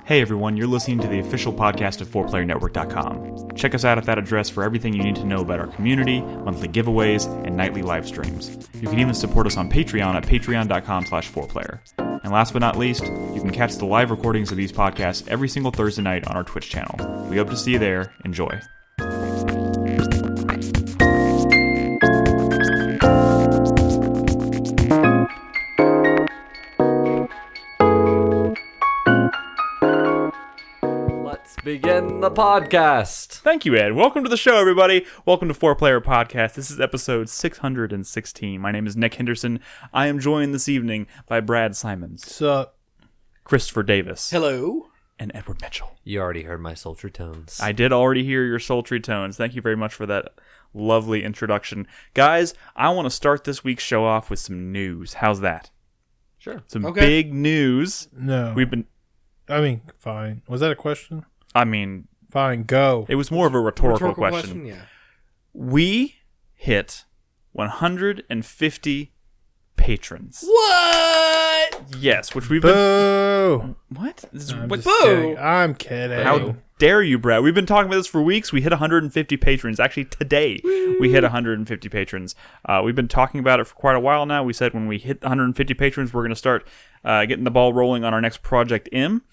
Hey everyone, you're listening to the official podcast of 4PlayerNetwork.com. Check us out at that address for everything you need to know about our community, monthly giveaways, and nightly live streams. You can even support us on Patreon at patreon.com/4Player. And last but not least, you can catch the live recordings of these podcasts every single Thursday night on our Twitch channel. We hope to see you there. Enjoy. Begin the podcast. Thank you, Ed. Welcome to the show, everybody. Welcome to 4Player Podcast. This is episode 616. My name is Nick Henderson. I am joined this evening by Brad Simons. Sup? Christopher Davis. Hello. And Edward Mitchell. You already heard my sultry tones. I did already hear your sultry tones. Thank you very much for that lovely introduction. Guys, I want to start this week's show off with some news. How's that? Sure. Some big news. No. Fine. Was that a question? Fine, go. It was more of a rhetorical question. Yeah. We hit 150 patrons. What? Yes, which we've Boo! been... What? Boo! I'm kidding. How dare you, Brad? We've been talking about this for weeks. We hit 150 patrons. Actually, today we hit 150 patrons. We've been talking about it for quite a while now. We said when we hit 150 patrons, we're going to start getting the ball rolling on our next Project M.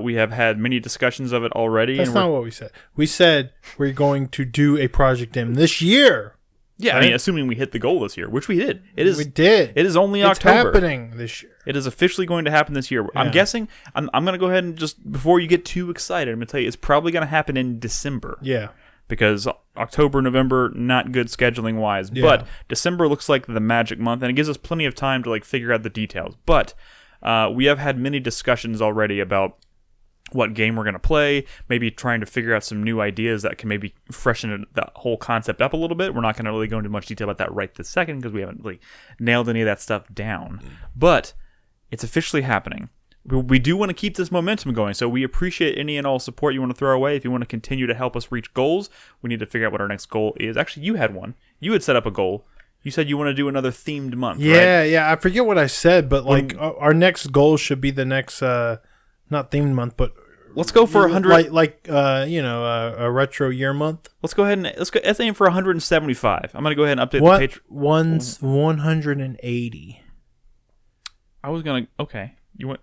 We have had many discussions of it already. That's not what we said. We said we're going to do a Project M this year. Yeah, right? I mean, assuming we hit the goal this year, which we did. We did. It is only it's October. It's happening this year. It is officially going to happen this year. Yeah. I'm guessing, I'm going to go ahead and just, before you get too excited, I'm going to tell you, it's probably going to happen in December. Yeah. Because October, November, not good scheduling-wise. Yeah. But December looks like the magic month, and it gives us plenty of time to figure out the details. But we have had many discussions already about what game we're going to play, maybe trying to figure out some new ideas that can maybe freshen the whole concept up a little bit. We're not going to really go into much detail about that right this second because we haven't really nailed any of that stuff down. But it's officially happening. We do want to keep this momentum going, so we appreciate any and all support you want to throw away. If you want to continue to help us reach goals, we need to figure out what our next goal is. Actually, you had one. You had set up a goal. You said you want to do another themed month, right? Yeah. I forget what I said, but our next goal should be the next... not themed month, but let's go for 100. A retro year month. Let's go ahead and let's aim for 175. I'm gonna go ahead and update the page. 180. I was gonna. Okay, you went.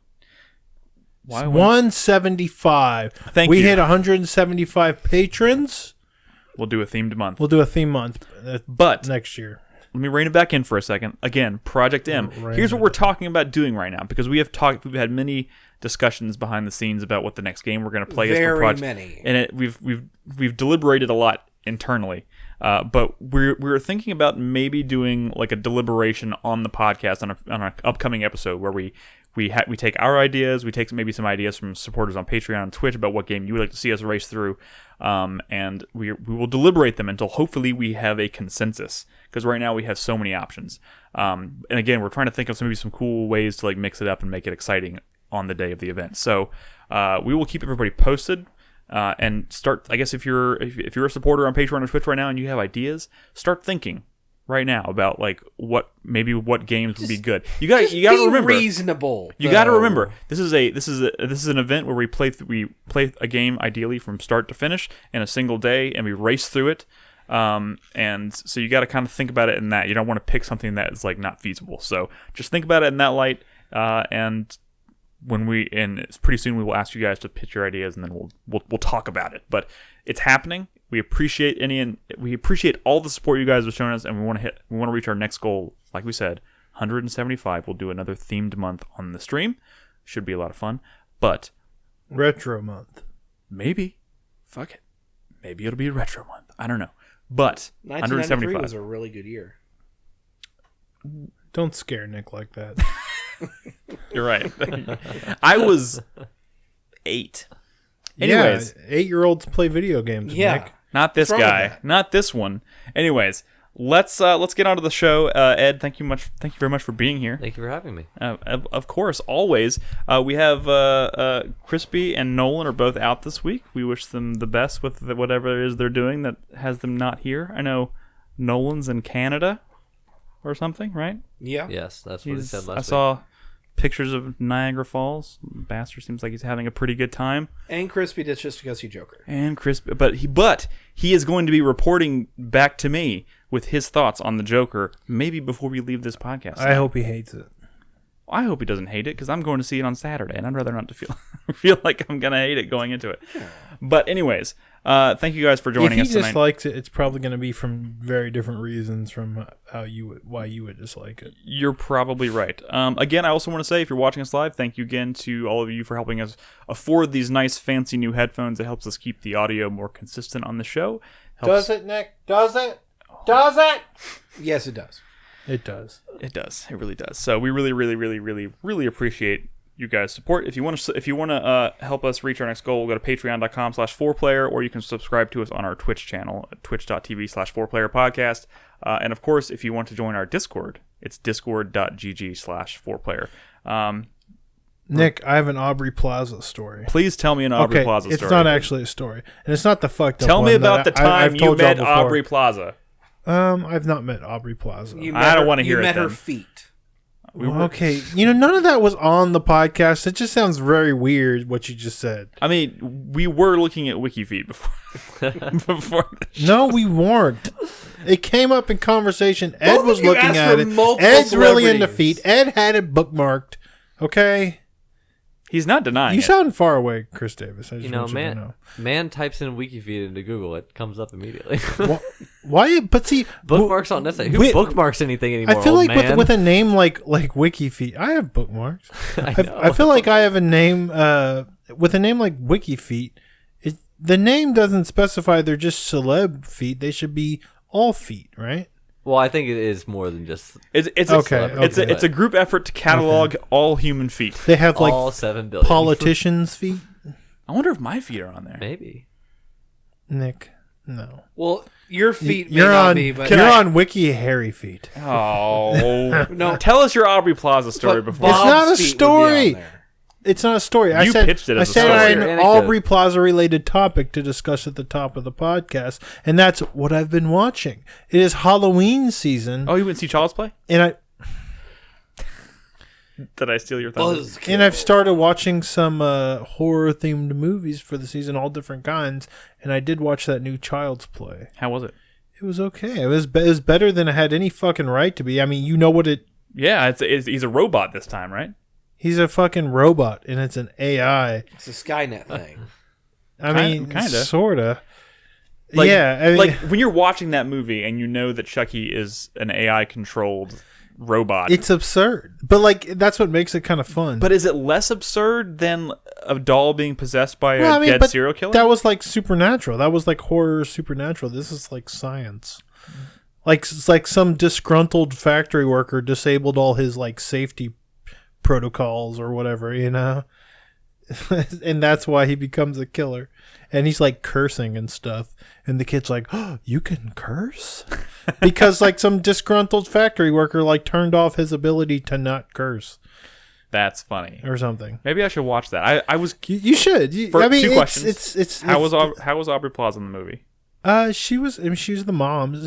Why 175? Thank you. We hit 175 patrons. We'll do a themed month. But next year. Let me rein it back in for a second. Again, Project M. Here's what we're talking about doing right now, because we've had many discussions behind the scenes about what the next game we're going to play is for Project. Many. And we've deliberated a lot internally. But we're thinking about maybe doing a deliberation on the podcast on an upcoming episode where we take our ideas, we take maybe some ideas from supporters on Patreon and Twitch about what game you would like to see us race through, and we will deliberate them until hopefully we have a consensus, because right now we have so many options. And again, we're trying to think of maybe some cool ways to mix it up and make it exciting on the day of the event. So we will keep everybody posted. And start. I guess if you're a supporter on Patreon or Twitch right now and you have ideas, start thinking right now about what games would be good. You got to remember, reasonable. You got to remember this is an event where we play a game ideally from start to finish in a single day, and we race through it. And so you got to kind of think about it in that. You don't want to pick something that is not feasible. So just think about it in that light. And pretty soon we will ask you guys to pitch your ideas, and then we'll talk about it. But it's happening. We appreciate all the support you guys have shown us, and we want to reach our next goal. Like we said, 175. We'll do another themed month on the stream. Should be a lot of fun. But retro month, maybe. Fuck it. Maybe it'll be a retro month. I don't know. But 175 was a really good year. Don't scare Nick like that. You're right. I was 8. Anyways, 8-year-olds play video games. Yeah, Nick. Not this guy. Not this one. Anyways, let's get on to the show. Ed, thank you very much for being here. Thank you for having me. Of course, always. We have Crispy and Nolan are both out this week. We wish them the best with whatever it is they're doing that has them not here. I know Nolan's in Canada or something, right? Yeah. Yes, that's what he said last week. I saw pictures of Niagara Falls. Bastard seems like he's having a pretty good time. And Crispy did just to go see Joker. And Crispy, but he is going to be reporting back to me with his thoughts on the Joker. Maybe before we leave this podcast. I hope he hates it. I hope he doesn't hate it because I'm going to see it on Saturday, and I'd rather not to feel like I'm going to hate it going into it. Yeah. But anyways, thank you guys for joining us tonight. If he dislikes it, it's probably going to be from very different reasons from why you would dislike it. You're probably right. Again, I also want to say, if you're watching us live, thank you again to all of you for helping us afford these nice, fancy new headphones. It helps us keep the audio more consistent on the show. Does it, Nick? Does it? Does it? Yes, it does. It does. It does. It really does. So we really, really, really, really, really appreciate you guys' support. If you want to help us reach our next goal, go to patreon.com/4player, or you can subscribe to us on our Twitch channel, twitch.tv/4playerpodcast. And of course, if you want to join our Discord, it's discord.gg/4player. Nick, I have an Aubrey Plaza story. Please tell me an Aubrey Plaza story. It's not actually a story, and it's not the fucked up Tell one me about the time you met Aubrey Plaza. I've not met Aubrey Plaza. I don't want to hear it. You met her then. feet. Okay, none of that was on the podcast. It just sounds very weird what you just said. I mean, we were looking at WikiFeet before. No, we weren't. It came up in conversation. Ed was looking at it. Ed's really into feet. Ed had it bookmarked. Okay. He's not denying You it. sound far away, Chris Davis. I just want you to know. Man types in WikiFeed into Google, it comes up immediately. Why? But see, bookmarks aren't necessary. Who bookmarks anything anymore? I feel like man? with a name like WikiFeed, I have bookmarks. I feel like I have a name with a name like WikiFeet. The name doesn't specify they're just celeb feet. They should be all feet, right? Well, I think it is more than just. It's a group effort to catalog all human feet. They have like all 7 billion politicians' feet. I wonder if my feet are on there. Maybe. Nick, no. Well, your feet you're may not on. be, but You're on Wiki Hairy Feet. Oh no! Tell us your Aubrey Plaza story before. It's not a Bob's feet would be story. on there. It's not a story. You pitched it as a story. I said an Anecdote. Aubrey Plaza related topic to discuss at the top of the podcast, and that's what I've been watching. It is Halloween season. Oh, you went to see Child's Play? And Did I steal your thunder? I've started watching some horror themed movies for the season, all different kinds. And I did watch that new Child's Play. How was it? It was okay. It was better than it had any fucking right to be. I mean, you know what it? Yeah, he's a robot this time, right? He's a fucking robot, and it's an AI. It's a Skynet thing. I mean, kinda. sorta. Like, yeah, I mean, like when you're watching that movie and you know that Chucky is an AI-controlled robot. it's absurd, but like that's what makes it kind of fun. But is it less absurd than a doll being possessed by Well, a I mean, dead but serial killer? That was like supernatural. That was like horror supernatural. This is like science. Like it's like some disgruntled factory worker disabled all his like safety protocols or whatever, and that's why he becomes a killer. And he's like cursing and stuff, and the kid's like, "Oh, you can curse?" Because like some disgruntled factory worker like turned off his ability to not curse. That's funny. Or something. Maybe I should watch that. I was. You should. I mean, two questions. It's how was Aubrey Plaza in the movie? She was the mom.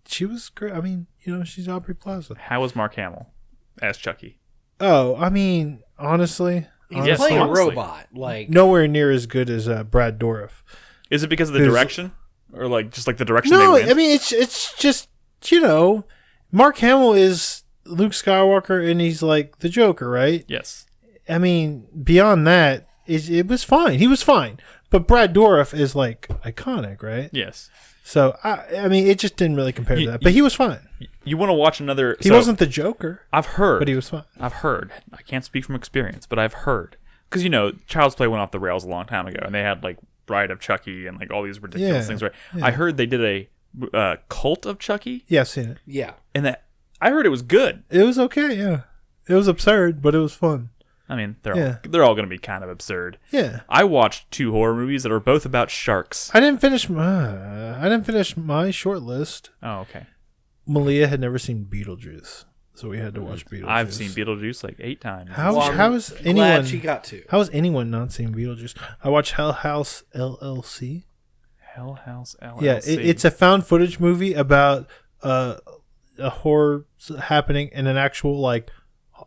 She was great. I mean, she's Aubrey Plaza. How was Mark Hamill as Chucky? Oh, I mean, honestly, He's playing a robot. Like nowhere near as good as Brad Dourif. Is it because of the direction, or like just like the direction? No, they went? I mean it's just Mark Hamill is Luke Skywalker and he's like the Joker, right? Yes. I mean, beyond that, it was fine. He was fine, but Brad Dourif is like iconic, right? Yes. So I mean, it just didn't really compare to that. But he was fine. You want to watch another? He wasn't the Joker. I've heard, but he was fine. I've heard. I can't speak from experience, but I've heard because Child's Play went off the rails a long time ago, and they had like Bride of Chucky and like all these ridiculous things, right? Yeah. I heard they did a cult of Chucky. Yeah, I've seen it. Yeah, and that I heard it was good. It was okay. Yeah, it was absurd, but it was fun. I mean, they're all going to be kind of absurd. Yeah. I watched 2 horror movies that are both about sharks. I didn't finish my short list. Oh, okay. Malia had never seen Beetlejuice, so we had to watch Beetlejuice. I've seen Beetlejuice like 8 times. How is anyone? Glad she got to. How has anyone not seen Beetlejuice? I watched Hell House LLC. Hell House LLC. Yeah, it's a found footage movie about a horror happening in an actual like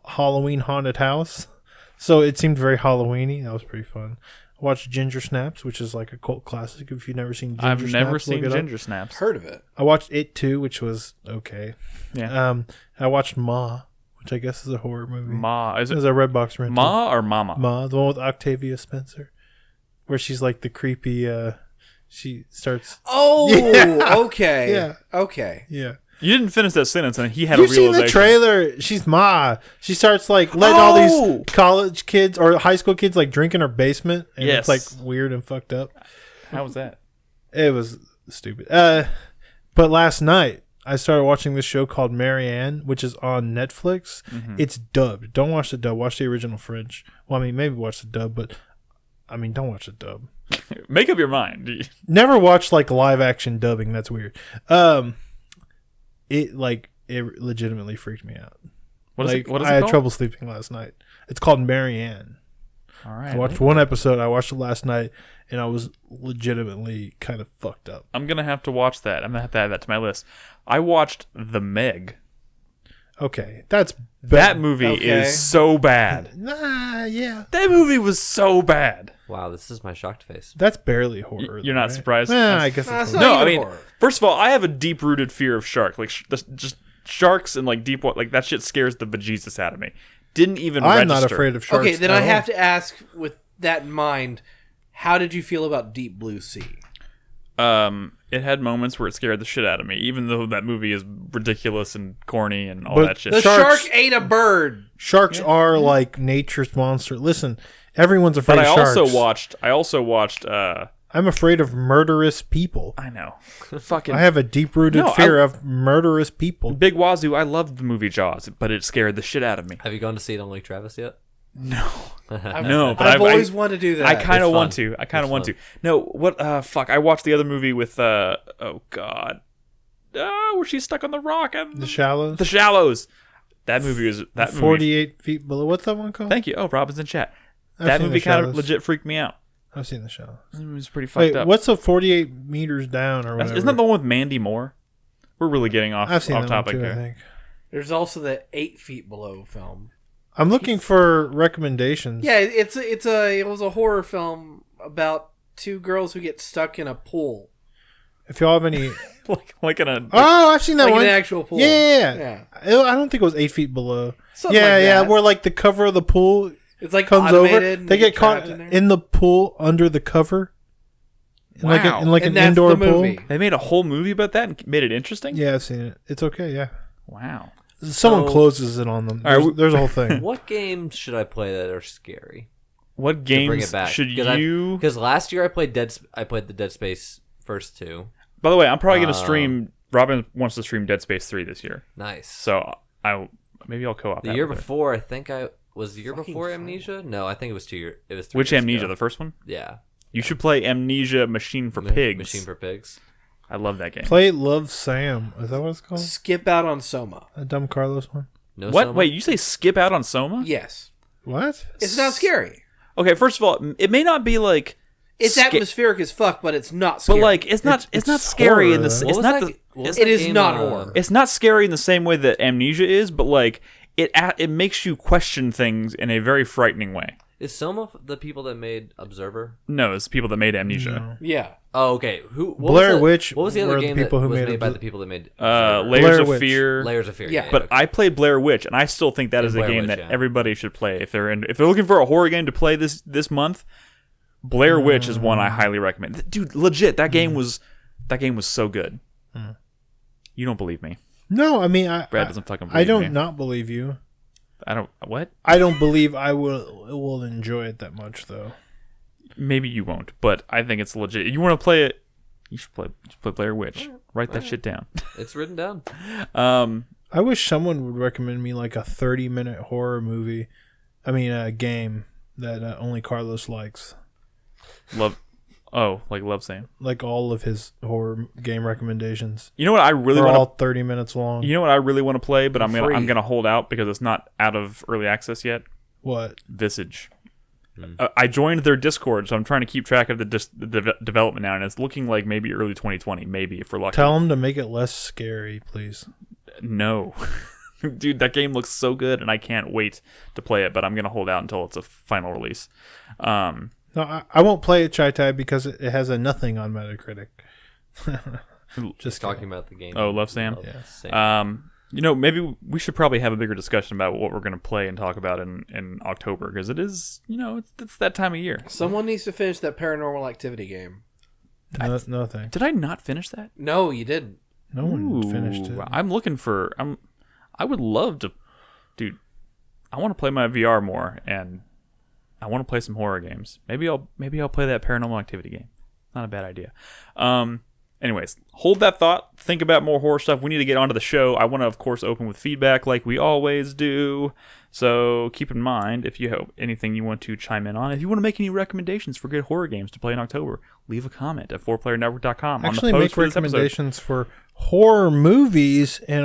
Halloween Haunted House. So it seemed very Halloween-y. That was pretty fun. I watched Ginger Snaps, which is like a cult classic. If you've never seen Ginger Snaps, I've never seen look it up. Ginger Snaps. Heard of it. I watched It Too, which was okay. Yeah. I watched Ma, which I guess is a horror movie. Ma. Is It it was a Redbox rental. Ma or Mama? Ma, the one with Octavia Spencer, where she's like the creepy. She starts. Oh, Yeah. okay. Yeah. Okay. Yeah. You didn't finish that sentence, and he had You've a seen realization. the trailer. She's Ma. She starts like letting all Oh! these college kids or high school kids like drink in her basement, and Yes. it's like weird and fucked up. How was that? It was stupid. But last night I started watching this show called Marianne, which is on Netflix. Mm-hmm. It's dubbed. Don't watch the dub. Watch the original French. Well, I mean, maybe watch the dub, but I mean, don't watch the dub. Make up your mind. Never watch like live action dubbing. That's weird. It legitimately freaked me out. What is Like, it? What is I it had called? trouble sleeping last night. It's called Marianne. All right. I watched one episode. I watched it last night, and I was legitimately kind of fucked up. I'm gonna have to watch that. I'm gonna have to add that to my list. I watched The Meg. Okay, that's That movie Okay. is so bad. Nah, yeah, That movie was so bad. Wow, this is my shocked face. that's barely horror. You're not right? surprised? I guess Nah, it's it's horror. No, I even mean, horror. first of all, I have a deep-rooted fear of shark. Like just sharks and like deep water. Like that shit scares the bejesus out of me. Didn't even. I'm not register. afraid of sharks. Okay, then at I have all. to ask, with that in mind, how did you feel about Deep Blue Sea? It had moments where it scared the shit out of me, even though that movie is ridiculous and corny and all But that shit. The Sharks- shark ate a bird. Sharks are like nature's monster. Listen, everyone's afraid But of sharks. I also watched. I'm afraid of murderous people. I know. Fucking. I have a deep-rooted No, fear of murderous people. Big Wazoo. I loved the movie Jaws, but it scared the shit out of me. Have you gone to see it on Lake Travis yet? No, I've, no. But I've I always wanted to do that. I kind of It's want fun. to. I kind of It's want fun. to. No, what? Fuck. I watched the other movie with. Oh God. Where she's stuck on the rock and The Shallows. The Shallows. That movie is that movie. 48 feet below. What's that one called? Thank you. Oh, Robin's in chat. I've That seen movie The kind of Shallows. legit freaked me out. I've seen The Shallows. It was pretty fucked Wait, up. what's the 48 meters down or whatever? Isn't that the one with Mandy Moore? We're really getting off I've seen off that one topic too, I here. think. There's also the 8 Feet Below film. I'm looking for recommendations. Yeah, it was a horror film about two girls who get stuck in a pool. If y'all have any... like in a. Oh, I've seen that Like one. an actual pool. Yeah. I don't think it was 8 feet below. Something yeah, like yeah, that. where like the cover of the pool It's like comes automated. over. and They get caught trapped in there. in the pool under the cover. In like, Wow. in like And an that's indoor the pool. movie. They made a whole movie about that and made it interesting. Yeah, I've seen it. It's okay, yeah. Wow. Someone So- closes it on them. All right, There's, there's a whole thing. What games should I play that are scary? What To bring games it back. should you? Because last year I played the Dead Space first two. By the way, I'm probably gonna stream. Robin wants to stream Dead Space 3 this year, Nice. so maybe I'll co-op The that year with her. before, I think was the year Fucking before fun. Amnesia. No, I think it was 2 years. It was 3 Which years Amnesia? ago. The first one. Yeah. You should play Amnesia Machine for Pigs. Machine for Pigs. I love that game. Play Love Sam. Is that what it's called? Skip out on Soma. A dumb Carlos one? No. What? Soma? Wait, you say skip out on Soma? Yes. What? It's not scary. Okay, first of all, it may not be like It's Sca- atmospheric as fuck, but it's not but scary. like it's not It's not scary in horror, the though. What it's was not that the, g- what was It that is game, not horror. it's not scary in the same way that Amnesia is, but like it makes you question things in a very frightening way. Is Soma the people that made Observer? No, it's people that made Amnesia. No. yeah. Oh, okay. What Blair was the, Witch What was the were other the game people that who was made made by Obser- the people that made Observer? Layers Blair of Witch. Fear. Layers of Fear? Yeah. But okay. I played Blair Witch, and I still think that is a Blair game Witch, that yeah. everybody should play if they're looking for a horror game to play this month. Blair Witch is one I highly recommend. Dude, legit, that game was so good. You don't believe me? No, I mean, Brad doesn't fucking I believe don't me. not believe you. I don't. What? I don't believe I will enjoy it that much, though. Maybe you won't, but I think it's legit. You want to play it? You should play Blair Witch. Write that shit down. It's written down. I wish someone would recommend me like a 30-minute horror movie. I mean, a game that only Carlos likes. Like Love Sam. Like all of his horror game recommendations. You know what I really They're want all 30 minutes long. You know what I really want to play, but I'm Free. gonna hold out because it's not out of early access yet. What? Visage. I joined their Discord, so I'm trying to keep track of the development now, and it's looking like maybe early 2020, maybe if we're lucky. Tell them to make it less scary, please. No. Dude, that game looks so good, and I can't wait to play it, but I'm going to hold out until it's a final release. No, I won't play it, Chai Tai, because it has a nothing on Metacritic. Just talking about the game. Oh, Love Sam? Yeah. Maybe we should probably have a bigger discussion about what we're going to play and talk about in October, because it is, it's that time of year. Someone needs to finish that Paranormal Activity game. No thanks. Did I not finish that? No, you didn't. No one finished it. I would love to, dude. I want to play my VR more, and I want to play some horror games. Maybe I'll play that Paranormal Activity game. Not a bad idea. Anyways, hold that thought. Think about more horror stuff. We need to get onto the show. I want to, of course, open with feedback like we always do. So keep in mind, if you have anything you want to chime in on, if you want to make any recommendations for good horror games to play in October, leave a comment at 4playernetwork.com. Actually, on the make post for this episode. recommendations for horror movies in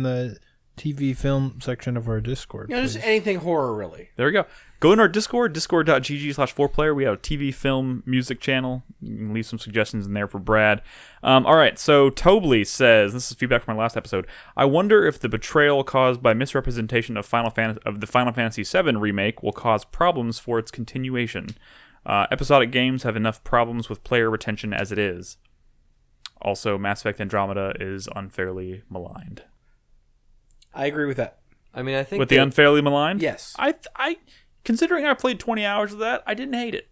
the TV film section of our Discord. Just anything horror, really. There we go. Go in our Discord, discord.gg/4player. We have a TV, film, music channel. You can leave some suggestions in there for Brad. All right, so Tobley says, this is feedback from our last episode, I wonder if the betrayal caused by misrepresentation of the Final Fantasy VII remake will cause problems for its continuation. Episodic games have enough problems with player retention as it is. Also, Mass Effect Andromeda is unfairly maligned. I agree with that. I mean, I think With the unfairly maligned? Yes. I considering I played 20 hours of that, I didn't hate it.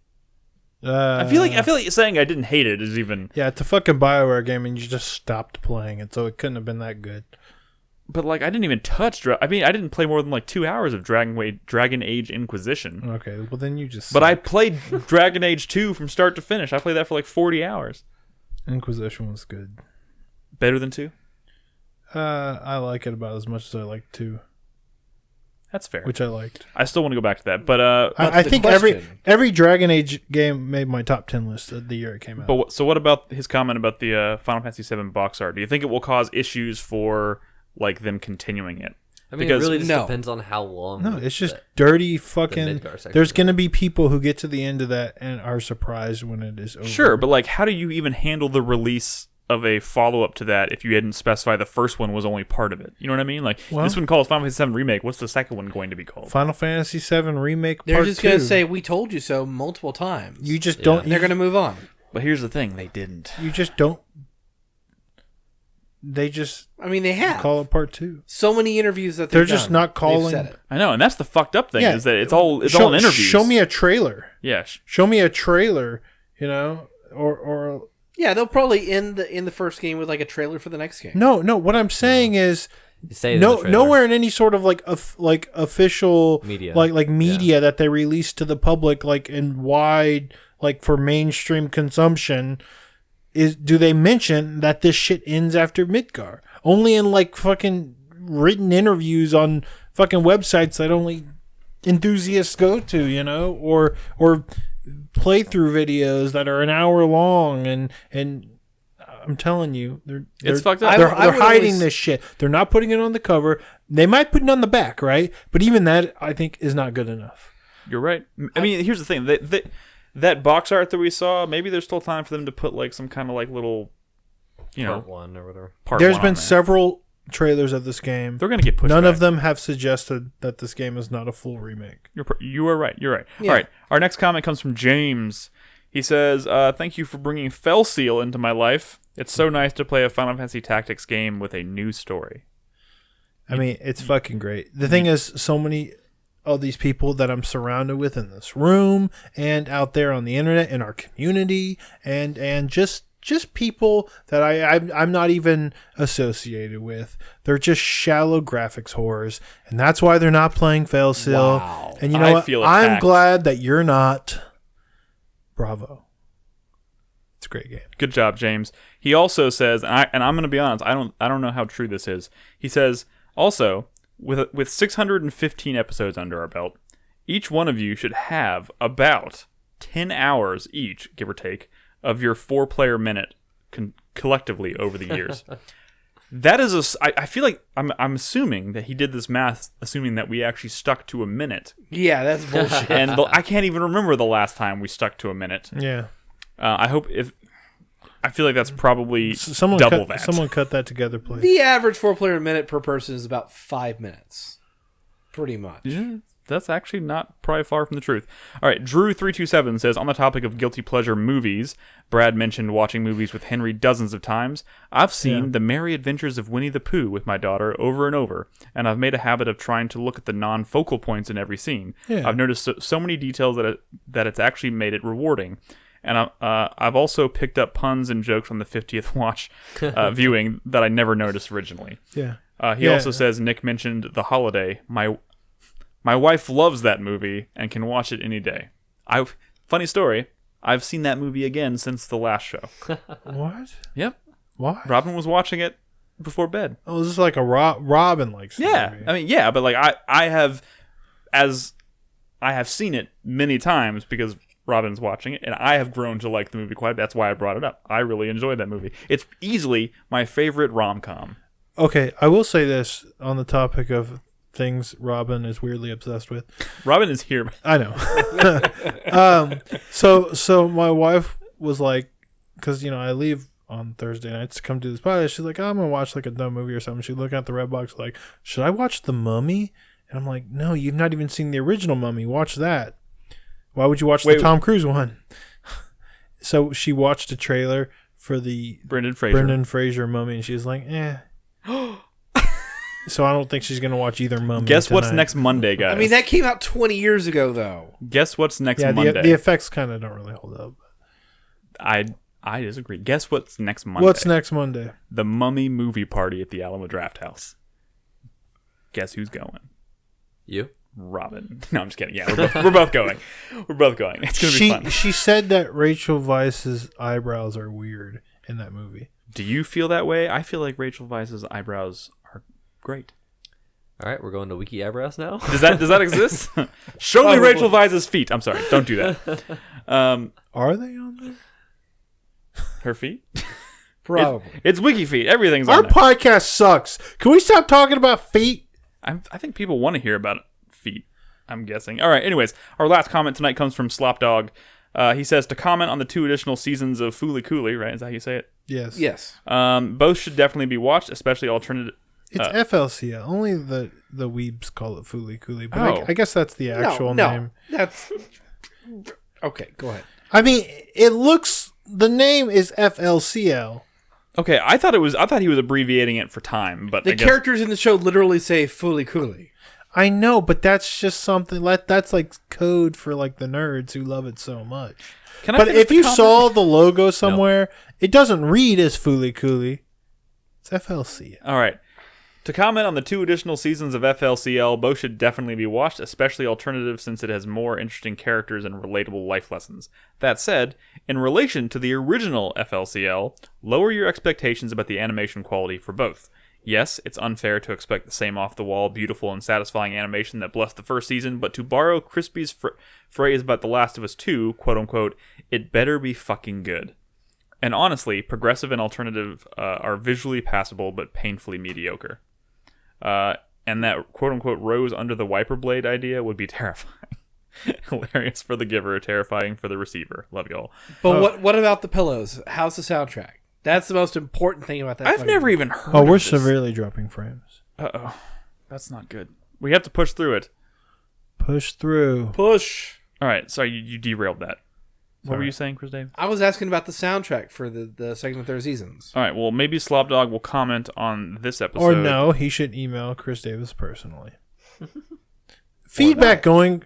I feel like saying I didn't hate it is even. Yeah, it's a fucking BioWare game, and you just stopped playing it, so it couldn't have been that good. But I didn't even touch. I didn't play more than 2 hours of Dragon Age Inquisition. Okay, well then you just. But I played Dragon Age 2 from start to finish. I played that for 40 hours. Inquisition was good. Better than 2? I like it about as much as I like 2. That's fair. Which I liked. I still want to go back to that, but I think every Dragon Age game made my top 10 list the year it came out. But so what about his comment about the Final Fantasy VII box art? Do you think it will cause issues for them continuing it? I mean, Because it really just depends on how long. No, it's just dirty fucking. Midgar There's going to be people who get to the end of that and are surprised when it is over. Sure, but how do you even handle the release of a follow-up to that if you hadn't specified the first one was only part of it? You know what I mean? This one calls Final Fantasy VII Remake. What's the second one going to be called? Final Fantasy VII Remake They're Part just 2. going to say, we told you so multiple times. You just don't. And they're going to move on. But here's the thing, they didn't. You just don't. They just. I mean, they have. Call it Part 2. So many interviews that They're they've just done. not They've calling. said it. I know, and that's the fucked up thing, Yeah. is that it's all in interviews. Show me a trailer. Yeah. Show me a trailer, or Yeah, they'll probably end the first game with a trailer for the next game. no. What I'm saying is, Say it in the trailer. nowhere in any sort of official Media. media that they release to the public, in wide, for mainstream consumption, do they mention that this shit ends after Midgar? Only in fucking written interviews on fucking websites that only enthusiasts go to, or playthrough videos that are an hour long, and I'm telling you, It's fucked up. They're I would hiding always- this shit. They're not putting it on the cover. They might put it on the back, right? But even that, I think, is not good enough. You're right. I mean, here's the thing. That box art that we saw, maybe there's still time for them to put some kind of little, Part 1 or whatever. There's one been on there. several trailers of this game. They're going to get pushed None back. of them have suggested that this game is not a full remake. You are right. You're right. Yeah. All right. Our next comment comes from James. He says, thank you for bringing Fell Seal into my life. It's so nice to play a Final Fantasy Tactics game with a new story. I mean, it's fucking great. The thing is, so many of these people that I'm surrounded with in this room and out there on the internet in our community, and just people that I'm not even associated with. They're just shallow graphics whores, and that's why they're not playing Fail Seal. Wow. And you know I what? feel I'm attacked. glad that you're not. Bravo. It's a great game. Good job, James. He also says, and I'm going to be honest, I don't know how true this is. He says, also, with 615 episodes under our belt, each one of you should have about 10 hours each, give or take, of your 4-player minute collectively over the years. That is I feel like I'm assuming that he did this math assuming that we actually stuck to a minute. Yeah, that's bullshit. And I can't even remember the last time we stuck to a minute. Yeah. I hope if I feel like that's probably Someone double cut, that. Someone cut that together, please. The average 4-player minute per person is about 5 minutes. Pretty much. Yeah, that's actually not probably far from the truth. All right, Drew327 says, on the topic of guilty pleasure movies, Brad mentioned watching movies with Henry dozens of times. I've seen The Merry Adventures of Winnie the Pooh with my daughter over and over, and I've made a habit of trying to look at the non-focal points in every scene. Yeah. I've noticed so many details that it's actually made it rewarding. And I've also picked up puns and jokes on the 50th watch viewing that I never noticed originally. Yeah. He also says, Nick mentioned The Holiday. My wife loves that movie and can watch it any day. Funny story, I've seen that movie again since the last show. What? Yep. Why? Robin was watching it before bed. Oh, this is like a Robin likes. Yeah. Movie. I mean, yeah, but like I have seen it many times because Robin's watching it, and I have grown to like the movie quite a bit. That's why I brought it up. I really enjoyed that movie. It's easily my favorite rom-com. Okay, I will say this on the topic of things Robin is weirdly obsessed with. Robin is here. I know. So my wife was like, because I leave on Thursday nights to come do this podcast. She's like, I'm gonna watch like a dumb movie or something. She's looking at the red box like, should I watch The Mummy? And I'm like, no, you've not even seen the original Mummy. Watch that. Why would you watch the Tom Cruise one? So she watched a trailer for the Brendan Fraser Mummy, and she was like, eh. So I don't think she's going to watch either Mummy. Guess tonight. what's next Monday, guys? I mean, that came out 20 years ago, though. Guess what's next Monday? The effects kind of don't really hold up. I disagree. Guess what's next Monday? What's next Monday? The Mummy movie party at the Alamo Draft House. Guess who's going? You? Robin. No, I'm just kidding. Yeah, we're both going. We're both going. It's going to be fun. She said that Rachel Weisz's eyebrows are weird in that movie. Do you feel that way? I feel like Rachel Weisz's eyebrows are great. All right, we're going to Wiki Eyebrows now. Does that exist? Show me Rachel Weisz's feet. I'm sorry. Don't do that. Are they on there? Her feet? Probably. It's Wiki feet. Everything's Our on there. podcast sucks. Can we stop talking about feet? I think people want to hear about feet, I'm guessing. All right, anyways, our last comment tonight comes from Slopdog. He says, to comment on the 2 additional seasons of Fooly Cooly, right? Is that how you say it? Yes. Yes. Both should definitely be watched, especially alternative... It's FLCL. Only the weebs call it Fooly Cooly. But Oh. I guess that's the actual no, name. That's... Okay, go ahead. I mean, it looks... The name is FLCL. Okay, I thought he was abbreviating it for time, but The I guess... characters in the show literally say Fooly Cooly. I know, but that's just something... That's like code for like the nerds who love it so much. Can I But finish if the you comment? saw the logo somewhere, it doesn't read as Fooly Cooly. It's FLCL. All right. To comment on the 2 additional seasons of FLCL, both should definitely be watched, especially alternative since it has more interesting characters and relatable life lessons. That said, in relation to the original FLCL, lower your expectations about the animation quality for both. Yes, it's unfair to expect the same off-the-wall, beautiful, and satisfying animation that blessed the first season, but to borrow Crispy's phrase about The Last of Us 2, quote-unquote, it better be fucking good. And honestly, progressive and alternative are visually passable but painfully mediocre. And that quote-unquote rose under the wiper blade idea would be terrifying. Hilarious for the giver, terrifying for the receiver. Love y'all. But what about the pillows? How's the soundtrack? That's the most important thing about that. I've never even heard Oh, of we're this. severely dropping frames. Uh-oh. That's not good. We have to push through it. Push through. Push. All right, sorry, you derailed that. What were you saying, Chris Dave? I was asking about the soundtrack for the second and third seasons. All right, well, maybe Slopdog will comment on this episode. Or no, he should email Chris Davis personally. Feedback going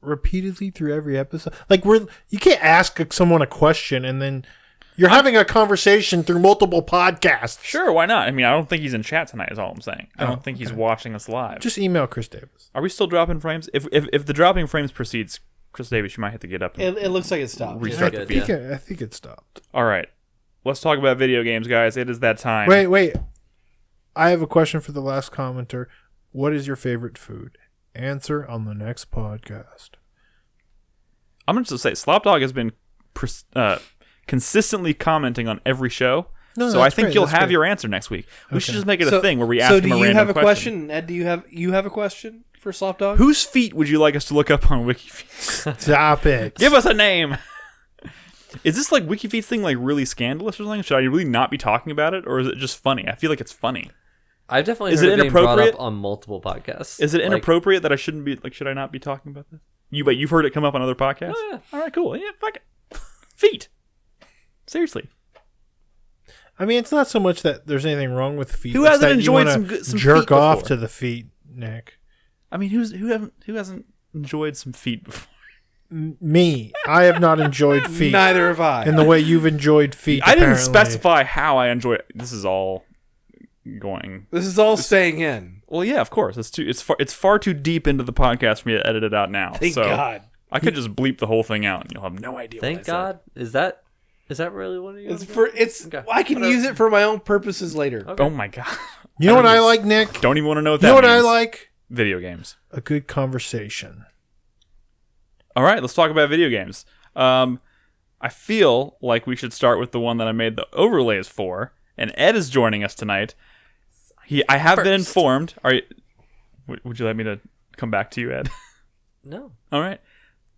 repeatedly through every episode. Like you can't ask someone a question and then you're having a conversation through multiple podcasts. Sure, why not? I mean, I don't think he's in chat tonight is all I'm saying. I don't think he's watching us live. Just email Chris Davis. Are we still dropping frames? If the dropping frames proceeds, Chris Davis, you might have to get up and It looks like it stopped. restart Yeah, the good, feed. I think it stopped. All right. Let's talk about video games, guys. It is that time. Wait. I have a question for the last commenter. What is your favorite food? Answer on the next podcast. I'm going to say Slopdog has been consistently commenting on every show. No, so I that's think great, you'll that's have great. your answer next week. We should Okay. just make it a thing where we ask So him do a you random have a question? Ed, do you have a question for Slopdog? Whose feet would you like us to look up on WikiFeet? Stop it. Give us a name. Is this like WikiFeet's thing like really scandalous or something? Should I really not be talking about it, or is it just funny? I feel like it's funny. I've definitely Is heard it it being brought inappropriate? up on multiple podcasts. Is it Like, inappropriate that I shouldn't be like? Should I not be talking about this? But you've heard it come up on other podcasts. Oh, yeah. All right, cool. Yeah, fuck it. Feet. Seriously. I mean, it's not so much that there's anything wrong with feet. Who it's hasn't that you enjoyed wanna some jerk feet off before? to the feet, Nick? I mean, who hasn't enjoyed some feet before? Me, I have not enjoyed feet Neither have I. in the way you've enjoyed feet. I didn't apparently. specify how I enjoy it. This is all going. This is all staying in. Well, yeah, of course. It's far too deep into the podcast for me to edit it out now. Thank so God. I could just bleep the whole thing out, and you'll have no idea. Thank what I God. Is that really what you? It's for it's. Okay. I can use it for my own purposes later. said. Oh my God! You know what I like, Nick? Don't even want to know what You that know what I means. like? Video games. A good conversation. All right, let's talk about video games. I feel like we should start with the one that I made the overlays for, and Ed is joining us tonight. I have been informed. Are you? Would you like me to come back to you, Ed? No. All right.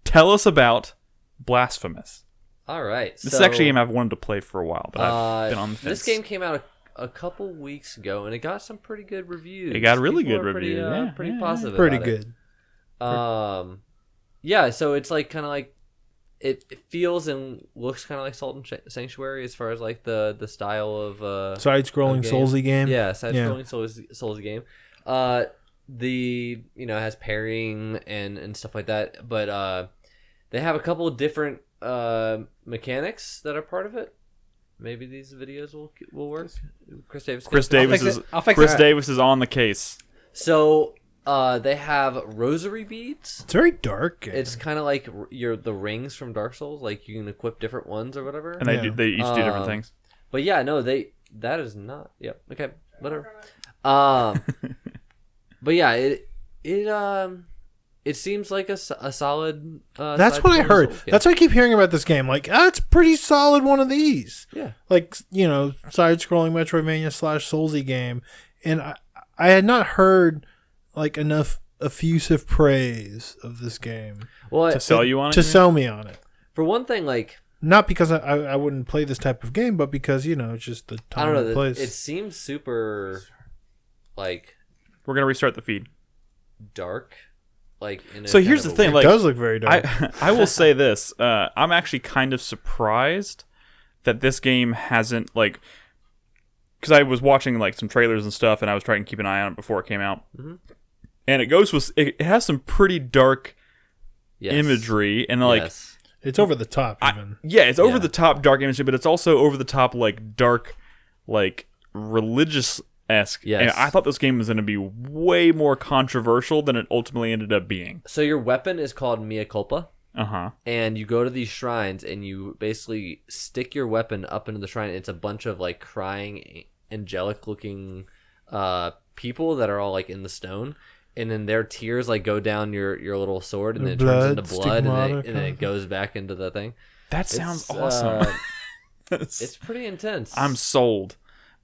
Tell us about Blasphemous. All right. This is actually a game I've wanted to play for a while, but I've been on the fence. This game came out a couple weeks ago, and it got some pretty good reviews. It got really People good are pretty, reviews, yeah, pretty yeah, positive. Pretty about it. good. Yeah. So it's like kind of like it feels and looks kind of like Salt and Sanctuary as far as like the style of Side-scrolling game. Soulsy game. Yeah, side-scrolling Soulsy game. It has parrying and stuff like that, but they have a couple of different mechanics that are part of it. Maybe these videos will work. Chris Davis. I'll fix Chris it. Davis is on the case. So they have rosary beads. It's very dark. It's kind of like the rings from Dark Souls. Like you can equip different ones or whatever. And they each do different things. But yeah, no, that is not. Yep. Okay. Whatever. But yeah, it seems like a solid. That's what I side-scrolling heard. Souls game. That's what I keep hearing about this game. Like, it's pretty solid one of these. Yeah. Like, side-scrolling Metroidvania / Soulsy game. And I had not heard, like, enough effusive praise of this game. Well, To sell you on it? To you mean? sell me on it. for one thing, like Not because I wouldn't play this type of game, but because, it's just the I time don't know, and place. it seems super like We're going to restart the feed. dark. Like in a So here's kind the of a thing, It like does look very dark. I will say this. I'm actually kind of surprised that this game hasn't, like... Because I was watching, like, some trailers and stuff, and I was trying to keep an eye on it before it came out. Mm-hmm. And it has some pretty dark Yes. imagery, and, like... Yes. It's over the top, even. Yeah, it's over Yeah. the top dark imagery, but it's also over the top, like, dark, like, religious-esque. Yes. And I thought this game was going to be way more controversial than it ultimately ended up being. So your weapon is called Mea Culpa, Uh-huh. and you go to these shrines, and you basically stick your weapon up into the shrine. It's a bunch of like crying, angelic-looking people that are all like in the stone, and then their tears like go down your little sword, and Their then it turns into blood, blood, stigmata and then it goes back into the thing. That sounds It's, awesome. It's pretty intense. I'm sold.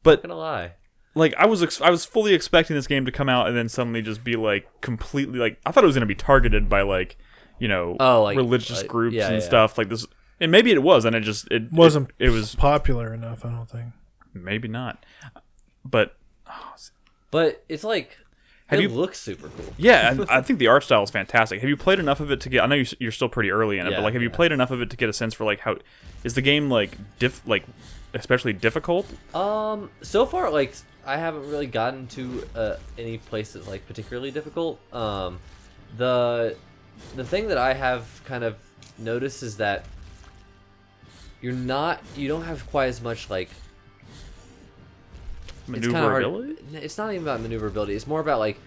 But not gonna lie. like I was fully expecting this game to come out and then suddenly just be like completely like I thought it was going to be targeted by like religious groups yeah, and yeah. stuff like this, and maybe it was, and it Wasn't it was popular enough, I don't think. maybe not, but But it's like Have it you- looks super cool. yeah, I think the art style is fantastic. Have you played enough of it to get? I know you're still pretty early in it, Yeah, but like have you yeah. played enough of it to get a sense for like how is the game like especially difficult? So far, like I haven't really gotten to any place that's like particularly difficult. The thing that I have kind of noticed is that you don't have quite as much like it's kinda hard- Maneuverability? It's not even about maneuverability. It's more about like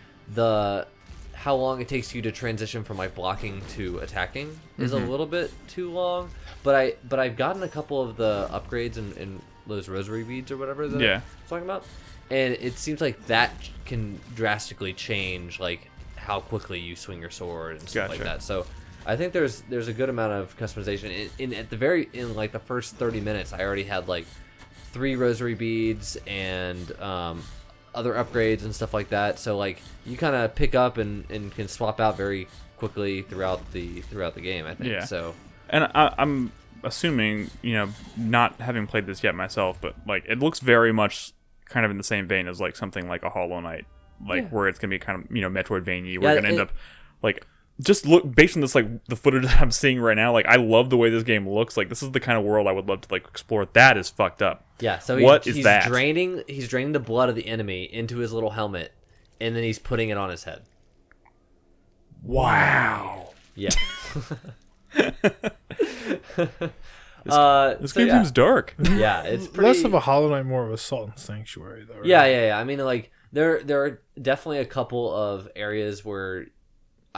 how long it takes you to transition from like blocking to attacking is a little bit too long. But I've gotten a couple of the upgrades and those rosary beads or whatever that Yeah. I'm talking about, and it seems like that can drastically change like how quickly you swing your sword and stuff like Gotcha. that. So I think there's a good amount of customization. In like the first 30 minutes, I already had like 3 rosary beads and other upgrades and stuff like that. So like you kind of pick up and can swap out very quickly throughout the game, I think. Yeah. So And I'm assuming, not having played this yet myself, but like it looks very much kind of in the same vein as like something like a Hollow Knight, where it's gonna be kind of Metroidvania. We're gonna end up like just look based on this like the footage that I'm seeing right now. Like I love the way this game looks. Like this is the kind of world I would love to like explore. That is fucked up. Yeah. So he's that? He's draining the blood of the enemy into his little helmet, and then he's putting it on his head. Wow. Yeah. This game seems dark. Yeah, it's pretty... less of a Hollow Knight, more of a Salt and Sanctuary, though. Right? Yeah. I mean, like there are definitely a couple of areas where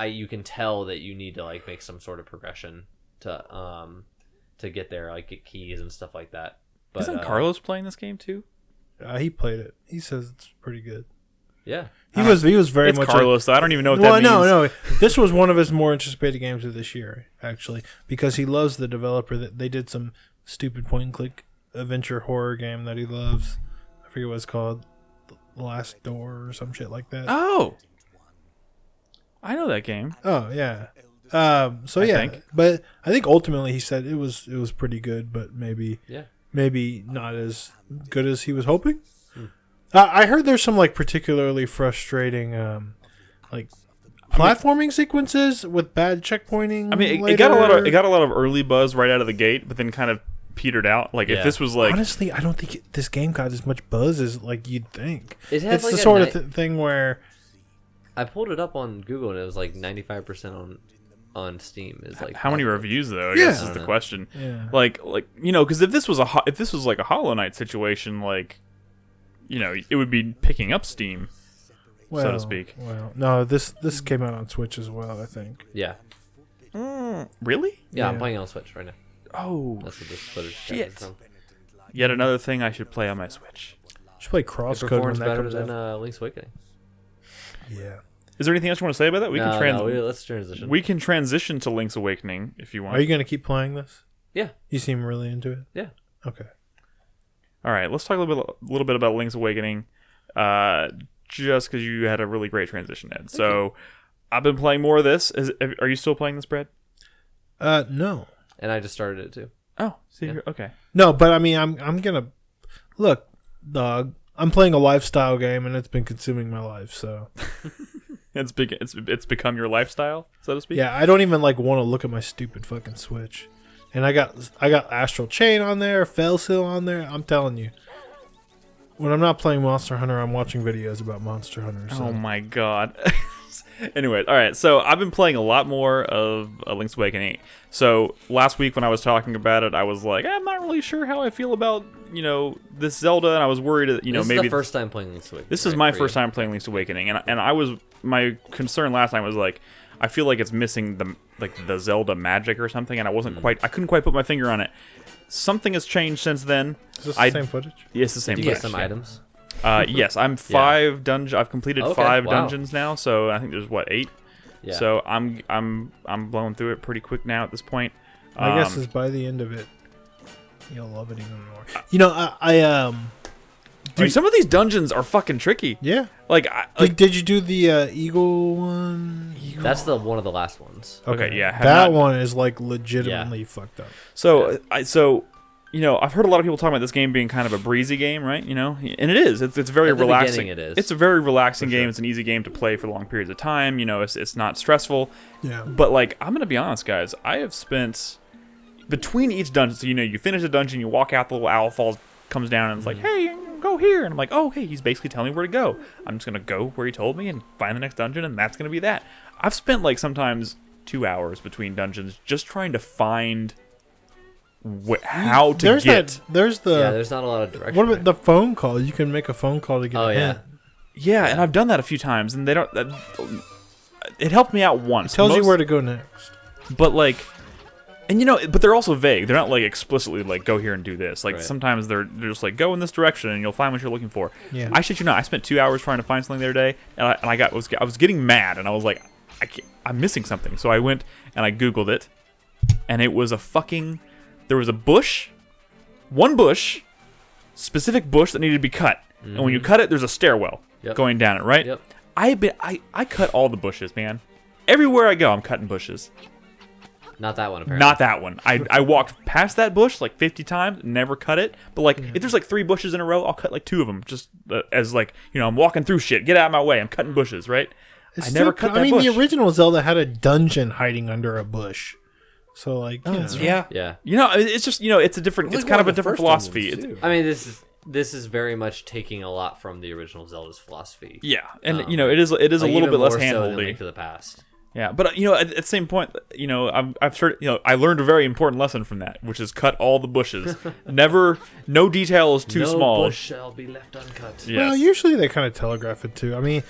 you can tell that you need to like make some sort of progression to get there, like get keys and stuff like that. But, isn't Carlos playing this game too? He played it. He says it's pretty good. Yeah, he was very it's much Carlos. So I don't even know what that means. No. This was one of his more anticipated games of this year, actually, because he loves the developer. That they did some stupid point and click adventure horror game that he loves. I forget what it's called, The Last Door or some shit like that. Oh, I know that game. Oh yeah. I think. But I think ultimately he said it was pretty good, but maybe not as good as he was hoping. I heard there's some like particularly frustrating platforming sequences with bad checkpointing. I mean, later. it got a lot of early buzz right out of the gate, but then kind of petered out. Like if this was like, honestly, I don't think this game got as much buzz as like you'd think. It's like the sort of thing where I pulled it up on Google and it was like 95% on Steam. Is like how many reviews though? I guess is the question. Yeah. Like because if this was like a Hollow Knight situation, like it would be picking up steam, so to speak. Well, no, this came out on Switch as well, I think. Yeah. Really? Yeah, I'm playing on Switch right now. Oh, that's what this footage shit! From. Yet another thing I should play on my Switch. Should play Crosscode. It performs when that better comes than out. Link's Awakening. Yeah. Is there anything else you want to say about that? Let's transition. We can transition to Link's Awakening if you want. Are you going to keep playing this? Yeah. You seem really into it. Yeah. Okay. All right, let's talk a little bit about Link's Awakening, just because you had a really great transition, Ed. So, I've been playing more of this. Are you still playing this, Brad? No. And I just started it too. Oh, see, okay. No, but I mean, I'm gonna look, dog. I'm playing a lifestyle game, and it's been consuming my life. So it's become your lifestyle, so to speak. Yeah, I don't even like want to look at my stupid fucking Switch. And I got Astral Chain on there, Fellsil on there. I'm telling you, when I'm not playing Monster Hunter, I'm watching videos about Monster Hunter. So. Oh my god. Anyway, all right. So I've been playing a lot more of Link's Awakening. So last week when I was talking about it, I was like, I'm not really sure how I feel about this Zelda, and I was worried that this maybe is the first time playing Link's Awakening. This is my first time playing Link's Awakening, and I was my concern last time was like, I feel like it's missing the Zelda magic or something, and I couldn't quite put my finger on it. Something has changed since then. Is this the same footage? Yeah, it's the same Did you footage. get some items? Yes, I'm five dungeon. I've completed 5 wow. dungeons now, so I think there's 8. Yeah. So I'm blowing through it pretty quick now at this point. My guess is by the end of it, you'll love it even more. Dude, some of these dungeons are fucking tricky. Yeah. Did you do the Eagle one? That's one of the last ones. Okay, yeah. That one is legitimately fucked up. So I've heard a lot of people talking about this game being kind of a breezy game, right? And it is. It's very relaxing. It is. It's a very relaxing game. It's an easy game to play for long periods of time. It's not stressful. Yeah. But I'm gonna be honest, guys. I have spent between each dungeon. So you finish a dungeon, you walk out, the little owl comes down, and it's like, hey, go here. And I'm like, oh, okay, he's basically telling me where to go. I'm just gonna go where he told me and find the next dungeon, and that's gonna be that. I've spent sometimes 2 hours between dungeons just trying to find how to get. There's not a lot of direction. What about the phone call? You can make a phone call to get a hint. Yeah, and I've done that a few times, and they don't. It helped me out once. It tells you where to go next. But but they're also vague. They're not explicitly go here and do this. Sometimes they're just go in this direction and you'll find what you're looking for. Yeah. I shit you not. I spent 2 hours trying to find something the other day, and I was getting mad, and I was like, I'm missing something. So I went and I Googled it, and it was there was a bush, one bush, specific bush that needed to be cut. Mm-hmm. And when you cut it, there's a stairwell going down it, right? Yep. I cut all the bushes, man. Everywhere I go, I'm cutting bushes. Not that one, apparently. Not that one. I walked past that bush like 50 times, never cut it. But like, if there's like 3 bushes in a row, I'll cut like 2 of them, just as like, I'm walking through shit. Get out of my way. I'm cutting bushes, right? I never cut that bush. The original Zelda had a dungeon hiding under a bush. So like, Yeah. Yeah. It's just it's a different. It's kind of a different philosophy. I mean, this is very much taking a lot from the original Zelda's philosophy. Yeah, and it is a little bit less handholdy. Link to the Past. Yeah, but at the same point, I've started. I learned a very important lesson from that, which is cut all the bushes. No detail is too small. No bush shall be left uncut. Yes. Well, usually they kind of telegraph it too. I mean,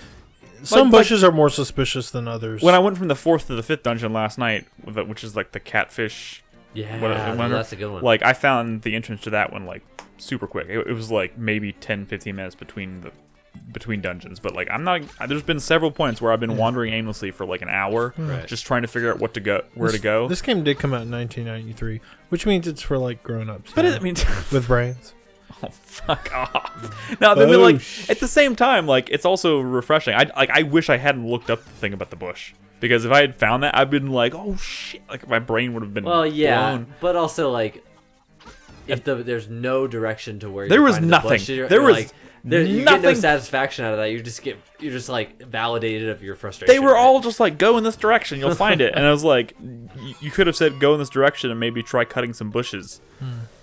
some bushes are more suspicious than others. When I went from the 4th to the 5th dungeon last night, which is like the catfish. Yeah, that's a good one. Like I found the entrance to that one like super quick. It was like maybe 10-15 minutes between dungeons, but like there's been several points where I've been wandering aimlessly for like an hour, just trying to figure out where to go. This game did come out in 1993, which means it's for like grown-ups. But it means with brains. Oh, fuck off. Now, then, like, at the same time, like, it's also refreshing. I wish I hadn't looked up the thing about the bush. Because if I had found that, I'd been like, oh, shit. Like, my brain would have been blown. But also, like, if there's no direction to where there was find nothing. The bush, there was like, you get no satisfaction out of that. You're just like validated of your frustration. They were all just like, go in this direction, you'll find it. And I was like, you could have said go in this direction and maybe try cutting some bushes.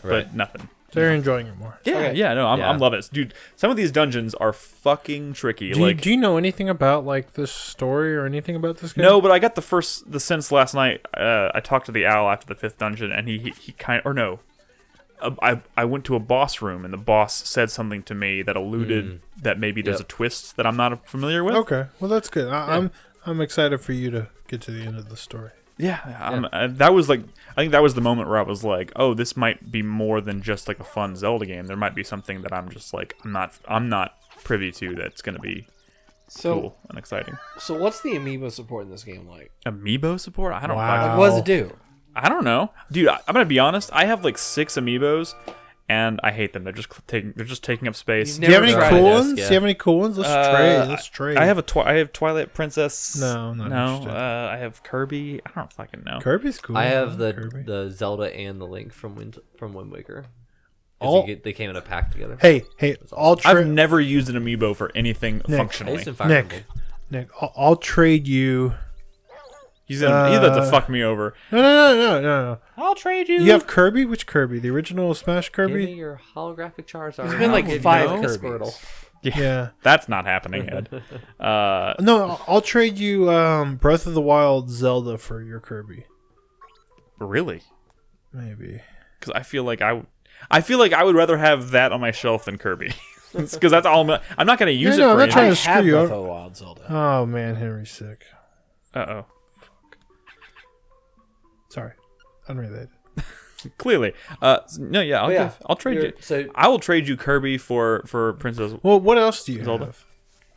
But nothing. They're enjoying it more. Yeah, I'm loving it. Dude, some of these dungeons are fucking tricky. Do you know anything about like this story or anything about this game? No, but I got the sense last night. I talked to the owl after the 5th dungeon, and he kind of, or no. I went to a boss room, and the boss said something to me that alluded that maybe there's a twist that I'm not familiar with. Okay, well that's good. I'm excited for you to get to the end of the story. Yeah, that was like, I think that was the moment where I was like, oh, this might be more than just like a fun Zelda game. There might be something that I'm just like, I'm not privy to that's going to be cool and exciting. So what's the amiibo support in this game like? Amiibo support? I don't know. Wow. Like, what does it do? I don't know, dude. I'm gonna be honest. I have like 6 amiibos, and I hate them. They're just taking up space. Do you have any cool ones? Do you have any cool ones? Let's trade. I have Twilight Princess. No. I have Kirby. I don't fucking know. Kirby's cool. I have Kirby. the Zelda and the Link from Wind Waker. They came in a pack together. Hey, I've never used an amiibo for anything functionally. Nick, I'll trade you. He's about to fuck me over. No. I'll trade you. You have Kirby? Which Kirby? The original Smash Kirby? Give me your holographic Charizard. There's been like 5 Kirby's. Yeah. That's not happening, Ed. No, I'll trade you Breath of the Wild Zelda for your Kirby. Really? Maybe. Because I feel like I would rather have that on my shelf than Kirby. Because that's all I'm not going to use it for I'm not anything. trying to screw you Breath up. of the Wild Zelda. Oh man, Henry's sick. Uh-oh. Sorry, unrelated. Clearly, no, yeah, I'll trade you. So I will trade you Kirby for Princess. Well, what else do you Zelda?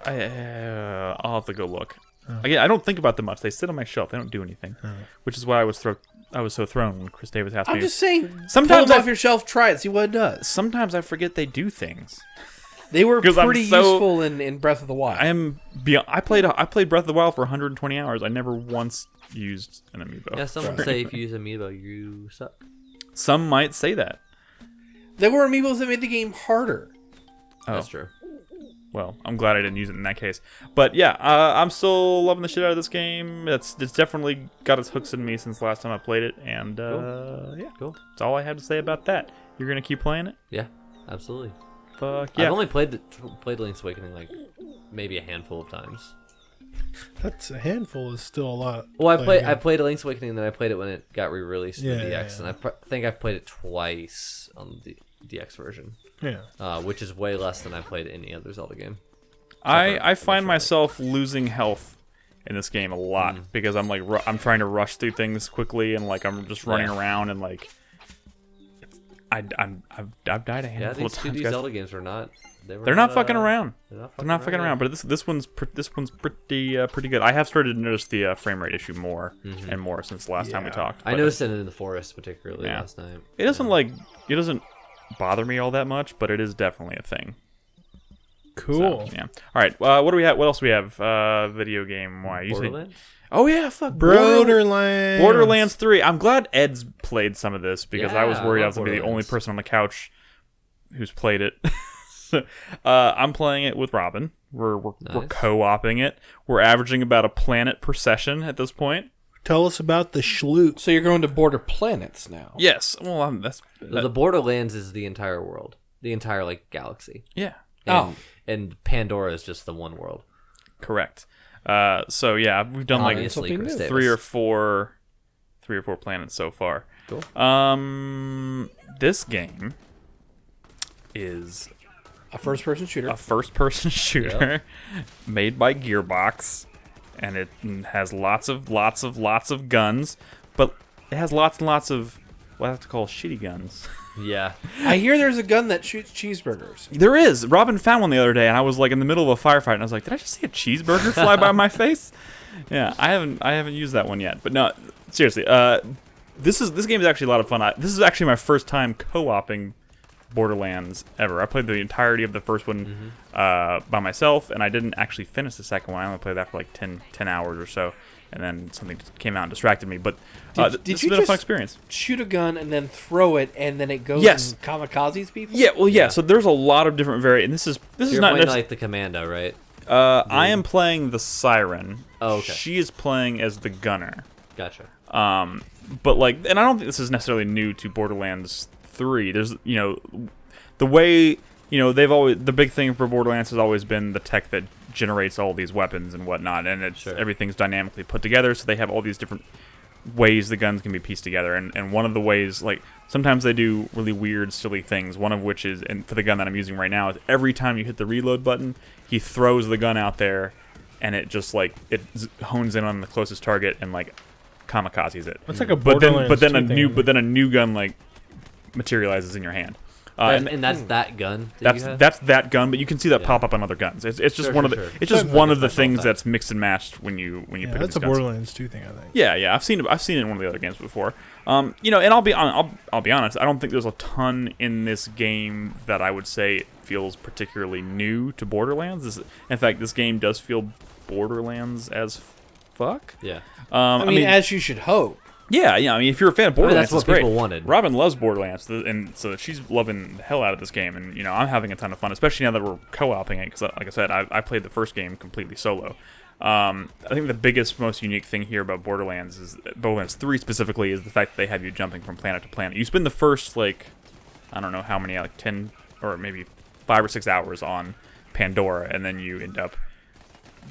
have? I'll have to go look. Again, I don't think about them much. They sit on my shelf. They don't do anything, which is why I was so thrown when Chris Davis asked me. I'm just saying. Sometimes pull them off your shelf, try it, see what it does. Sometimes I forget they do things. They were pretty useful in Breath of the Wild. I played Breath of the Wild for 120 hours. I never once used an amiibo. Yeah, some say if you use amiibo, you suck. Some might say that. There were amiibos that made the game harder. Oh. That's true. Well, I'm glad I didn't use it in that case. But yeah, I'm still loving the shit out of this game. It's definitely got its hooks in me since last time I played it, and Cool. That's all I had to say about that. You're gonna keep playing it? Yeah, absolutely. Fuck yeah. I've only played Link's Awakening like maybe a handful of times. That's a handful is still a lot. Well, I played Link's Awakening, and then I played it when it got re-released in the DX, and I think I've played it twice on the DX version. Yeah. Which is way less than I played any other Zelda game. I find myself losing health in this game a lot because I'm like I'm trying to rush through things quickly and like I'm just running around and like I've died a handful of times. These Zelda games are not. They're not fucking around. They're not fucking around. But this one's pretty good. I have started to notice the frame rate issue more and more since the last time we talked. I noticed it in the forest particularly last night. It doesn't bother me all that much, but it is definitely a thing. Cool. So, yeah. All right. What do we have? What else do we have? Video game wise. Borderlands? Oh yeah, fuck. Borderlands 3. I'm glad Ed's played some of this because I was Yeah, worried I I love was gonna be the only Borderlands. person on the couch who's played it. I'm playing it with Robin. We're Nice. co-oping it. We're averaging about a planet per session at this point. Tell us about the schloot. So you're going to border planets now. Yes. Well, The Borderlands is the entire world, the entire like galaxy. yeah. And Pandora is just the one world. Correct. So yeah, we've done like Obviously, something Chris new. Davis. three or four planets so far. Cool. This game is A first-person shooter. a first-person shooter made by Gearbox, and it has lots of guns, but it has lots and lots of what I have to call shitty guns. Yeah. I hear there's a gun that shoots cheeseburgers. There is. Robin found one the other day, and I was like in the middle of a firefight, and I was like, "Did I just see a cheeseburger fly by my face?" Yeah, I haven't used that one yet, but no, seriously. This game is actually a lot of fun. This is actually my first time co-oping Borderlands ever. I played the entirety of the first one by myself, and I didn't actually finish the second one. I only played that for like 10 hours or so, and then something just came out and distracted me. But Did this you has been a fun just experience. shoot a gun and then throw it, and then it goes Yes. and kamikazes people? Yeah, well, yeah. So there's a lot of different and this is You're not playing necessarily. like the Commando, right? I am playing the Siren. Oh, okay. She is playing as the Gunner. Gotcha. But like, and I don't think this is necessarily new to Borderlands 3. There's, the way, the big thing for Borderlands has always been the tech that generates all these weapons and whatnot, and everything's dynamically put together, so they have all these different ways the guns can be pieced together, and one of the ways, like, sometimes they do really weird, silly things, one of which is, and for the gun that I'm using right now, is every time you hit the reload button, he throws the gun out there, and it just, like, hones in on the closest target and, like, kamikazes it. It's like a but then Borderlands 2 thing. a new gun, like, materializes in your hand. And that's that gun that you have? That's that gun, but you can see that pop up on other guns. It's just Sure, one of sure, the sure. it's just Sounds one like of the a special things effect. that's mixed and matched when you Yeah, pick that's these a guns. Borderlands 2 thing, I think. Yeah, I've seen it in one of the other games before. And I'll be honest. I don't think there's a ton in this game that I would say feels particularly new to Borderlands. In fact, this game does feel Borderlands as fuck. Yeah. I mean, as you should hope. Yeah. I mean, if you're a fan of Borderlands, that's what it's great. people wanted. Robin loves Borderlands, and so she's loving the hell out of this game, and I'm having a ton of fun, especially now that we're co-oping it. Because, like I said, I played the first game completely solo. I think the biggest, most unique thing here about Borderlands 3 specifically, is the fact that they have you jumping from planet to planet. You spend the first, like, I don't know how many, like 10 or maybe 5 or 6 hours on Pandora, and then you end up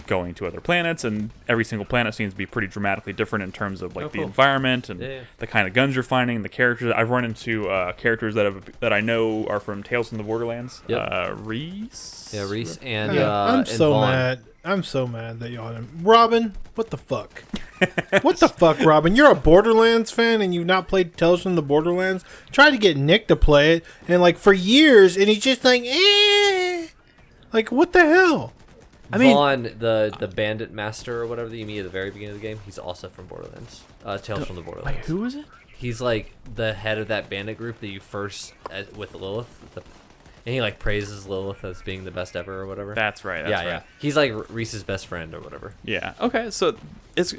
going to other planets, and every single planet seems to be pretty dramatically different in terms of like the cool. environment and Yeah. the kind of guns you're finding, the characters. I've run into characters that I know are from Tales from the Borderlands. Yep. Reese. Yeah, Reese and I'm and so Vaughn. mad. I'm so mad that y'all didn't. Robin, what the fuck? What the fuck, Robin? You're a Borderlands fan and you've not played Tales from the Borderlands? Tried to get Nick to play it, and like for years, and he's just like, eh. Like, what the hell? I mean- Vaughn, the bandit master or whatever that you meet at the very beginning of the game, he's also from Borderlands. Tales from the Borderlands. Wait, who was it? He's like the head of that bandit group that you first with Lilith, and he like praises Lilith as being the best ever or whatever. That's right. That's yeah, right. yeah. He's like Reese's best friend or whatever. Yeah. Okay. So it's,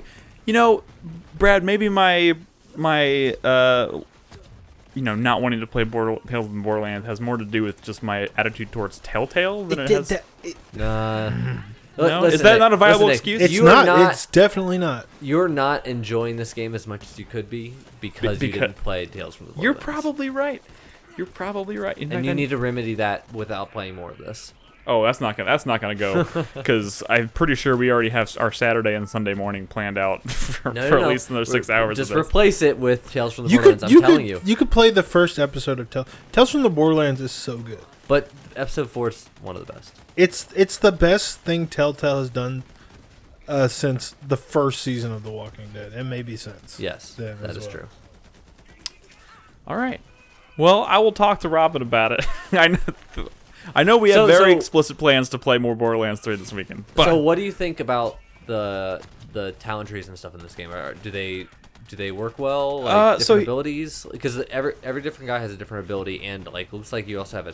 Brad, maybe my not wanting to play Tales from Borderlands has more to do with just my attitude towards Telltale than it has. No? Is that not a viable excuse? It's You are not. It's definitely not. You're not enjoying this game as much as you could be because you didn't play Tales from the You're Borderlands. probably right. You're probably right. In And fact, you need to remedy that without playing more of this. Oh, that's not gonna go because I'm pretty sure we already have our Saturday and Sunday morning planned out for at least another 6 hours. Just of this. replace it with Tales from the Borderlands. I'm telling you. You could play the first episode of Tales from the Borderlands is so good. But episode 4 is one of the best. It's the best thing Telltale has done since the first season of The Walking Dead, and maybe since. Yes, then that as is well. true. All right. Well, I will talk to Robin about it. I know we have very explicit plans to play more Borderlands 3 this weekend. But So what do you think about the talent trees and stuff in this game? Do they work well? Like different abilities? Because every different guy has a different ability, and like looks like you also have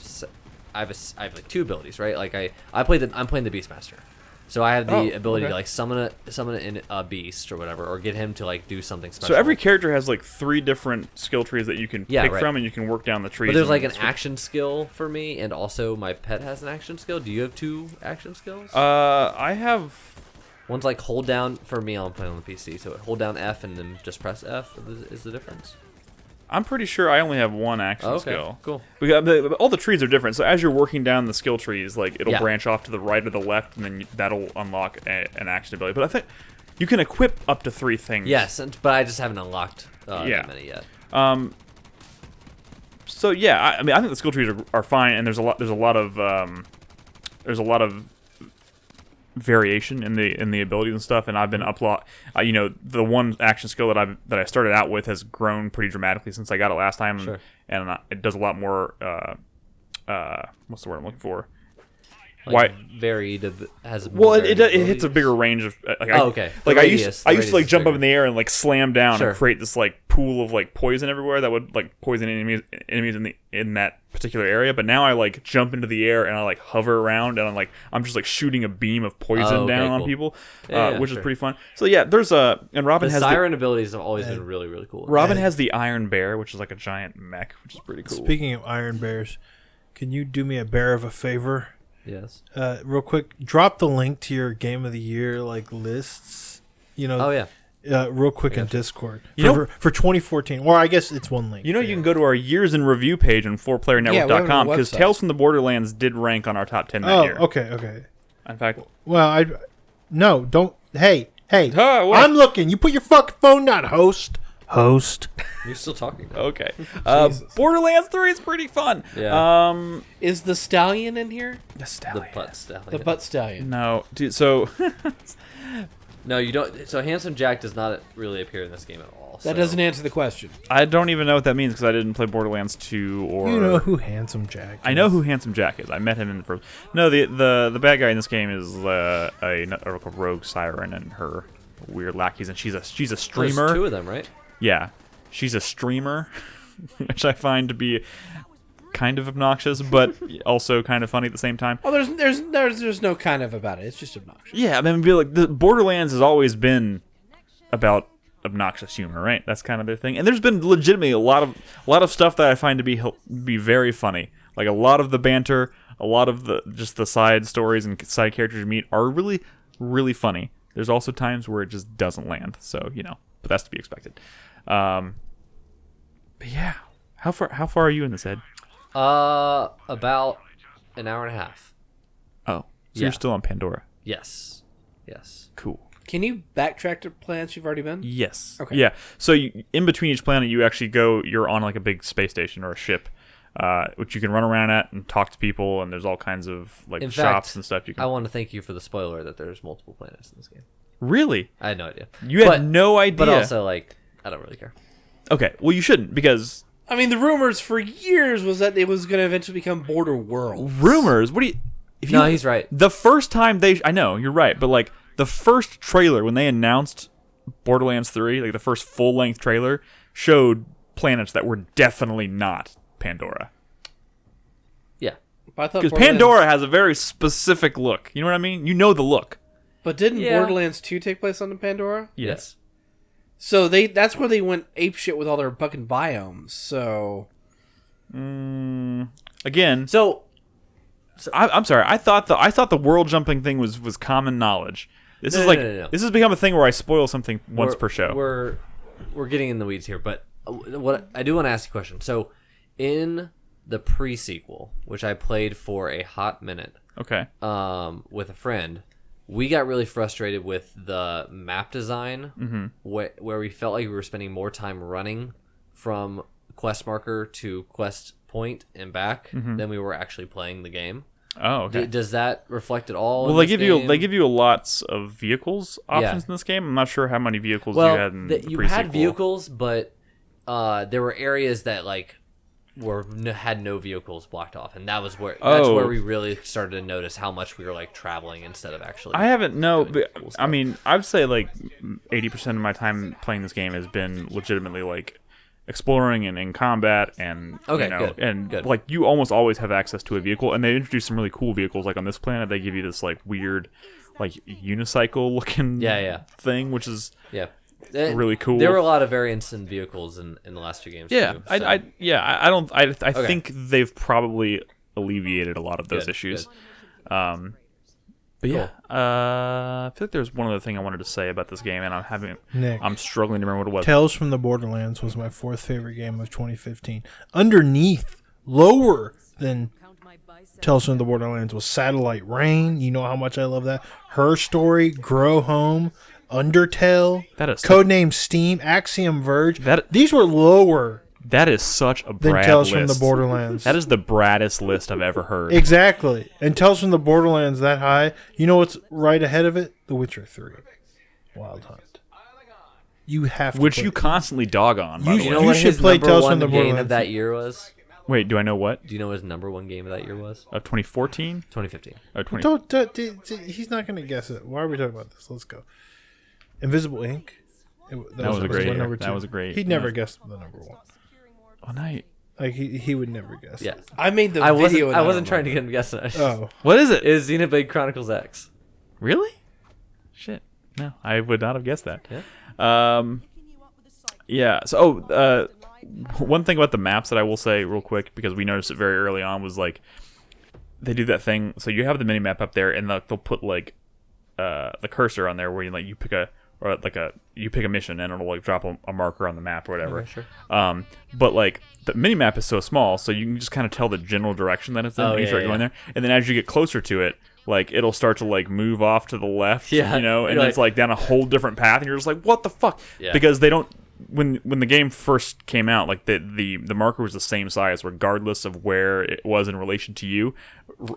I have like 2 abilities, right? Like I'm playing the Beastmaster. So I have the ability to like summon a beast or whatever, or get him to like do something special. So every character has like 3 different skill trees that you can pick from, and you can work down the trees. But there's like an action skill for me, and also my pet has an action skill. Do you have 2 action skills? I have. One's like hold down for me. I'm playing on the PC, so hold down F and then just press F is the difference. I'm pretty sure I only have 1 action skill. Cool. All the trees are different, so as you're working down the skill trees, like it'll branch off to the right or the left, and then that'll unlock an action ability. But I think you can equip up to 3 things. Yes, but I just haven't unlocked that many yet. So yeah, I mean, I think the skill trees are fine, and there's a lot of variation in the abilities and stuff, and I've been the one action skill that I started out with has grown pretty dramatically since I got it last time. Sure. And it does a lot more what's the word I'm looking for? Like varied has it hits a bigger range of I used to like jump up in the air and like slam down and create this like pool of like poison everywhere that would like poison enemies in that particular area, but now I like jump into the air and I like hover around and I'm just like shooting a beam of poison down on people, which is pretty fun. So yeah, there's and Robin has siren abilities have always been really, really cool. Robin has the Iron Bear, which is like a giant mech, which is pretty cool. Speaking of Iron Bears, can you do me a bear of a favor? Yes. Real quick, drop the link to your Game of the Year like lists. Oh yeah. Real quick in Discord for 2014. Or I guess it's one link. You can go to our years in review page on 4playernetwork.com because Tales from the Borderlands did rank on our top 10 that year. Okay. In fact, don't. Hey, what? I'm looking. You put your fucking phone down, host. You're still talking. Okay. Borderlands 3 is pretty fun. Yeah. Is the stallion in here? The stallion. The butt stallion. No, dude. So. No, you don't. So Handsome Jack does not really appear in this game at all. That doesn't answer the question. I don't even know what that means because I didn't play Borderlands 2 or. You know who Handsome Jack is. I know who Handsome Jack is. I met him in the first. No, the bad guy in this game is a rogue siren and her weird lackeys, and she's a streamer. There's 2 of them, right? Yeah, she's a streamer, which I find to be kind of obnoxious, but also kind of funny at the same time. Oh, there's no kind of about it. It's just obnoxious. Yeah, I mean, the Borderlands has always been about obnoxious humor, right? That's kind of their thing. And there's been legitimately a lot of stuff that I find to be very funny. Like a lot of the banter, a lot of the side stories and side characters you meet are really, really funny. There's also times where it just doesn't land. So but that's to be expected. But yeah, how far are you in this, Ed? About an hour and a half. Oh, so you're still on Pandora? Yes. Cool. Can you backtrack to planets you've already been? Yes. Okay. Yeah. So in between each planet, you actually you're on like a big space station or a ship, which you can run around at and talk to people, and there's all kinds of like shops and stuff. I want to thank you for the spoiler that there's multiple planets in this game. Really? I had no idea. You had no idea. But also, I don't really care. Okay. Well, you shouldn't because. I mean, the rumors for years was that it was going to eventually become Border World. Rumors? What do you? No, he's right. The first time I know you're right, but like the first trailer when they announced Borderlands 3, like the first full-length trailer, showed planets that were definitely not Pandora. Yeah, because Pandora has a very specific look. You know what I mean? You know the look. But didn't Borderlands 2 take place on Pandora? Yes. So that's where they went apeshit with all their fucking biomes. So, again, so I'm sorry. I thought the world jumping thing was common knowledge. This This has become a thing where I spoil something once per show. We're getting in the weeds here, but what I do want to ask you a question. So, in the pre-sequel, which I played for a hot minute, okay, with a friend. We got really frustrated with the map design, where we felt like we were spending more time running from quest marker to quest point and back than we were actually playing the game. Oh, okay. Does that reflect at all? Well, they give you lots of vehicles options in this game. I'm not sure how many vehicles you had in the pre-sequel. You had vehicles, but there were areas that had no vehicles blocked off, and that's where we really started to notice how much we were traveling instead of actually. I haven't but cool I mean, I'd say 80% of my time playing this game has been legitimately exploring and in combat, and good. like you almost always have access to a vehicle, and they introduce some really cool vehicles. Like on this planet, they give you this like weird, like unicycle looking thing, which is really cool. There were a lot of variants in vehicles in the last two games. Yeah, too, so. I think they've probably alleviated a lot of those issues. Good. But yeah, I feel like there's one other thing I wanted to say about this game, and I'm struggling to remember what it was. Tales from the Borderlands was my fourth favorite game of 2015. Underneath, lower than Tales from the Borderlands was Satellite Rain. You know how much I love that. Her Story, Grow Home, Undertale, Codename Steam, Axiom Verge. These were lower. That is such a than Brad Tales list. from the Borderlands. That is the Braddest list I've ever heard. Exactly. And Tales from the Borderlands that high. You know what's right ahead of it? The Witcher 3. Wild Hunt. You have to Which you constantly dog on, by the way. You know what his play number Tales one from the game Borderlands. of that year was? Wait, do I know what? Do you know what his number one game of that year was? Of 2014? 2015. Oh, 20. He's not going to guess it. Why are we talking about this? Let's go. Invisible Ink. That was a great year. That was a great. He'd never guessed the number one. Oh, night. Like he would never guess. Yeah. I made the I video. I wasn't trying to get him guessing. Oh. What is it? Is Xenoblade Chronicles X. Really? Shit. No, I would not have guessed that. Yeah. Yeah. So, one thing about the maps that I will say real quick, because we noticed it very early on, was like they do that thing. So you have the mini map up there, and they'll put like the cursor on there where you pick a mission, and it'll like drop a marker on the map or whatever. Okay, sure. But like the mini map is so small, so you can just kind of tell the general direction that it's in. And you start going there, and then as you get closer to it, like it'll start to like move off to the left. And it's like down a whole different path, and you're just like, what the fuck? Yeah. Because they don't. When the game first came out, like the marker was the same size regardless of where it was in relation to you.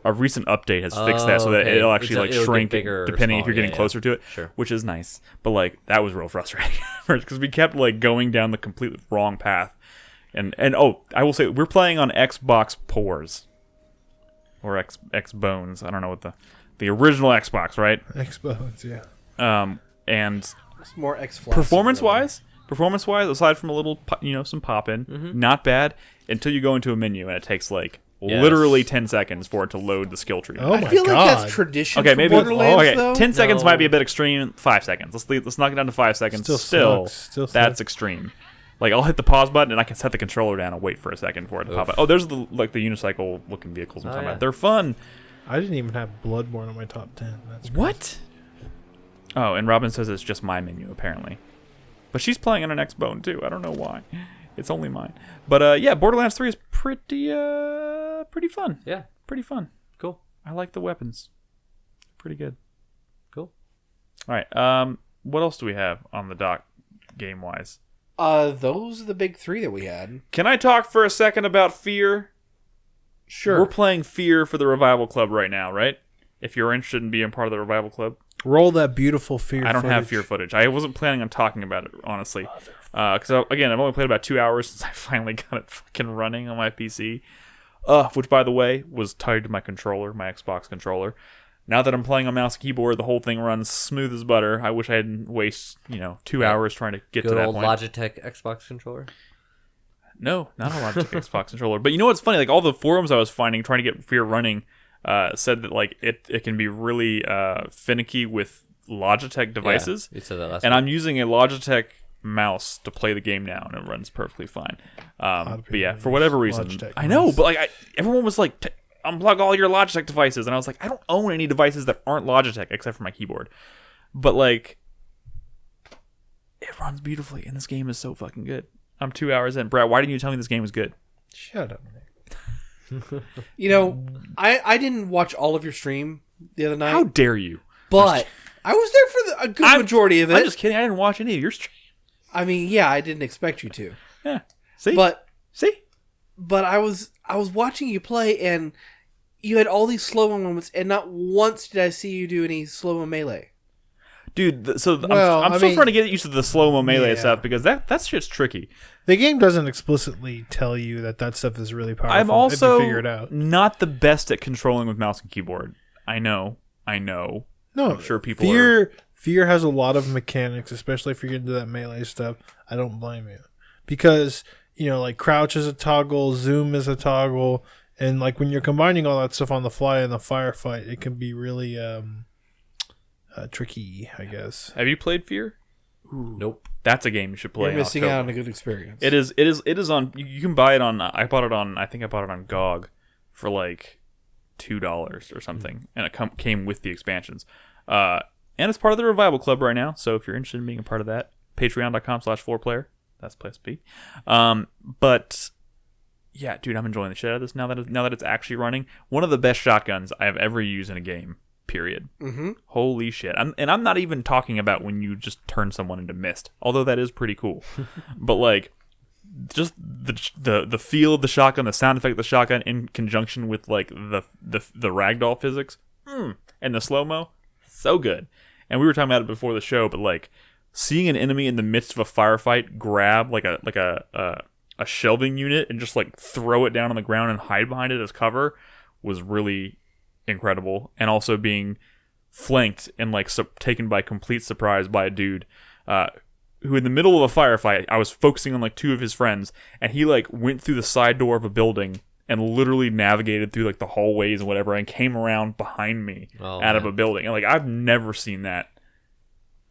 A recent update has fixed that so that it'll actually it'll shrink depending if you're getting closer to it, which is nice. But like that was real frustrating because we kept like going down the completely wrong path. And I will say we're playing on Xbox Pores or X Bones. I don't know what the original Xbox, right? Xbox, yeah. And It's more X. Performance wise, aside from a little, some pop-in, not bad until you go into a menu and it takes like literally 10 seconds for it to load the skill tree. Oh I my feel God. like that's tradition. Okay, for maybe Borderlands, though. 10 seconds might be a bit extreme. 5 seconds. Let's knock it down to 5 seconds. Still That's sucks. extreme. Like I'll hit the pause button and I can set the controller down and wait for a second for it to pop up. Oh, there's the unicycle looking vehicles I'm talking about. They're fun. I didn't even have Bloodborne on my top 10. That's crazy. What? Oh, and Robin says it's just my menu apparently. But she's playing on an X-Bone too. I don't know why. It's only mine. But yeah, Borderlands 3 is pretty fun. Yeah. Pretty fun. Cool. I like the weapons. Pretty good. Cool. All right. What else do we have on the dock game-wise? Those are the big three that we had. Can I talk for a second about Fear? Sure. We're playing Fear for the Revival Club right now, right? If you're interested in being part of the Revival Club. Roll that beautiful Fear I don't footage. have Fear footage. I wasn't planning on talking about it, honestly. Because, again, I've only played about 2 hours since I finally got it fucking running on my PC. Which, by the way, was tied to my controller, my Xbox controller. Now that I'm playing on mouse and keyboard, the whole thing runs smooth as butter. I wish I hadn't waste 2 hours trying to get to that Good old point. Logitech Xbox controller? No, not a Logitech Xbox controller. But you know what's funny? Like all the forums I was finding trying to get Fear running said that like it can be really finicky with Logitech devices. Yeah, you said that last and week. I'm using a Logitech mouse to play the game now, and it runs perfectly fine. But yeah, for whatever reason, Logitech I know. mouse. But like everyone was like, unplug all your Logitech devices, and I was like, I don't own any devices that aren't Logitech except for my keyboard. But like, it runs beautifully, and this game is so fucking good. I'm 2 hours in. Brad, why didn't you tell me this game was good? Shut up, Nick. I didn't watch all of your stream the other night. How dare you? But I was there for a good majority of it. I'm just kidding. I didn't watch any of your stream. I mean, yeah, I didn't expect you to. Yeah. See? But I was watching you play, and you had all these slow-mo moments, and not once did I see you do any slow-mo melee. Dude, I'm still mean, trying to get used to the slow-mo melee yeah. stuff, because that shit's tricky. The game doesn't explicitly tell you that stuff is really powerful. I'm also if you figure it out. not the best at controlling with mouse and keyboard. I know. No, I'm sure people are. Fear has a lot of mechanics, especially if you're getting into that melee stuff. I don't blame you. because like crouch is a toggle, zoom is a toggle, and like when you're combining all that stuff on the fly in the firefight, it can be really tricky, I guess. Have you played Fear? Nope. That's a game you should play. You're missing out on a good experience. It is on. You can buy it on. I bought it on. I think I bought it on GOG for like $2 or something, and it came with the expansions. And it's part of the Revival Club right now. So if you're interested in being a part of that, Patreon.com/4Player. That's place to be. But yeah, dude, I'm enjoying the shit out of this now that it's actually running. One of the best shotguns I have ever used in a game. Period. Mm-hmm. Holy shit! I'm not even talking about when you just turn someone into mist, although that is pretty cool. But like, just the feel of the shotgun, the sound effect of the shotgun, in conjunction with like the ragdoll physics, and the slow mo, so good. And we were talking about it before the show, but like seeing an enemy in the midst of a firefight grab like a shelving unit and just like throw it down on the ground and hide behind it as cover was really incredible. And also being flanked and like taken by complete surprise by a dude who in the middle of a firefight, I was focusing on like two of his friends, and he like went through the side door of a building and literally navigated through like the hallways and whatever and came around behind me out of a building. And like I've never seen that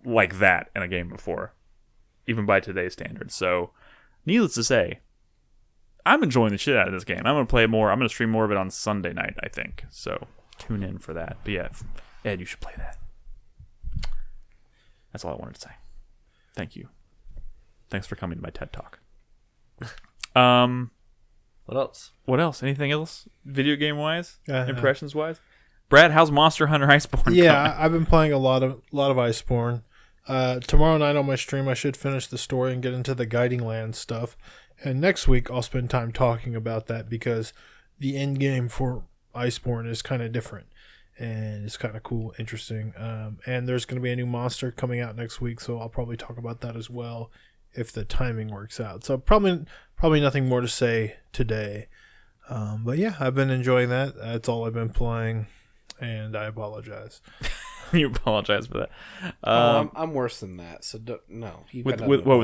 like that in a game before, even by today's standards. So needless to say, I'm enjoying the shit out of this game. I'm going to play more. I'm going to stream more of it on Sunday night, I think. So tune in for that. But yeah, Ed, you should play that. That's all I wanted to say. Thank you. Thanks for coming to my TED Talk. What else? What else? Anything else? Video game wise? Impressions wise? Brad, how's Monster Hunter Iceborne? Yeah, I've been playing a lot of Iceborne. Tomorrow night on my stream, I should finish the story and get into the Guiding Land stuff. And next week, I'll spend time talking about that because the end game for Iceborne is kind of different. And it's kind of cool, interesting. And there's going to be a new monster coming out next week, so I'll probably talk about that as well if the timing works out. So probably nothing more to say today. But yeah, I've been enjoying that. That's all I've been playing, and I apologize. You apologize for that. I'm worse than that, so no. With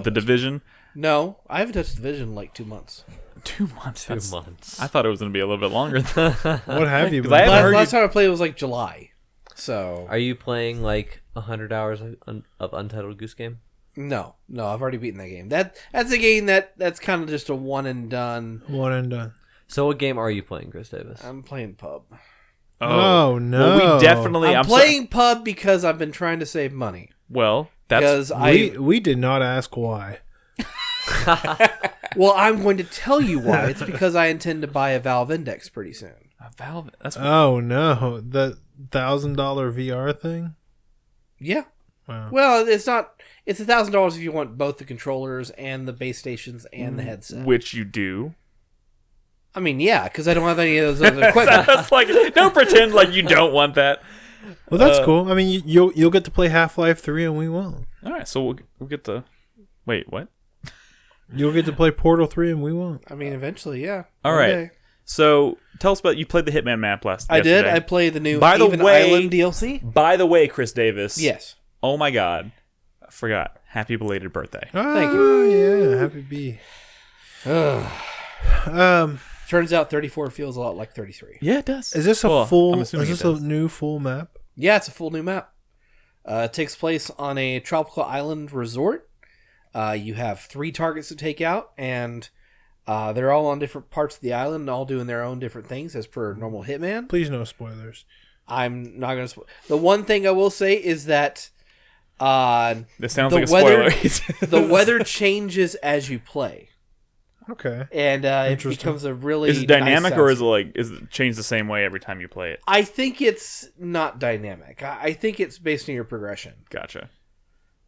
the Division? No, I haven't touched Division in like 2 months. 2 months? 2 months. I thought it was going to be a little bit longer than that. What have you been? Last time I played was like July. So Are you playing like 100 hours of Untitled Goose Game? No, I've already beaten that game. That's a game that's kind of just a one and done. One and done. So what game are you playing, Chris Davis? I'm playing pub. Oh no! Well, we definitely. I'm playing pub because I've been trying to save money. Well, that's because we did not ask why. Well, I'm going to tell you why. It's because I intend to buy a Valve Index pretty soon. a Valve. That's Oh no, the $1,000 VR thing. Yeah. Wow. Well, it's not. It's $1,000 if you want both the controllers and the base stations and the headset. which you do. I mean, yeah, because I don't have any of those other equipment. That's like, don't pretend like you don't want that. Well, that's cool. I mean, you'll get to play Half-Life 3 and we won't. All right, so we'll get to. Wait, what? You'll get to play Portal 3 and we won't. I mean, eventually, yeah. All One right. day. So tell us about, you played the Hitman map I did. yesterday. I played the new By the Haven way- Island DLC. By the way, Chris Davis. Yes. Oh my God, I forgot. Happy belated birthday. Thank you. Yeah, happy B. Turns out 34 feels a lot like 33. Yeah, it does. Is this a Well, full? I'm Is assuming this it a does. new full map? Yeah, it's a full new map. It takes place on a tropical island resort. You have 3 targets to take out, and they're all on different parts of the island, all doing their own different things as per normal Hitman. Please, no spoilers. I'm not going to spoil. The one thing I will say is that This sounds the like a weather- spoiler. the weather changes as you play, Okay. and it Interesting. becomes a really Is it dynamic nice or is sound. it changed the same way every time you play it? I think it's not dynamic. I think it's based on your progression. Gotcha.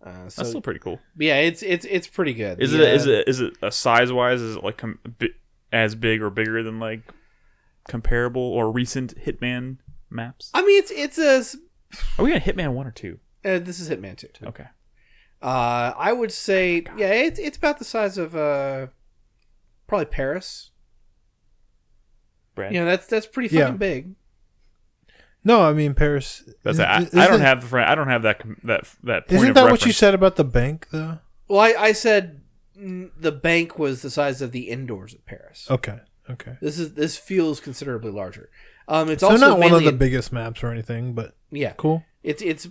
So That's still pretty cool. yeah, it's pretty good. Is it a size wise? Is it like as big or bigger than like comparable or recent Hitman maps? I mean, it's a. Are we on Hitman 1 or 2? This is Hitman 2. Okay. I would say, yeah, it's about the size of probably Paris. Brad. You know, that's pretty fucking Yeah. big. No, I mean Paris. That's is- I is don't the- have I don't have that point Isn't of that what reference. you said about the bank though? Well, I said the bank was the size of the indoors of Paris. Okay. This feels considerably larger. It's So also not one of the mainly- biggest maps or anything, but yeah, cool. It's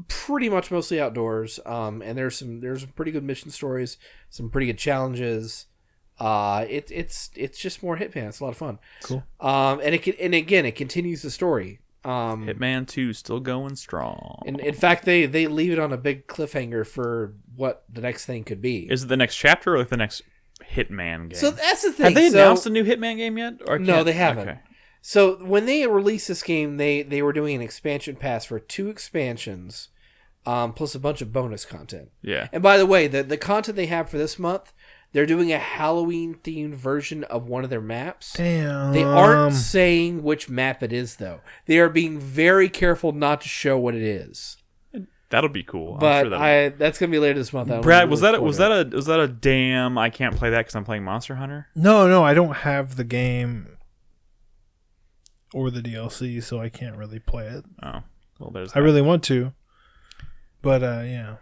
pretty much mostly outdoors. And there's some pretty good mission stories, some pretty good challenges. It's just more Hitman. It's a lot of fun. Cool. And it continues the story. Hitman 2 still going strong. And in fact, they leave it on a big cliffhanger for what the next thing could be. Is it the next chapter or like the next Hitman game? So that's the thing. Have they announced a new Hitman game yet? Or No, can't- they haven't. Okay. So when they released this game, they were doing an expansion pass for 2 expansions, plus a bunch of bonus content. Yeah. And by the way, the content they have for this month, they're doing a Halloween-themed version of one of their maps. Damn. They aren't saying which map it is, though. They are being very careful not to show what it is. That'll be cool. I'm But sure that'll that's going to be later this month. Brad, was that a damn? I can't play that because I'm playing Monster Hunter. No, I don't have the game or the DLC, so I can't really play it. Oh, well, there's. I really want to, but yeah.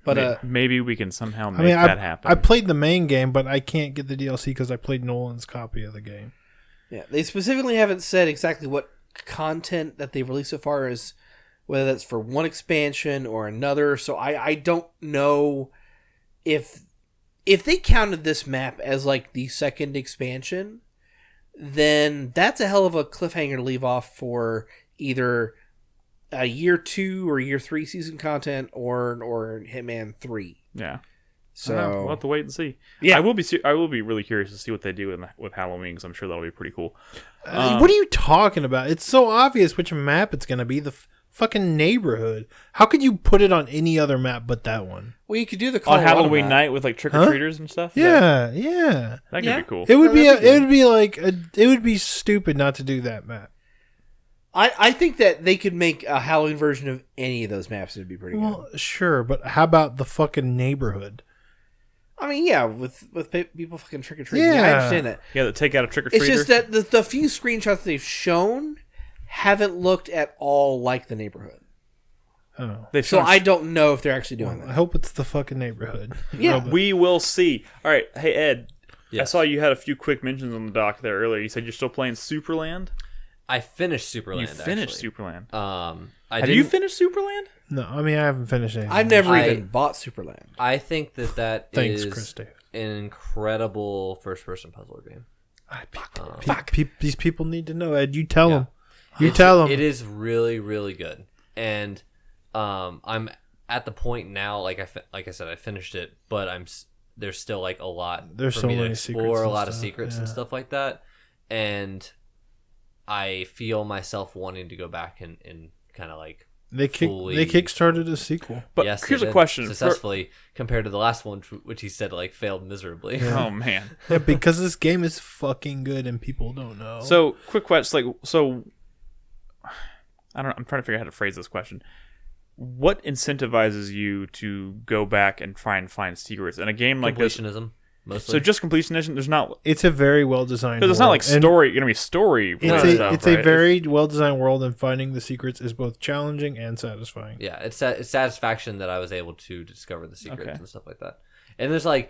But maybe we can somehow make I mean, that happen. I played the main game, but I can't get the DLC because I played Nolan's copy of the game. yeah, they specifically haven't said exactly what content that they've released so far is, whether that's for one expansion or another. So I don't know if they counted this map as like the second expansion, then that's a hell of a cliffhanger to leave off for either a year 2 or year 3 season content or Hitman 3. Yeah. So We'll have to wait and see. Yeah. I will be really curious to see what they do with Halloween because I'm sure that'll be pretty cool. What are you talking about? It's so obvious which map it's going to be. The fucking neighborhood. How could you put it on any other map but that one? well, you could do the On Colorado Halloween map. night with like trick or treaters and stuff. Yeah. that could Yeah. be cool. It would Oh, be. that'd be It would be like. It would be stupid not to do that map. I think that they could make a Halloween version of any of those maps. It'd be pretty good. Well, sure, but how about the fucking neighborhood? I mean, yeah, with people fucking trick or treating. Yeah. I understand that. Yeah, to take out a trick or It's treater. just that the few screenshots they've shown haven't looked at all like the neighborhood. Oh, So I don't know if they're actually doing I that. hope it's the fucking neighborhood. Yeah. We will see. All right, hey Ed. I Yes. saw you had a few quick mentions on the dock there earlier. You said you're still playing Superland. I finished Superland. You finished actually. Superland. I Have didn't, you finished Superland? No, I mean I haven't finished anything. I've never I- even bought Superland. I think that Thanks, is Chris Davis. an incredible first-person puzzle game. These people need to know. Ed, you tell them. You tell them. It is really, really good, and I'm at the point now. Like I said, I finished it, but there's still like a lot There's for so me to many secrets explore, a and lot of stuff, secrets and yeah. stuff like that, and I feel myself wanting to go back and kind of like They kickstarted a sequel. But yes, here's they a did question. successfully compared to the last one, which he said like failed miserably. Oh man. Yeah, because this game is fucking good and people don't know. So quick question. I'm trying to figure out how to phrase this question. What incentivizes you to go back and try and find secrets in a game like this? Completionism, mostly. So just completionism. There's not it's a very well designed. because it's not like story. Gonna be story. stuff, It's right? a very well designed world, and finding the secrets is both challenging and satisfying. Yeah, it's satisfaction that I was able to discover the secrets Okay. and stuff like that. And there's like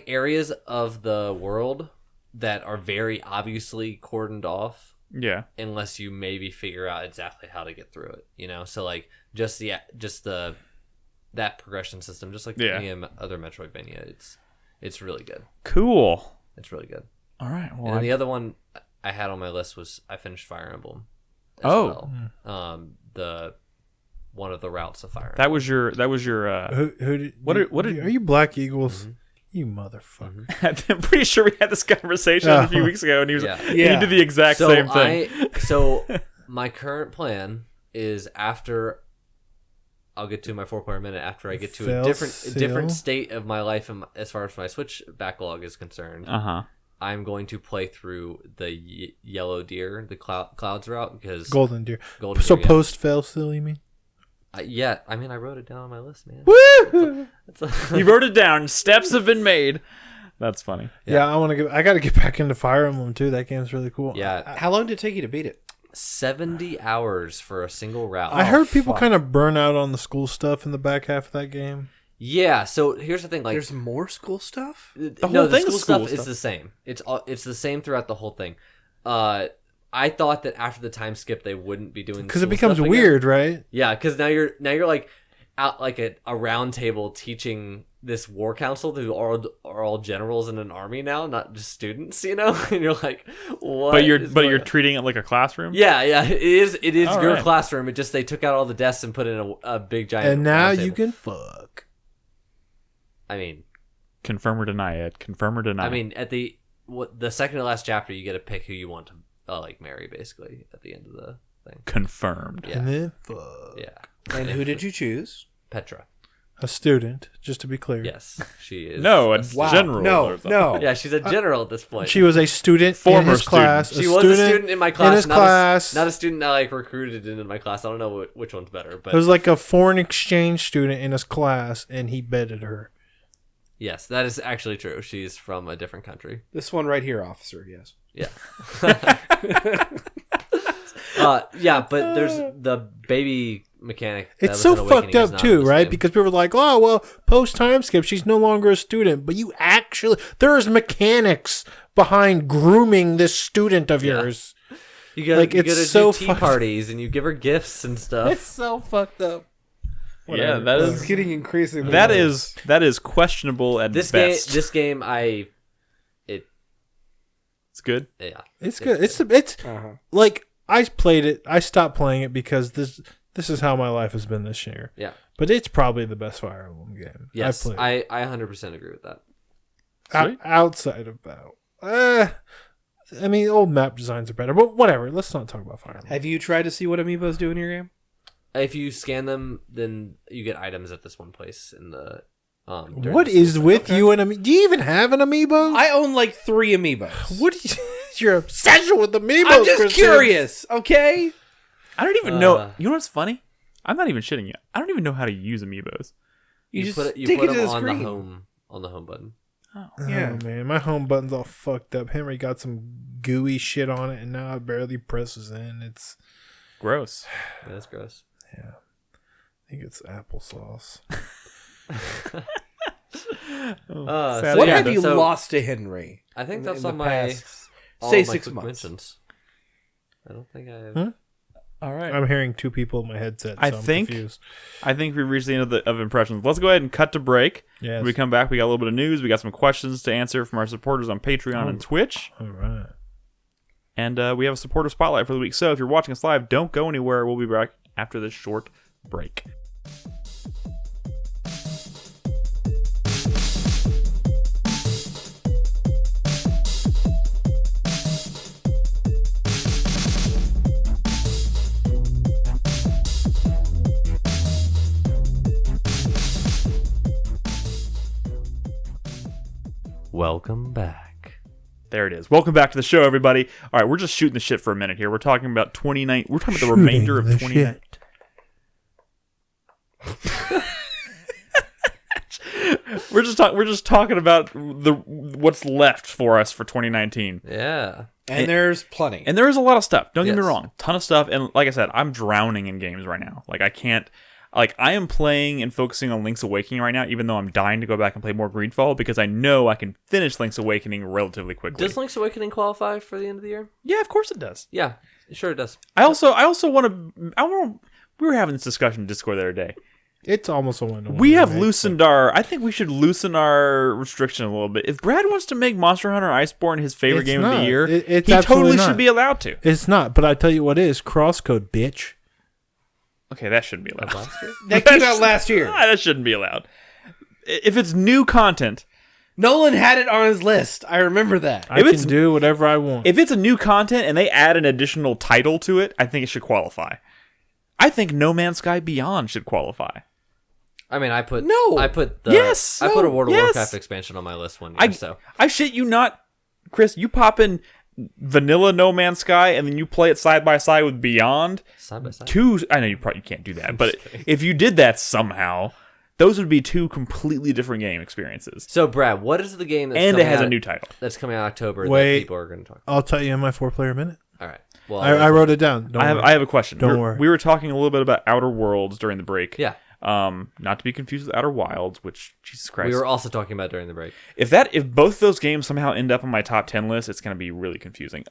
areas of the world that are very obviously cordoned off Yeah. unless you maybe figure out exactly how to get through it. You know, so like just that progression system, just like Yeah. any other Metroidvania, it's really good. Cool. It's really good. All right. And Well, then the other one I had on my list was I finished Fire Emblem. As Oh. well. The one of the routes of Fire Emblem. that was your. Who did, What are you Black Eagles? You motherfucker. I'm pretty sure we had this conversation a few weeks ago, and he was Yeah. he did the exact same thing. So my current plan is after I'll get to my 4-player minute after I get to Fail a different seal. state of my life as far as my Switch backlog is concerned. Uh-huh. I'm going to play through the Yellow Deer, the Clouds route, because Golden Deer. Golden So Deer, yeah. post fail still, you mean? Yeah, I mean I wrote it down on my list, man. Woo! You wrote it down. Steps have been made. That's funny. Yeah, I got to get back into Fire Emblem too. That game's really cool. Yeah, How long did it take you to beat it? 70 hours for a single route. I heard people fuck. kind of burn out on the school stuff in the back half of that game. Yeah. So here's the thing. Like, There's more school stuff. The whole thing school is school stuff is stuff. the same. It's the same throughout the whole thing. I thought that after the time skip they wouldn't be doing Because it school becomes stuff again. weird, right? Yeah, because now you're like out like a round table teaching this war council who are all generals in an army now, not just students, you know. And you're like, what? But is you're going on? treating it like a classroom. Yeah, it is All your right. classroom. It just they took out all the desks and put in a big giant. And now round you table. can fuck. I mean, Confirm or deny it. Confirm or deny. I mean, at the second to last chapter, you get to pick who you want to like marry, basically at the end of the thing. confirmed. Yeah, And then fuck. yeah. And who did you choose? Petra. A student, just to be clear. Yes, she is. No, a Wow. general. No, or something. no. Yeah, she's a general at this point. She was a student in Former his class. student. She was a student in my class. In his not class. not a student I like recruited into my class. I don't know which one's better, but It was like a foreign exchange student in his class, and he bedded her. yes, that is actually true. She's from a different country. This one right here, officer. Yes. Yeah. Yeah, but there's the baby mechanic. that It's was so in Awakening fucked is up not in too, this right? game. Because people were like, "Oh, well, post time skip, she's no longer a student." But you actually, there's mechanics behind grooming this student of Yeah. yours. you go, like, you it's go to so do tea fucked- parties and you give her gifts and stuff. It's so fucked up. Yeah, that It's is getting increasingly. that worse. is questionable at This best. game, It's good. yeah, It's good. It's Uh-huh. like I played it. I stopped playing it because this is how my life has been this year. yeah. But it's probably the best Fire Emblem game. Yes, I played. I 100% agree with that. Sweet. Outside of that, I mean, old map designs are better. But whatever. Let's not talk about Fire Emblem. Have you tried to see what amiibos do in your game? If you scan them, then you get items at this one place in the. during What the school is cycle. with you and amiibo? Do you even have an amiibo? I own like 3 amiibos. What? Your obsession with amiibos? I'm just Kristen. curious, okay? I don't even know. You know what's funny? I'm not even shitting you. I don't even know how to use amiibos. You, You just put it, you stick put it to them the on screen. the home button. Oh. Yeah. Oh man, my home button's all fucked up. Henry got some gooey shit on it, and now it barely presses in. It's, Gross. Yeah, that's gross. I think it's applesauce. Sad. What Yeah, have you so lost to Henry? I think in that's the on my past, all say of my 6 quick months. mentions. I don't think I have. Hmm? All right. I'm hearing 2 people in my headset. So I I'm think- confused. I think we've reached the end of impressions. Let's go ahead and cut to break. Yes. When we come back, we got a little bit of news. We got some questions to answer from our supporters on Patreon and Twitch. All right. And we have a supporter spotlight for the week. So if you're watching us live, don't go anywhere. We'll be back after this short break. Welcome back. There it is. Welcome back to the show, everybody. All right, we're just shooting the shit for a minute here. We're talking about 29. We're talking about the remainder of 29. We're just talking about what's left for us for 2019. Yeah. And there's plenty. And there is a lot of stuff. Don't get me Yes. wrong. Ton of stuff. And like I said, I'm drowning in games right now. Like I am playing and focusing on Link's Awakening right now, even though I'm dying to go back and play more Greedfall because I know I can finish Link's Awakening relatively quickly. Does Link's Awakening qualify for the end of the year? Yeah, of course it does. Yeah, sure it does. I also want to. We were having this discussion in Discord the other day. It's almost a 1-to-1. We have remake, loosened I think we should loosen our restriction a little bit. If Brad wants to make Monster Hunter Iceborne his favorite It's game of not. the year, It's he absolutely totally not. should be allowed to. It's not, but I tell you what is crosscode, bitch. Okay, that shouldn't be allowed. Last year? that came out last year. That shouldn't be allowed. If it's new content, Nolan had it on his list. I remember that. I If can it's- do whatever I want. if it's a new content and they add an additional title to it, I think it should qualify. I think No Man's Sky Beyond should qualify. I mean, I put No. I put the Yes. I put a World of Yes. Warcraft expansion on my list one year. So I shit you not, Chris. You pop in vanilla No Man's Sky and then you play it side by side with Beyond. side by side. I know you probably can't do that, but if you did that somehow, those would be 2 completely different game experiences. So Brad, what is the game that's And it coming has out, a new title. that's coming out in October Wait. that people are going to talk about? I'll tell you in my 4-player minute. All right. Well, I wrote it down. Don't I worry. have a question. Don't worry. We were talking a little bit about Outer Worlds during the break. Yeah. Not to be confused with Outer Wilds, which, Jesus Christ. We were also talking about during the break. If both those games somehow end up on my top 10 list, it's going to be really confusing.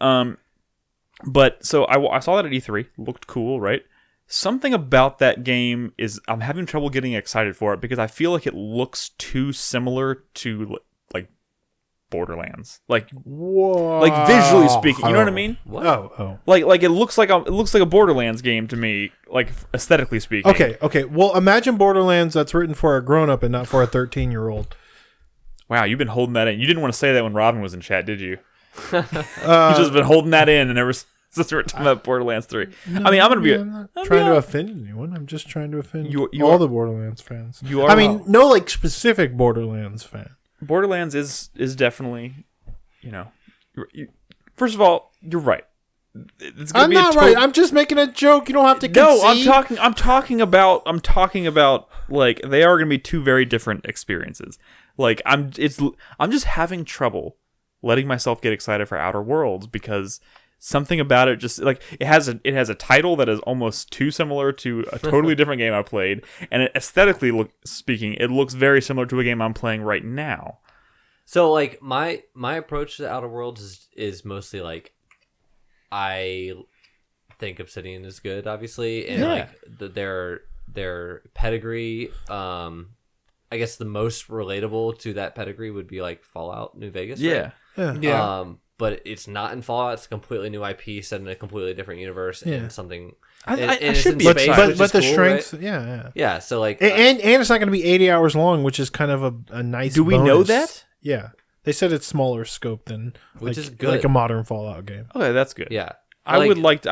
But so I saw that at E3. Looked cool, right? Something about that game is I'm having trouble getting excited for it because I feel like it looks too similar to like Borderlands, like Whoa. like visually speaking. You know what I mean? What? Oh. Like it looks like a Borderlands game to me, like aesthetically speaking. Okay. Well, imagine Borderlands that's written for a grown-up and not for a 13-year-old. Wow, you've been holding that in. You didn't want to say that when Robin was in chat, did you? You've just been holding that in, and ever since we were talking about Borderlands 3. No, I mean, I'm not trying to offend anyone. I'm just trying to offend You all are- the Borderlands fans. You are. I mean, no, like specific Borderlands fan. Borderlands is definitely, first of all, you're right. It's gonna I'm be a not right. I'm just making a joke. You don't have to No, concede. I'm talking about like they are going to be two very different experiences. Like I'm just having trouble letting myself get excited for Outer Worlds because something about it just like it has a title that is almost too similar to a totally different game I played, and aesthetically speaking, it looks very similar to a game I'm playing right now. So like my approach to Outer Worlds is mostly like I think Obsidian is good, obviously, and like their pedigree. I guess the most relatable to that pedigree would be like Fallout New Vegas. Yeah. Right? Yeah. But it's not in Fallout. It's a completely new IP set in a completely different universe and something. I it's should in be space, excited. which But is the cool, strengths, right? yeah. Yeah. So like, And it's not going to be 80 hours long, which is kind of a nice. Do we know bonus. that? Yeah, they said it's smaller scope than Which like, is good. like a modern Fallout game. Okay, that's good. yeah, I would like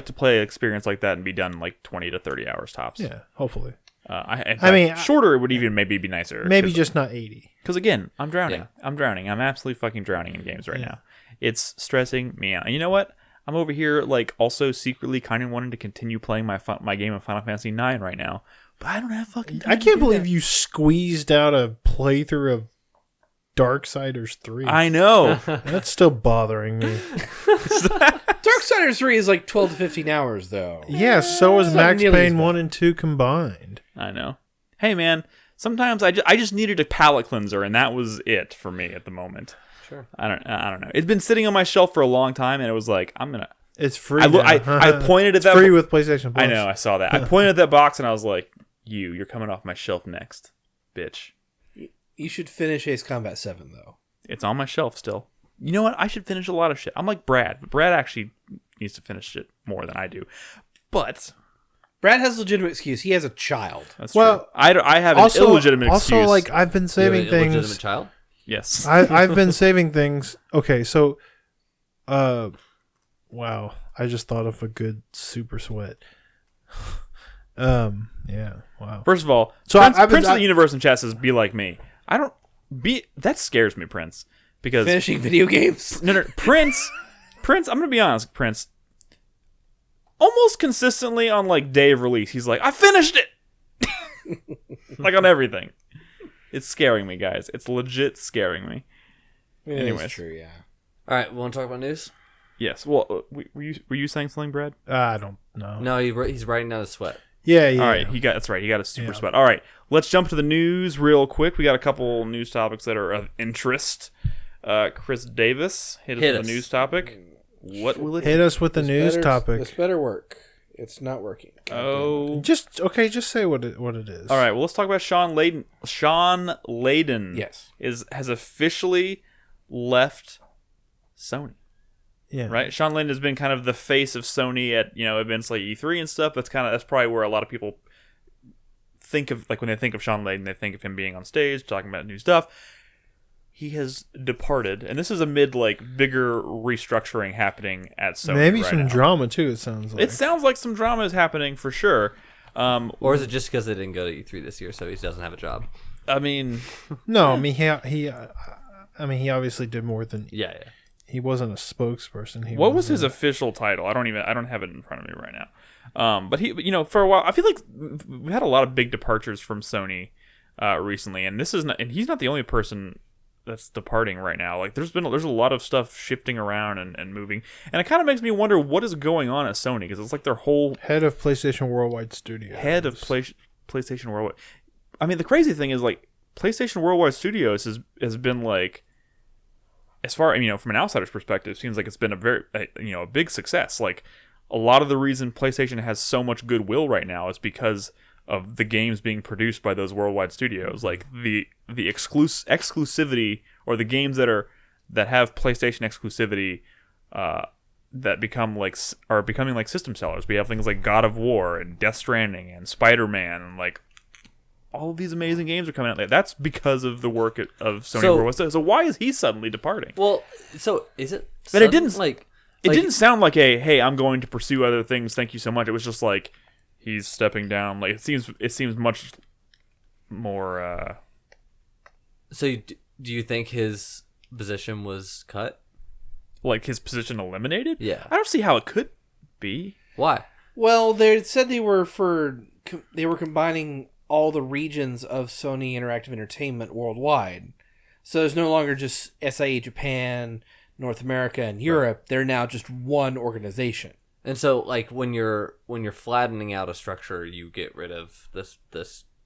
to play an experience like that and be done in like 20 to 30 hours tops. Yeah, hopefully. I mean, shorter would even maybe be nicer. Maybe just not 80. Because again, I'm drowning. Yeah. I'm drowning. I'm absolutely fucking drowning in games right now. It's stressing me out. And you know what? I'm over here like also secretly kind of wanting to continue playing my game of Final Fantasy 9 right now, but I don't have fucking time I to can't do believe that. you squeezed out a playthrough of Darksiders 3. I know. That's still bothering me. Darksiders 3 is like 12 to 15 hours, though. Yeah, so is It's not Max nearly as Payne bad. 1 and 2 combined. I know. Hey man, sometimes I just needed a palate cleanser, and that was it for me at the moment. sure. I don't know. It's been sitting on my shelf for a long time, and it was like I'm gonna. It's free. I now. pointed at It's that. free with PlayStation Plus. I know. I saw that. I pointed at that box, and I was like, "You're coming off my shelf next, bitch." You should finish Ace Combat 7, though. It's on my shelf still. You know what? I should finish a lot of shit. I'm like Brad. But Brad actually needs to finish it more than I do. But Brad has a legitimate excuse. He has a child. that's Well, true. I have an illegitimate excuse. Also, like I've been You have saving an illegitimate things. child. yes. I've been saving things. Okay, so, wow. I just thought of a good super sweat. Yeah. Wow. First of all, So Prince, I've been- Prince of the Universe in chat says, "Be like me." I don't be. That scares me, Prince. Because Finishing video games. no, Prince. I'm gonna be honest, Prince. Almost consistently on like day of release, he's like, "I finished it," like on everything. It's scaring me, guys. It's legit scaring me. Anyways. That's true, yeah. All right, we want to talk about news? Yes. Well, were you saying something, Brad? I don't know. No, he's writing down the sweat. Yeah. All right, that's right. He got a super Yeah. sweat. All right, let's jump to the news real quick. We got a couple news topics that are of interest. Chris Davis hit us with a news topic. What will it Hit us with the news This topic. better work. It's not working. Oh. Just say what it is. All right. Well, let's talk about Shawn Layden. Shawn Layden Yes. has officially left Sony. Yeah. Right. Shawn Layden has been kind of the face of Sony at events like E3 and stuff. That's probably where a lot of people think of, like when they think of Shawn Layden, they think of him being on stage talking about new stuff. He has departed, and this is amid like bigger restructuring happening at Sony. Maybe right some now. drama too. It sounds like. It sounds like some drama is happening for sure. Or is it just because they didn't go to E3 this year, so he doesn't have a job? I mean, No, I mean he obviously did more than Yeah. he wasn't a spokesperson. what was his official title? I don't have it in front of me right now. But he, for a while, I feel like we had a lot of big departures from Sony recently, and he's not the only person that's departing right now. Like there's a lot of stuff shifting around and moving, and it kind of makes me wonder what is going on at Sony, because it's like their whole head of PlayStation Worldwide Studios? PlayStation Worldwide. I mean, the crazy thing is like PlayStation Worldwide Studios has been like, as far from an outsider's perspective, it seems like it's been a big success. Like a lot of the reason PlayStation has so much goodwill right now is because of the games being produced by those worldwide studios. Like the exclusivity, or the games that have PlayStation exclusivity, that are becoming like system sellers. We have things like God of War and Death Stranding and Spider-Man, and like all of these amazing games are coming out. That's because of the work of Sony Worldwide. So why is he suddenly departing? Well, so is it? But it didn't didn't sound like hey, I'm going to pursue other things. Thank you so much. It was just like he's stepping down. Like it seems much more. So do you think his position was cut? Like his position eliminated? Yeah. I don't see how it could be. Why? Well, they said they were combining all the regions of Sony Interactive Entertainment worldwide. So there's no longer just SIE Japan, North America, and Europe. Right. They're now just one organization. And so, like when you're flattening out a structure, you get rid of this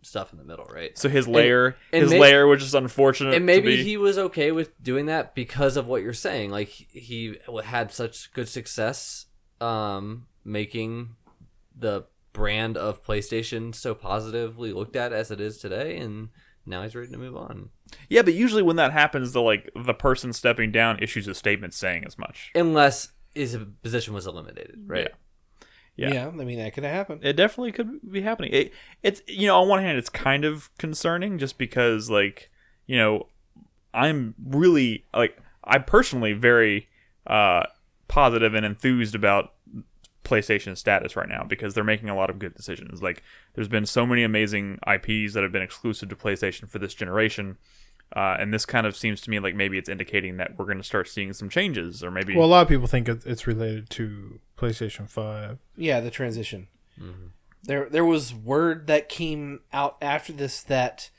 stuff in the middle, right? So his layer, layer, which is unfortunate. And maybe he was okay with doing that because of what you're saying. Like he had such good success, making the brand of PlayStation so positively looked at as it is today, and now he's ready to move on. Yeah, but usually when that happens, the person stepping down issues a statement saying as much, unless his position was eliminated, right? Yeah. I mean, that could have happened. It definitely could be happening. It's on one hand, it's kind of concerning just because, I'm really, I'm personally very positive and enthused about PlayStation's status right now because they're making a lot of good decisions. Like, there's been so many amazing IPs that have been exclusive to PlayStation for this generation. And this kind of seems to me like maybe it's indicating that we're going to start seeing some changes, or maybe. Well, a lot of people think it's related to PlayStation 5. Yeah, the transition. Mm-hmm. There was word that came out after this that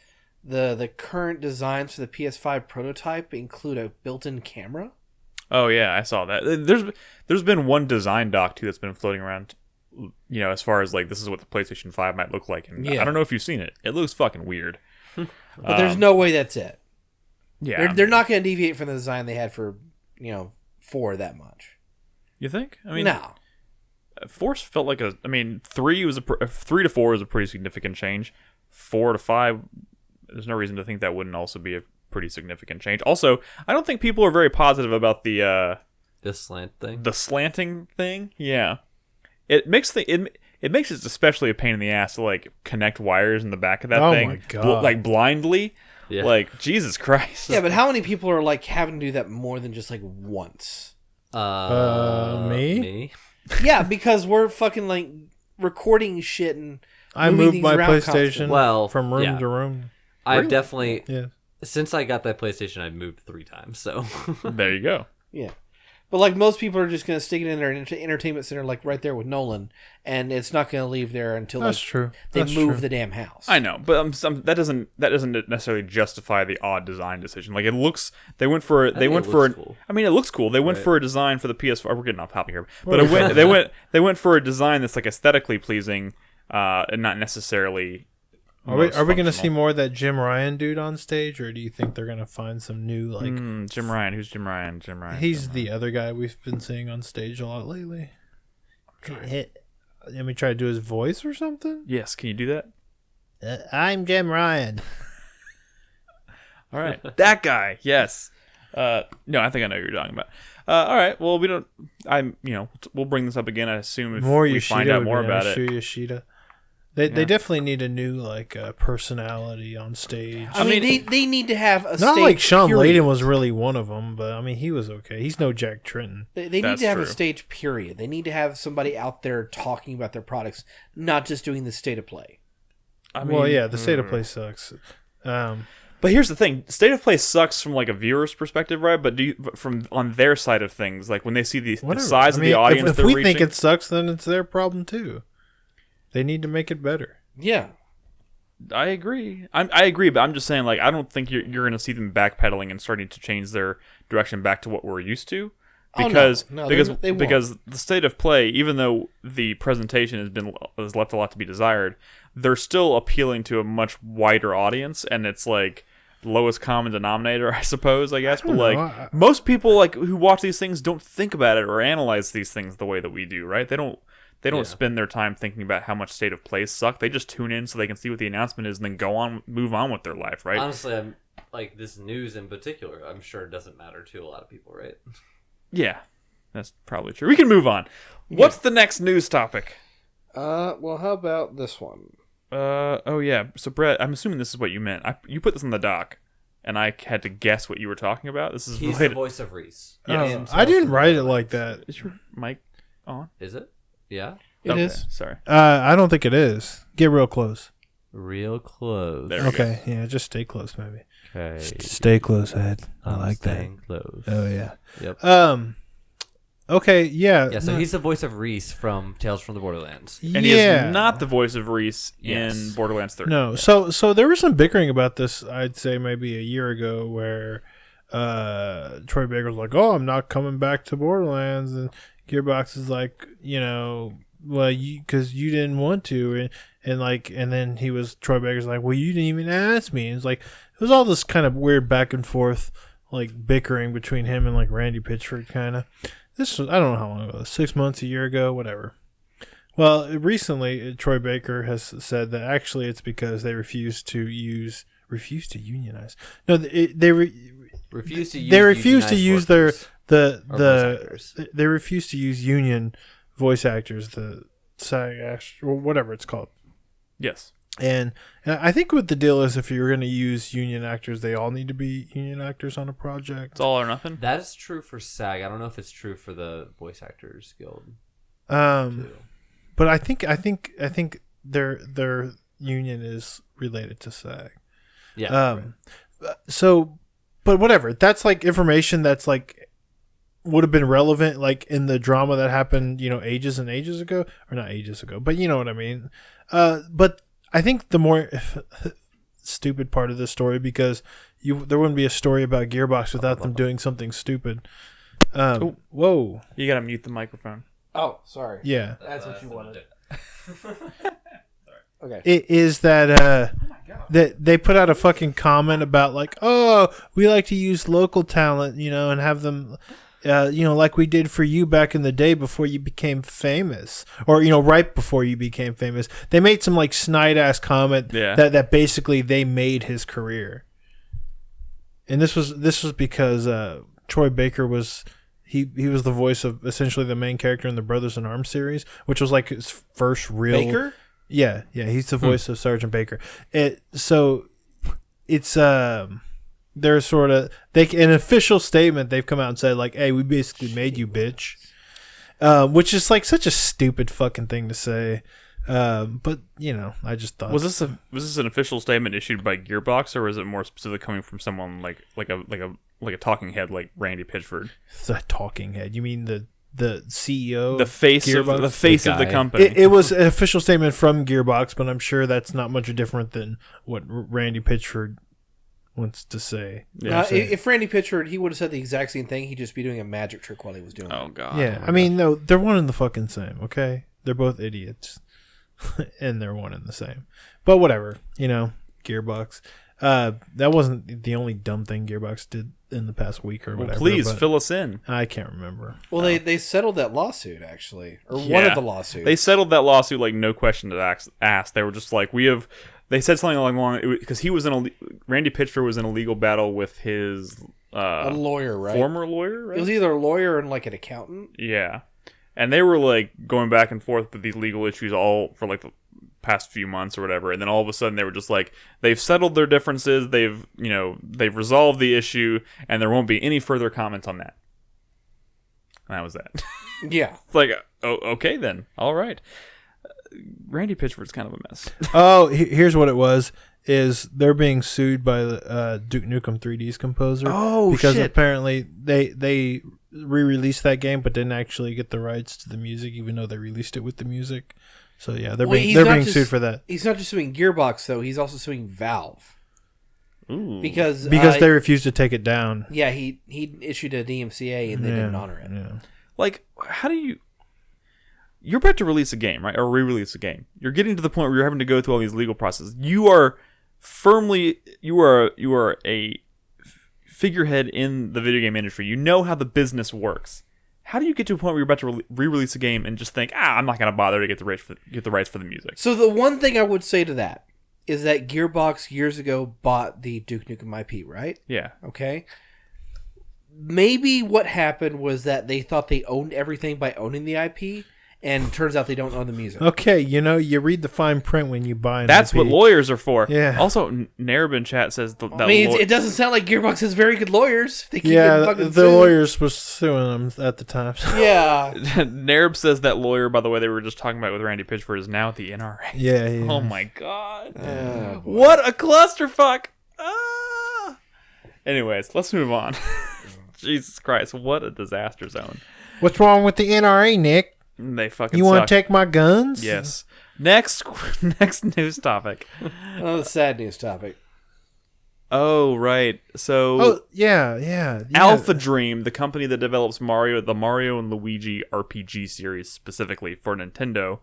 the current designs for the PS5 prototype include a built-in camera. Oh yeah, I saw that. There's been one design doc too that's been floating around. As far as like this is what the PlayStation 5 might look like, and I don't know if you've seen it. It looks fucking weird. But there's no way that's it. Yeah, they're not going to deviate from the design they had for 4 that much. You think? I mean, no. 4 felt like 3 was 3 to 4 is a pretty significant change. 4 to 5, there's no reason to think that wouldn't also be a pretty significant change. Also, I don't think people are very positive about the slant thing. The slanting thing. Yeah, it makes it especially a pain in the ass to like connect wires in the back of that thing. Oh my god! Like blindly. Yeah. Like, Jesus Christ. Yeah, but how many people are like having to do that more than just like once? Me? Yeah, because we're fucking like recording shit and I moved my PlayStation from room to room. I've definitely since I got that PlayStation, I've moved 3 times. So there you go. Yeah. But like most people are just going to stick it in their entertainment center, like right there with Nolan, and it's not going to leave there until they move the damn house. I know, but that doesn't necessarily justify the odd design decision. Like it looks, they went for cool. I mean, it looks cool. They went for a design for the PS4. We're getting off topic here, but they went for a design that's like aesthetically pleasing, and not necessarily. Are we going to see more of that Jim Ryan dude on stage, or do you think they're going to find some new Jim Ryan? Who's Jim Ryan? He's the other guy we've been seeing on stage a lot lately. Let me try to do his voice or something. Yes, can you do that? I'm Jim Ryan. All right, that guy. Yes. No, I think I know who you're talking about. All right. Well, we don't. We'll bring this up again. I assume if we find out more about it. Yoshida. They definitely need a new personality on stage. I mean, they need to have a not stage like Shawn period. Layden was really one of them, but I mean he was okay. He's no Jack Tritton. They need to have a stage period. They need to have somebody out there talking about their products, not just doing the state of play. The state of play sucks. But here's the thing: state of play sucks from like a viewer's perspective, right? But from on their side of things, like when they see the size of the audience, if we think it sucks, then it's their problem too. They need to make it better. Yeah. I agree. I agree, but I'm just saying, like, I don't think you're going to see them backpedaling and starting to change their direction back to what we're used to. because no, they won't. because the state of play, even though the presentation has left a lot to be desired, they're still appealing to a much wider audience, and it's like lowest common denominator, I suppose, I guess. But like most people like who watch these things don't think about it or analyze these things the way that we do, right? They don't spend their time thinking about how much state of play suck. They just tune in so they can see what the announcement is and then move on with their life, right? Honestly, I'm like this news in particular. I'm sure it doesn't matter to a lot of people, right? Yeah, that's probably true. We can move on. What's the next news topic? Well, how about this one? Oh yeah. So Brett, I'm assuming this is what you meant. You put this in the doc, and I had to guess what you were talking about. This is He's related. the voice of Reese. Yes. I didn't write it like that. Is your mic on? Is it? Yeah. It is. Sorry. I don't think it is. Get real close. Real close. There we Okay, yeah, just stay close, maybe. Okay. Stay close, Ed. I like that. Staying close. Oh yeah. Yep. Okay, yeah. Yeah, so he's the voice of Reese from Tales from the Borderlands. And he is not the voice of Reese in Borderlands 3. No. So there was some bickering about this, I'd say maybe a year ago, where Troy Baker was like, "Oh, I'm not coming back to Borderlands," and Gearbox is like, well, because you didn't want to, and then Troy Baker's like, well, you didn't even ask me. And it's like it was all this kind of weird back and forth, like bickering between him and like Randy Pitchford, kind of. This was, I don't know how long ago, 6 months, a year ago, whatever. Well, recently, Troy Baker has said that actually it's because they refuse to unionize. No, they refuse to use their they refuse to use union voice actors, the SAG or whatever it's called. Yes. And I think what the deal is, if you're going to use union actors, they all need to be union actors on a project. It's all or nothing. That is true for SAG. I don't know if it's true for the Voice Actors Guild. But I think their union is related to SAG. Yeah. Right. So, but whatever. That's like information that's like would have been relevant, like in the drama that happened, ages and ages ago, or not ages ago, but you know what I mean. But I think the more stupid part of this story, because there wouldn't be a story about Gearbox without them doing something stupid. Whoa! You gotta mute the microphone. Oh, sorry. Yeah, that's what you wanted. Okay. It is that that they put out a fucking comment about like, oh, we like to use local talent, and have them. Like we did for you back in the day before you became famous, or right before you became famous. They made some like snide ass comment that basically they made his career. And this was because Troy Baker was he was the voice of essentially the main character in the Brothers in Arms series, which was like his first real Baker. Yeah, he's the voice of Sergeant Baker. They're sort of an official statement. They've come out and said like, "Hey, we basically made you, bitch," which is like such a stupid fucking thing to say. But I just thought was this an official statement issued by Gearbox, or was it more specific coming from someone like a talking head like Randy Pitchford? The talking head? You mean the CEO, the face Gearbox? of the company? It was an official statement from Gearbox, but I'm sure that's not much different than what Randy Pitchford wants to say. If Randy Pitchford, he would have said the exact same thing. He'd just be doing a magic trick while he was doing it. Oh god. Yeah, I mean, no, they're one and the fucking same. Okay, they're both idiots, and they're one and the same. But whatever, Gearbox. That wasn't the only dumb thing Gearbox did in the past week or whatever. Please fill us in. I can't remember. Well, they settled that lawsuit actually, or one of the lawsuits. They settled that lawsuit like no question asked. They were just like, They said something along because he was Randy Pitchford was in a legal battle with his a lawyer, right? Former lawyer, right? It was either a lawyer and like an accountant. Yeah, and they were like going back and forth with these legal issues all for like the past few months or whatever, and then all of a sudden they were just like, they've settled their differences, they've resolved the issue, and there won't be any further comments on that. And that was that. Yeah, it's like, oh, okay then, all right. Randy Pitchford's kind of a mess. Oh, here's what it was: is they're being sued by the Duke Nukem 3D's composer. Oh, because shit. apparently they re-released that game, but didn't actually get the rights to the music, even though they released it with the music. So yeah, they're being sued for that. He's not just suing Gearbox though; he's also suing Valve. Ooh. because they refused to take it down. yeah, he issued a DMCA and they didn't honor it. Yeah. Like, how do you... You're about to release a game, right? Or re-release a game. You're getting to the point where you're having to go through all these legal processes. You are a figurehead in the video game industry. You know how the business works. How do you get to a point where you're about to re-release a game and just think, I'm not going to bother to get the rights for the music? So the one thing I would say to that is that Gearbox years ago bought the Duke Nukem IP, right? Yeah. Okay. Maybe what happened was that they thought they owned everything by owning the IP, and turns out they don't own the music. Okay, you read the fine print when you buy an That's IP. what lawyers are for. Yeah. Also, Narab in chat says that It doesn't sound like Gearbox has very good lawyers. They keep Yeah, getting fucking the sued. lawyers was suing them at the time. Yeah. Narab says that lawyer, by the way, they were just talking about with Randy Pitchford, is now at the NRA. Yeah. Oh my god. What a clusterfuck. Ah. Anyways, let's move on. Jesus Christ, what a disaster zone. What's wrong with the NRA, Nick? They fucking You suck. want to take my guns? Yes. Next news topic. Another sad news topic. Oh, right. So Oh, yeah. AlphaDream, the company that develops the Mario and Luigi RPG series specifically for Nintendo,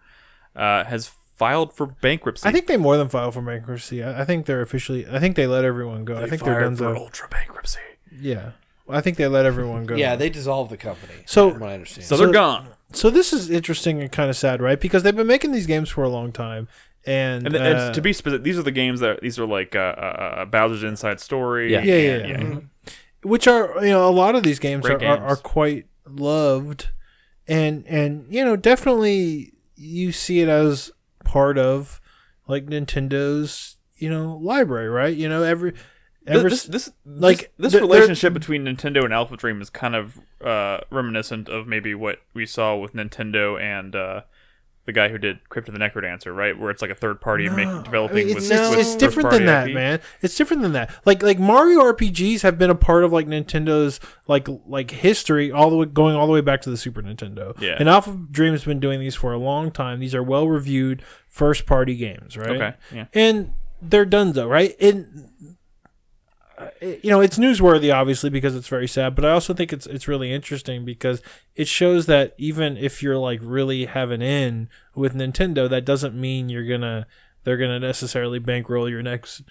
has filed for bankruptcy. I think they more than filed for bankruptcy. I think they're officially. I think they let everyone go. I think they're done. for ultra bankruptcy. Yeah, I think they let everyone go. Yeah, they dissolved the company. So- from what I understand. So they're gone. So this is interesting and kind of sad, right? Because they've been making these games for a long time, and To be specific, these are the games these are like Bowser's Inside Story. Yeah. Yeah. Which are a lot of these games Great are games. quite loved, and definitely you see it as part of like Nintendo's library, right? This relationship between Nintendo and AlphaDream is kind of reminiscent of maybe what we saw with Nintendo and the guy who did Crypt of the Necrodancer, right? Where it's like a third party developing it's with different than that, IP. man. It's different than that. Like Mario RPGs have been a part of like Nintendo's like history going all the way back to the Super Nintendo. Yeah. And AlphaDream has been doing these for a long time. These are well reviewed first party games, right? Okay. Yeah. And they're done though, right? It's newsworthy, obviously, because it's very sad. But I also think it's really interesting because it shows that even if you're like really having in with Nintendo, that doesn't mean they're gonna necessarily bankroll your next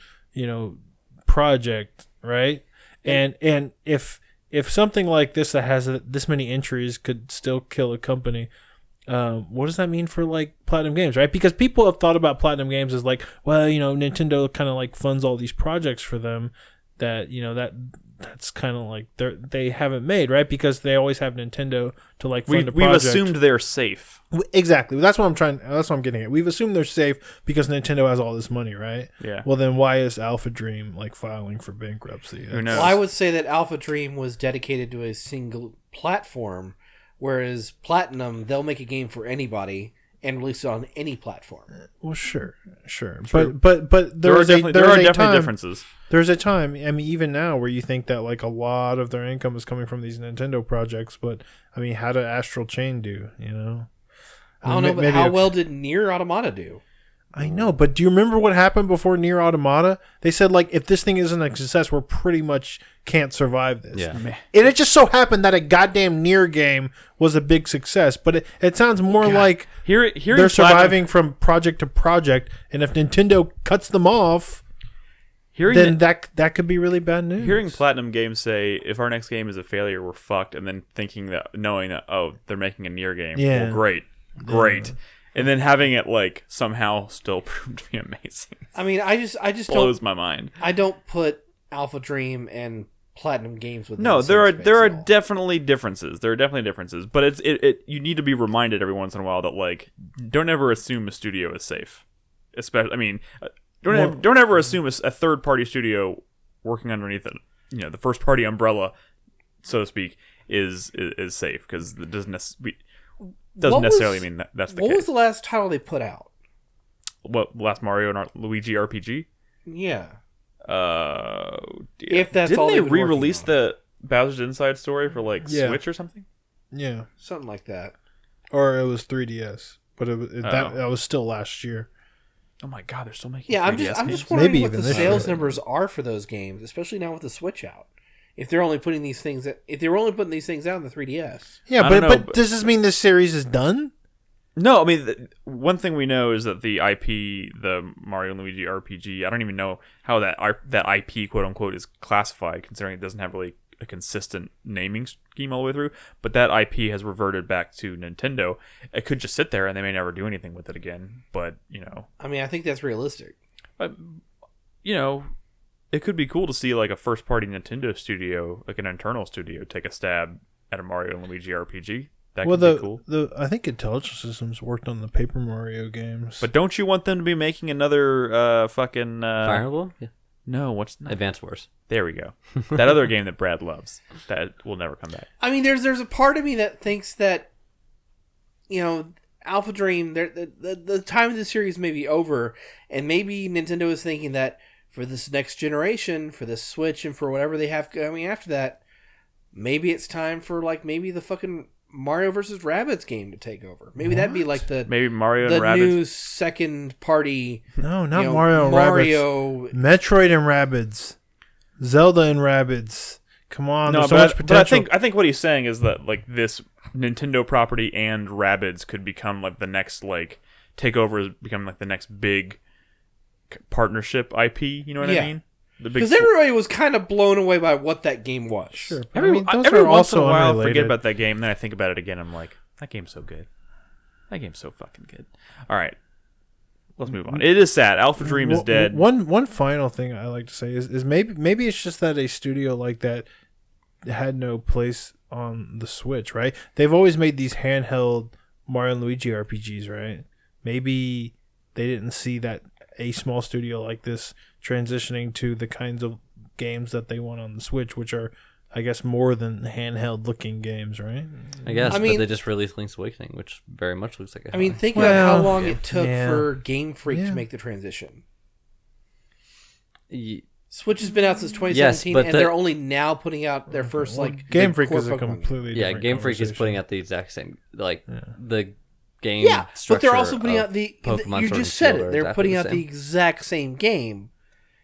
project, right? And if something like this that has this many entries could still kill a company. What does that mean for like Platinum Games, right? Because people have thought about Platinum Games as like, well, Nintendo kind of like funds all these projects for them that that's kind of like they haven't made, right? Because they always have Nintendo to like fund a project. We've assumed they're safe. Exactly. That's what I'm getting at. We've assumed they're safe because Nintendo has all this money, right? Yeah. Well, then why is AlphaDream like filing for bankruptcy? Who knows? Well, I would say that AlphaDream was dedicated to a single platform, whereas Platinum, they'll make a game for anybody and release it on any platform. Well, sure. True. But there are definitely differences. There's a time, I mean, even now, where you think that like a lot of their income is coming from these Nintendo projects. But I mean, how did Astral Chain do? I don't know, but how well did Nier Automata do? I know, but do you remember what happened before Nier Automata? They said like, if this thing isn't a success, we're pretty much can't survive this. Yeah. And it just so happened that a goddamn Nier game was a big success. But it sounds more like Hearing they're surviving from project to project, and if Nintendo cuts them off, then that could be really bad news. Hearing Platinum Games say, if our next game is a failure, we're fucked, and then knowing that, oh, they're making a Nier game. Yeah. Well, great. Yeah. And then having it like somehow still prove to be amazing. I mean, I just blows my mind. I don't put AlphaDream and Platinum Games with No, there are definitely differences. But it's you need to be reminded every once in a while that like don't ever assume a studio is safe. Especially, I mean, don't ever assume a third party studio working underneath it. The first party umbrella, so to speak, is safe because it doesn't necessarily mean that's the case. What was the last title they put out? What, last Mario and Luigi RPG? Yeah. If that's didn't all they they've been re-release working the Bowser's Inside Story for like Yeah. Switch or something? Yeah, Something like that. or it was 3DS, but that was still last year. Oh my God, they're still making. Yeah, I'm 3DS just games? wondering Maybe what even the this sales year. numbers are for those games, especially now with the Switch out. If they're only putting these things, if they were only putting these things out in the 3DS. Yeah, I but, don't know, but does this mean this series is done? No, I mean, one thing we know is that the IP, the Mario and Luigi RPG, I don't even know how that IP, quote unquote, is classified, considering it doesn't have really a consistent naming scheme all the way through. But that IP has reverted back to Nintendo. It could just sit there, and they may never do anything with it again. But I mean, I think that's realistic. It could be cool to see like a first-party Nintendo studio, like an internal studio, take a stab at a Mario and Luigi RPG. That could be cool. I think Intelligent Systems worked on the Paper Mario games. But don't you want them to be making another fucking Fire Emblem? Yeah. No, what's not? Advance Wars. There we go. That other game that Brad loves that will never come back. I mean, there's a part of me that thinks that, AlphaDream, the time of the series may be over, and maybe Nintendo is thinking that for this next generation, for this Switch, and for whatever they have coming after that, maybe it's time for maybe the fucking Mario vs. Rabbids game to take over. Maybe that'd be like maybe Mario the and Rabbids. new second party. No, not Mario and Mario. Rabbids. Metroid and Rabbids. Zelda and Rabbids. Come on, No, there's so but, much potential. but I think what he's saying is that like this Nintendo property and Rabbids could become like the next take over, become like the next big partnership IP. You know what I mean? Because everybody was kind of blown away by what that game was. Sure. Every those every are once in a also while, I unrelated. forget about that game. Then I think about it again. I'm like, that game's so good. That game's so fucking good. All right, let's move on. It is sad. AlphaDream is dead. One final thing I like to say is maybe it's just that a studio like that had no place on the Switch, right? They've always made these handheld Mario and Luigi RPGs, right? Maybe they didn't see that a small studio like this transitioning to the kinds of games that they want on the Switch, which are, I guess, more than handheld looking games, right? I guess, I mean, but they just released Link's Awakening, which very much looks like a Think about how Well, long it took yeah. for Game Freak to make the transition. Switch has been out since 2017, but and they're only now putting out their first Game big Freak core is a Pokemon game. completely Yeah, different Game Freak is conversation. putting out the exact same, the game Yeah, but they're also putting of out the Pokemon you Sword and just said Shield it. are They're exactly putting the out same. the exact same game.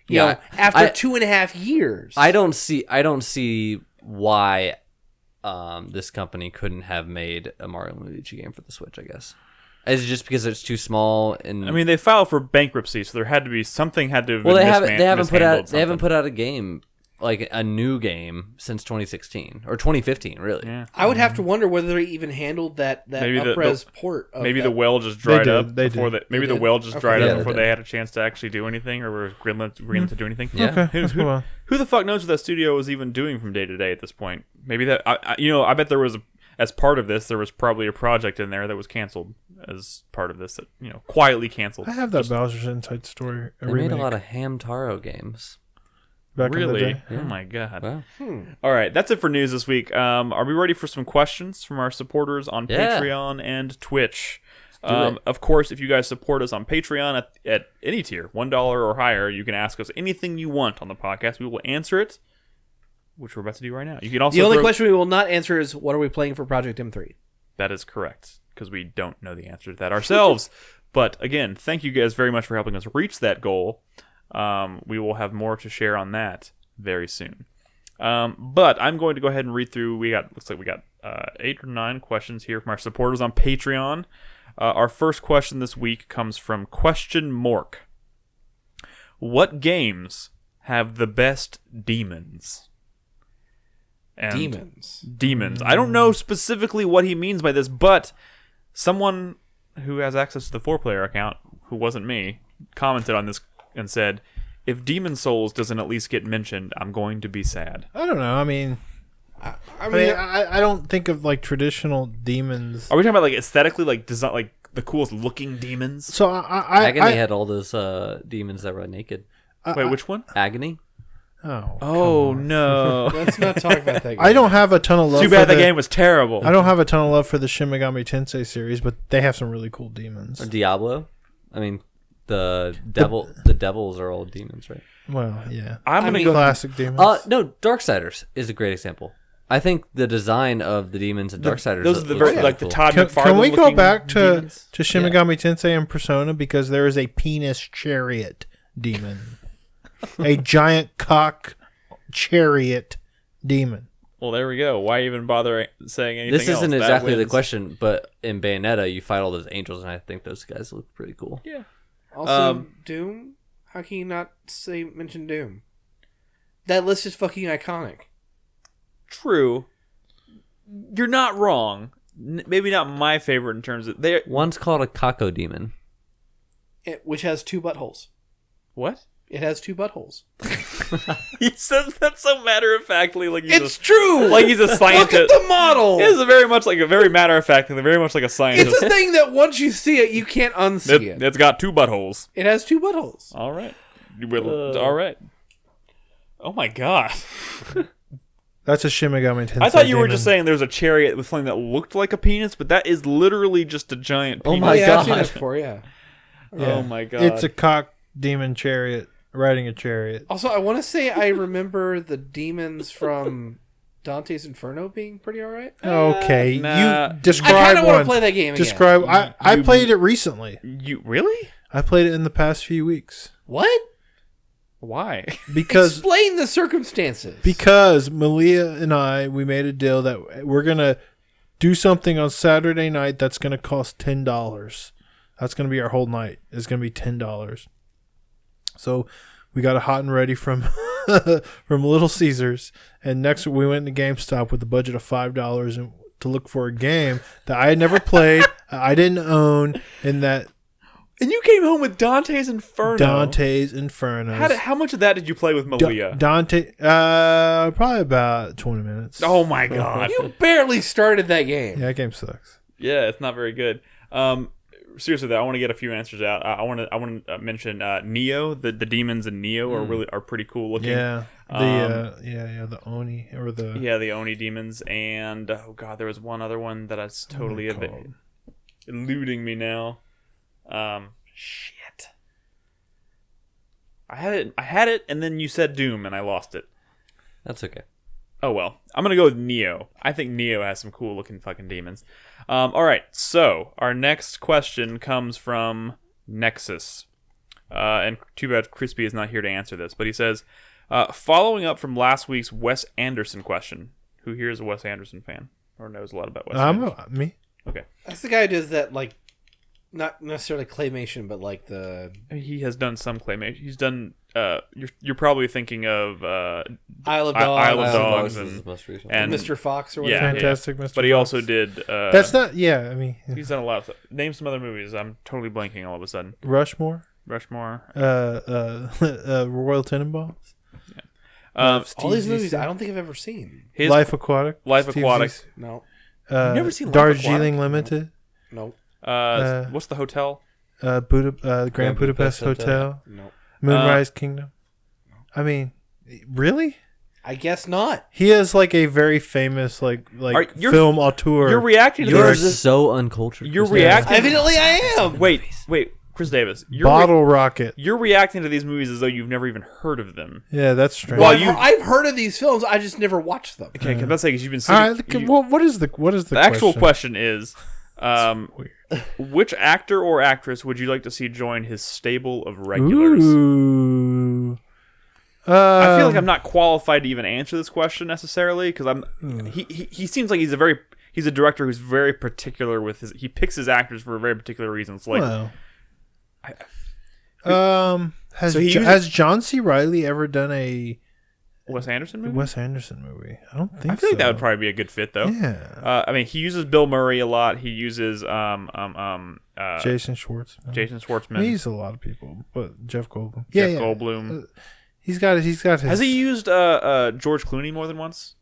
Yeah, After I- 2.5 years. I don't see why this company couldn't have made a Mario and Luigi game for the Switch, I guess. Is it just because it's too small? And I mean, they filed for bankruptcy, so there had to be something had to have well, been they haven't mishandled something. put out a game, like a new game, since 2016 or 2015, really. Yeah. I would have to wonder whether they even handled that Maybe the- up-res port. Of Maybe that. the well just dried did, up they before did. that. Maybe They the did? well just Okay. dried Yeah, up they before did. they had a chance to actually do anything, or were greenlit to do anything. Yeah. Okay, let's move on. Who the fuck knows what that studio was even doing from day to day at this point? Maybe that I bet there was as part of this, there was probably a project in there that was canceled as part of this that quietly canceled. I have that Bowser's Inside Story They remake made a lot of Hamtaro games. back in the Really? day. Oh my god. Wow. All right, that's it for news this week. Are we ready for some questions from our supporters on Yeah. Patreon and Twitch? do it. Of course, if you guys support us on Patreon at any tier, $1 or higher, you can ask us anything you want on the podcast. We will answer it, which we're about to do right now. You can also The only throw- question we will not answer is, what are we playing for Project M3? That is correct, because we don't know the answer to that ourselves. But again, thank you guys very much for helping us reach that goal. We will have more to share on that very soon. But I'm going to go ahead and read through. Looks like we got 8 or 9 questions here from our supporters on Patreon. Our first question this week comes from Question Mork. What games have the best demons? And Demons. I don't know specifically what he means by this, but someone who has access to the 4Player account, who wasn't me, commented on this and said, if Demon Souls doesn't at least get mentioned, I'm going to be sad. I don't know. I mean, I don't think of traditional demons. Are we talking about aesthetically, design, the coolest looking demons? So Agony had all those demons that were naked. Wait, which one? Agony? Oh no! Let's not talk about that game. I don't have a ton of love. Too bad the game was terrible. I don't have a ton of love for the Shin Megami Tensei series, but they have some really cool demons. Or Diablo? I mean, the devils are all demons, right? Well, yeah. I'm gonna go. Classic demons. No, Darksiders is a great example. I think the design of the demons and Darksiders. Those are the looks very really the cool. Todd Can McFarlane we go looking back to demons. Shin Megami Tensei and Persona, because there is a penis chariot demon, a giant cock chariot demon. Well, there we go. Why even bother saying anything This isn't else? That exactly the wins. question, but in Bayonetta, you fight all those angels, and I think those guys look pretty cool. Yeah. Also, Doom. How can you not mention Doom? That list is fucking iconic. True. You're not wrong. Maybe not my favorite in terms of they. One's called a Kako demon. Which has 2 buttholes. What? It has 2 buttholes. He says that so matter of factly, like he's It's true. like he's a scientist. Look at the model. It is very much like a very matter of fact, very much like a scientist. It's a thing that once you see it, you can't unsee it. It's got 2 buttholes. It has 2 buttholes. All right. All right. Oh my god. That's a Shin Megami Tensei. I thought you were demon. just saying there's a chariot with something that looked like a penis, but that is literally just a giant Oh penis. my yeah, I've seen God. it before, yeah. Oh my god. It's a cock demon chariot riding a chariot. Also, I want to say I remember the demons from Dante's Inferno being pretty alright. Okay, nah. you I describe kind of want to one. play that game again. Describe. I played it recently. You really? I played it in the past few weeks What? Why? because Explain the circumstances. Malia and we made a deal that we're gonna do something on Saturday night that's gonna cost $10. That's gonna be our whole night. It's gonna be $10. So we got it hot and ready from from Little Caesars, and next we went to GameStop with a budget of $5 and to look for a game that I had never played, I didn't own, and that And you came home with Dante's Inferno. Dante's Inferno. How much of that did you play with Malia? Dante, probably about 20 minutes. Oh my god. You barely started that game. Yeah, that game sucks. Yeah, it's not very good. Seriously though, I want to get a few answers out. I want to mention Neo. The demons in Neo are pretty cool looking. Yeah, the Oni or the the Oni demons, and oh god, there was one other one that is totally eluding me now. Shit. I had it, and then you said Doom, and I lost it. That's okay. Oh well, I'm gonna go with Neo. I think Neo has some cool looking fucking demons. All right, so our next question comes from Nexus, and too bad Crispy is not here to answer this, but he says, following up from last week's Wes Anderson question. Who here is a Wes Anderson fan or knows a lot about Wes Anderson? me. Okay, That's the guy who does that, like, not necessarily claymation, but like the he has done some claymation. He's done. You're probably thinking of Isle of Dogs, Isle of Dogs Dogs is and, the most recent. and Mr. Fox or Yeah, whatever. Fantastic, Mr. But he Fox. also did. That's not. Yeah, I mean, He's done a lot of stuff. Name some other movies. I'm totally blanking all of a sudden. Rushmore, Rushmore. Royal Tenenbaums, All these movies I don't think I've ever seen. His Life Aquatic, Life Steve Aquatic. Zissou, No. never seen Life Darjeeling Aquatic? Limited, No. What's the hotel? Grand Budapest Hotel, No. Moonrise Kingdom. I mean, really? I guess not. He is like a very famous you're- film auteur. You're reacting to You're this. so uncultured. You're Chris. reacting. Evidently I am. Wait, Chris Davis. Bottle Rocket. You're reacting to these movies as though you've never even heard of them. Yeah, that's strange. Well, Well, I've heard of these films. I just never watched them. Okay, because that's you've been All sitting. right, well, what is the the actual question is, which actor or actress would you like to see join his stable of regulars? Ooh. I feel like I'm not qualified to even answer this question necessarily because he seems like he's a director who's very particular with he picks his actors for very particular reasons. Like, has John C. Reilly ever done a Wes Anderson movie? Wes Anderson movie? I don't think. I feel like that so. would probably be a good fit though. Yeah. I mean, he uses Bill Murray a lot. He uses Jason Schwartzman. Jason Schwartzman. He's a lot of people, but Jeff Goldblum. Jeff Goldblum. He's got his. Has he used George Clooney more than once?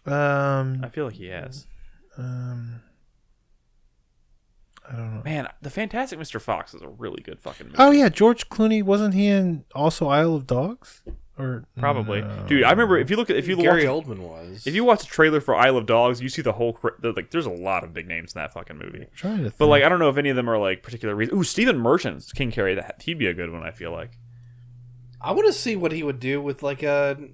I I feel like he has. I don't know. Man, The Fantastic Mr. Fox is a really good fucking movie. Oh yeah, George Clooney, wasn't he in also Isle of Dogs? Or Probably, no. dude. I remember if you Gary watch, Oldman was. if you watch the trailer for Isle of Dogs, you see the whole there's a lot of big names in that fucking movie. I'm trying to think. But like, I don't know if any of them are like particular reasons. Ooh, Stephen Merchant's King Carry. That he'd be a good one. I feel like. I want to see what he would do with like an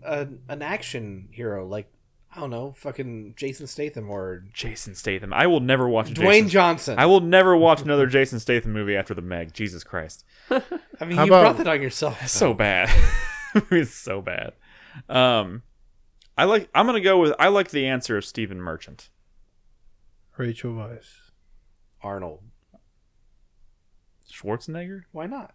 action hero. Like, I don't know, fucking Jason Statham or Jason Statham. I will never watch Dwayne Johnson. I will never watch another Jason Statham movie after The Meg. Jesus Christ. I mean, How you about- brought that on yourself. It's so bad. It's so bad. I'm gonna go with I like the answer of Stephen Merchant. Rachel Weisz. Arnold. Schwarzenegger? Why not?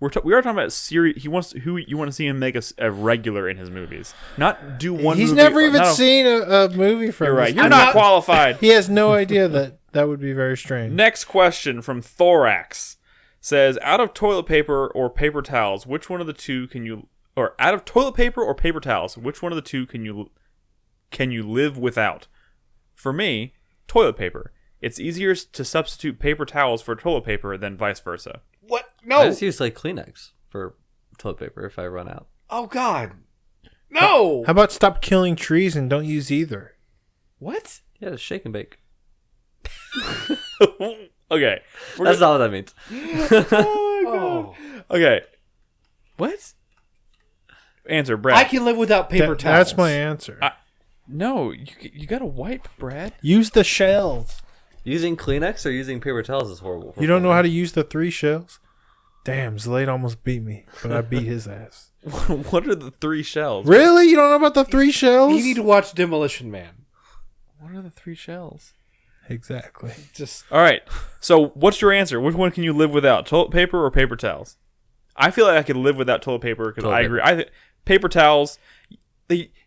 We are talking about series. Who you want to see him make a regular in his movies, not do one. He's movie, never even not a- seen a movie from You're right. this. You're I'm not not- qualified. He has no idea that would be very strange. Next question from Thorax says, out of toilet paper or paper towels, which one of the two can you, or out of toilet paper or paper towels, which one of the two can you live without? For me, toilet paper. It's easier to substitute paper towels for toilet paper than vice versa. What? I No. just use like Kleenex for toilet paper if I run out. Oh God. No. How about stop killing trees and don't use either? What? Yeah, just shake and bake. Okay. That's not what that means. Oh. Okay. What? Answer, Brad. I can live without paper towels. That's my answer. No, you gotta wipe, Brad. Use the shells. Using Kleenex or using paper towels is horrible. You don't know how to use the 3 shells? Damn, Zlayde almost beat me, but I beat his ass. What are the 3 shells? Really? You don't know about the 3 shells? You need to watch Demolition Man. What are the 3 shells? Exactly. Just All right. So, what's your answer? Which one can you live without? Toilet paper or paper towels? I feel like I could live without toilet paper because I agree. Paper towels.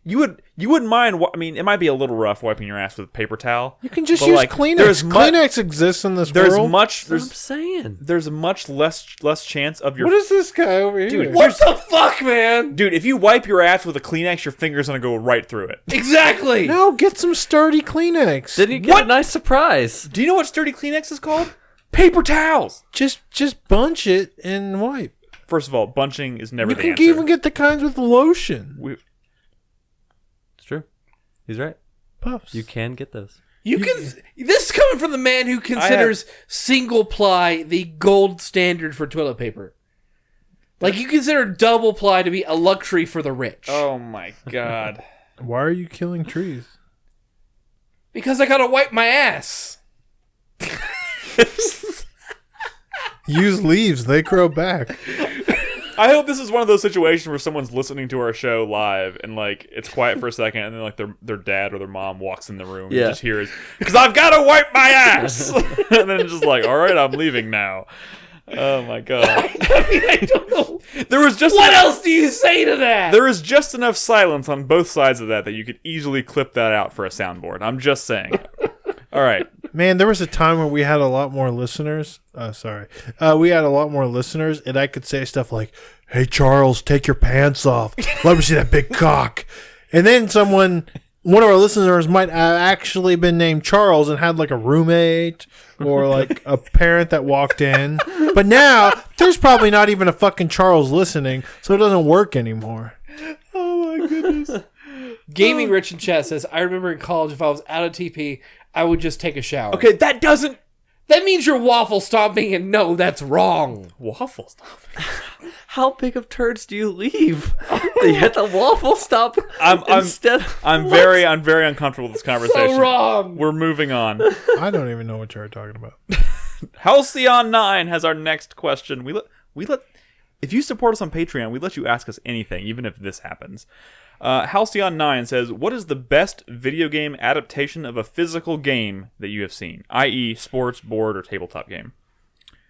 You wouldn't mind. I mean, it might be a little rough wiping your ass with a paper towel. You can just But, use like, Kleenex. Kleenex exists in this world. That's what I'm saying. There's much less chance of your What is this guy over here? Dude, what the fuck, man? dude. If you wipe your ass with a Kleenex, your finger's gonna go right through it. Exactly. No, get some sturdy Kleenex. Then you get a nice surprise. Do you know what sturdy Kleenex is called? Paper towels. Just bunch it and wipe. First of all, bunching is never You the can answer. even get the kinds with lotion. It's true. He's right. Puffs. You can get those. You can. This is coming from the man who considers single ply the gold standard for toilet paper. Like you consider double ply to be a luxury for the rich. Oh my god. Why are you killing trees? Because I gotta wipe my ass. Use leaves; they grow back. I hope this is one of those situations where someone's listening to our show live and like it's quiet for a second and then like their dad or their mom walks in the room and just hears because I've got to wipe my ass and then it's just like, all right, I'm leaving now. Oh my god. I mean, I don't know. There was just What else do you say to that? There is just enough silence on both sides of that you could easily clip that out for a soundboard. I'm just saying. All right. Man, there was a time when we had a lot more listeners. We had a lot more listeners, and I could say stuff like, "Hey, Charles, take your pants off. Let me see that big cock." And then one of our listeners might have actually been named Charles and had like a roommate or like a parent that walked in. But now, there's probably not even a fucking Charles listening, so it doesn't work anymore. Oh my goodness. Gaming Rich in chat says, I remember in college if I was out of TP, I would just take a shower. Okay, that doesn't That means you're waffle stomping, and no, that's wrong. waffle stuff. How big of turds do you leave? You hit the waffle stop instead. I'm very uncomfortable with this conversation. So wrong. We're moving on. I don't even know what you're talking about. Halcyon9 has our next question. We let if you support us on Patreon, we let you ask us anything, even if this happens. Halcyon9 says, what is the best video game adaptation of a physical game that you have seen? I.e. sports, board, or tabletop game?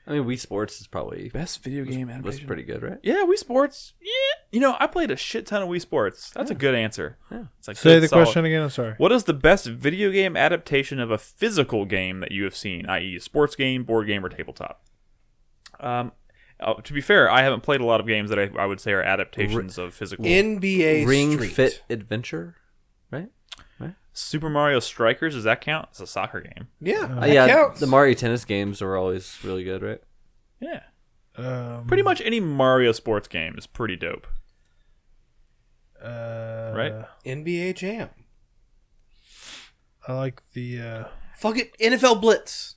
I mean, Wii Sports is probably Best video game was adaptation? pretty good, right? Yeah, Wii Sports. Yeah. You know, I played a shit ton of Wii Sports. That's a good answer. Yeah. It's like Say good, the solid. question again. I'm sorry. What is the best video game adaptation of a physical game that you have seen, i.e. sports game, board game, or tabletop? To be fair, I haven't played a lot of games that I would say are adaptations of physical. NBA Ring Street. Fit Adventure, right? Super Mario Strikers, does that count? It's a soccer game. Yeah, that Yeah, counts. the Mario Tennis games are always really good, right? Yeah. Pretty much any Mario sports game is pretty dope. Right? NBA Jam. I like the. Fuck it, NFL Blitz.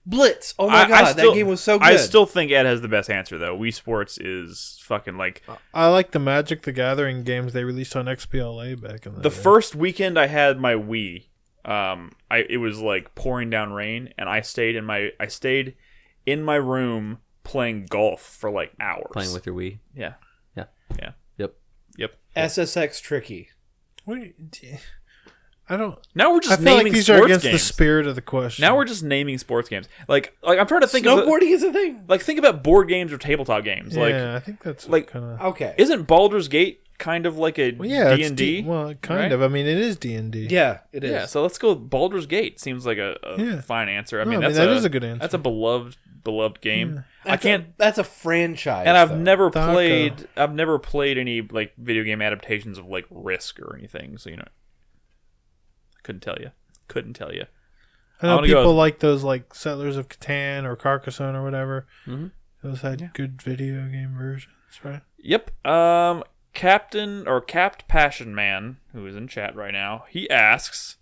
Blitz. Oh my god, that game was so good. I still think Ed has the best answer though. Wii Sports is fucking like. I like the Magic the Gathering games they released on XBLA back in the day. First weekend I had my Wii. It was like pouring down rain, and I stayed in my room playing golf for like hours. Playing with your Wii. Yeah. Yep. SSX Tricky. I don't. Now we're just I feel naming like these sports are against games. the spirit of the question. Now we're just naming sports games. Like I'm trying to think Snowboarding is a thing. Like think about board games or tabletop games. Yeah, I think that's like kind of okay. Isn't Baldur's Gate kind of like a D&D? Well, kind right? of. I mean, it is D&D. Yeah, it is. Yeah, so let's go with Baldur's Gate. Seems like a fine answer. I mean, that is a good answer. That's a beloved game. Yeah. That's a franchise. And I've though. never played. I've never played any like video game adaptations of like Risk or anything. So couldn't tell you. I know people like those like Settlers of Catan or Carcassonne or whatever. Mm-hmm. Those had good video game versions, right? Yep. Capped Passion Man, who is in chat right now, he asks,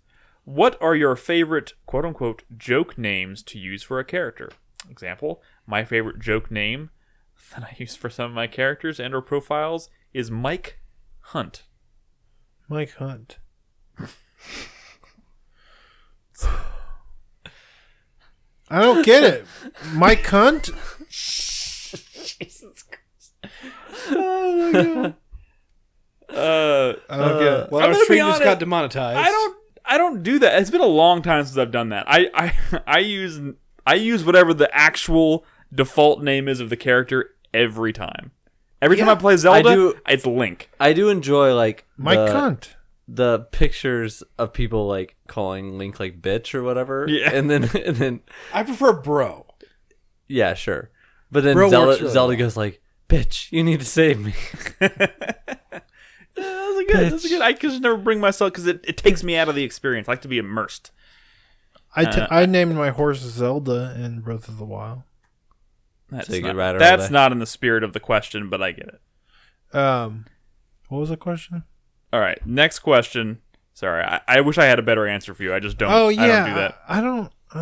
what are your favorite quote-unquote joke names to use for a character? Example, my favorite joke name that I use for some of my characters and or profiles is Mike Hunt. Mike Hunt. I don't get it. Mike Hunt? Jesus Christ. Oh my god. I don't get it. Well, I'm our gonna be stream just honest, got demonetized. I don't do that. It's been a long time since I've done that. I use whatever the actual default name is of the character every time. Every time I play Zelda, it's Link. I do enjoy like Mike Hunt. The pictures of people like calling Link like bitch or whatever. Yeah. And then I prefer bro. yeah, sure. But then Bro works Zelda really well. goes like, bitch, you need to save me. That's good. I just never bring myself because it takes me out of the experience. I like to be immersed. I named my horse Zelda in Breath of the Wild. That's So you not, could ride her all that's day. not in the spirit of the question, but I get it. What was the question? All right, next question. Sorry, I wish I had a better answer for you. I just don't. Oh yeah, I don't do that. I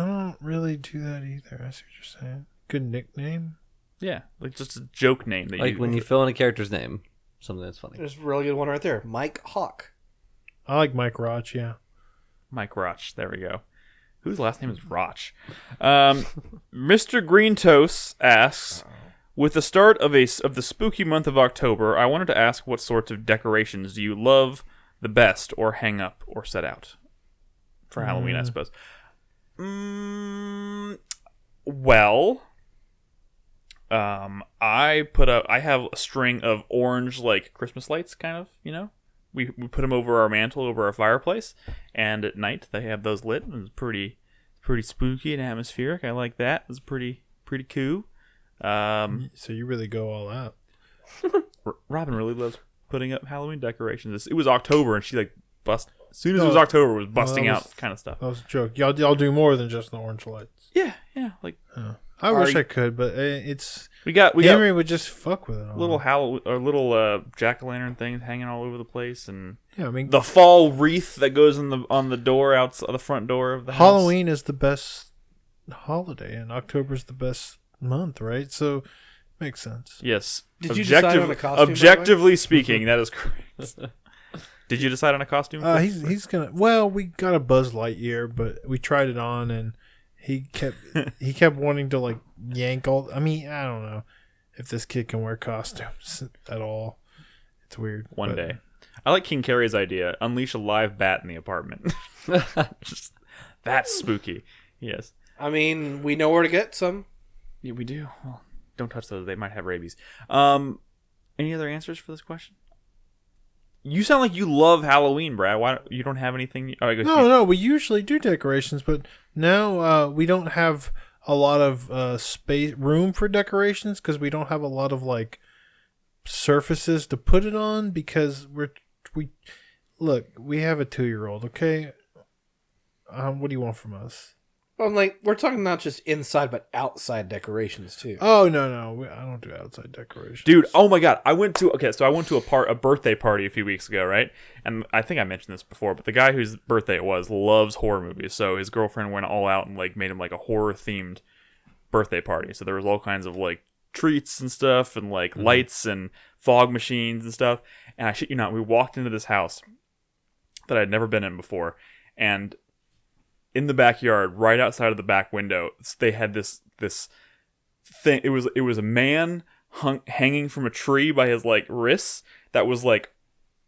don't really do that either. I see what you're saying. Good nickname. Yeah, like just a joke name that Like when you fill in a character's name, something that's funny. There's a really good one right there. Mike Hawk. I like Mike Roch. Yeah. Mike Roch. There we go. Whose last name is Roch? Mr. Green Toast asks, with the start of the spooky month of October, I wanted to ask what sorts of decorations do you love the best, or hang up, or set out for Halloween? I suppose. Well, I have a string of orange like Christmas lights, kind of. We put them over our mantle, over our fireplace, and at night they have those lit. It's pretty spooky and atmospheric. I like that. It's pretty cool. So you really go all out. Robin really loves putting up Halloween decorations. It was October, and she like as soon as it was October, was busting out kind of stuff. That was a joke. Y'all do more than just the orange lights. Yeah, like I wish I could, but it's we got Henry would just fuck with it. All. little jack-o'-lantern things hanging all over the place, and Yeah, I mean the fall wreath that goes on the door outside the front door of the house. Halloween is the best holiday, and October's the best month, right? So makes sense. Yes. Did you decide on a costume, by the way? Objectively speaking, that is correct. Did you decide on a costume? He's gonna. Well, we got a Buzz Lightyear, but we tried it on, and he kept wanting to like yank all. I mean, I don't know if this kid can wear costumes at all. It's weird. One day. I like King Carrie's idea. Unleash a live bat in the apartment. That's spooky. Yes. I mean, we know where to get some. Yeah, we do. Well, don't touch those. They might have rabies. Any other answers for this question? You sound like you love Halloween, Brad. Why you don't have anything? Oh, I guess No. We usually do decorations, but now we don't have a lot of room for decorations because we don't have a lot of like surfaces to put it on because we have a 2-year-old. Okay, what do you want from us? Well, like we're talking not just inside but outside decorations too. Oh no, I don't do outside decorations, dude. Oh my god, I went to a birthday party a few weeks ago, right? And I think I mentioned this before, but the guy whose birthday it was loves horror movies, so his girlfriend went all out and like made him like a horror themed birthday party. So there was all kinds of like treats and stuff and like lights and fog machines and stuff. And I shit you not, we walked into this house that I'd never been in before, and in the backyard, right outside of the back window, they had this thing. It was a man hanging from a tree by his like wrists that was like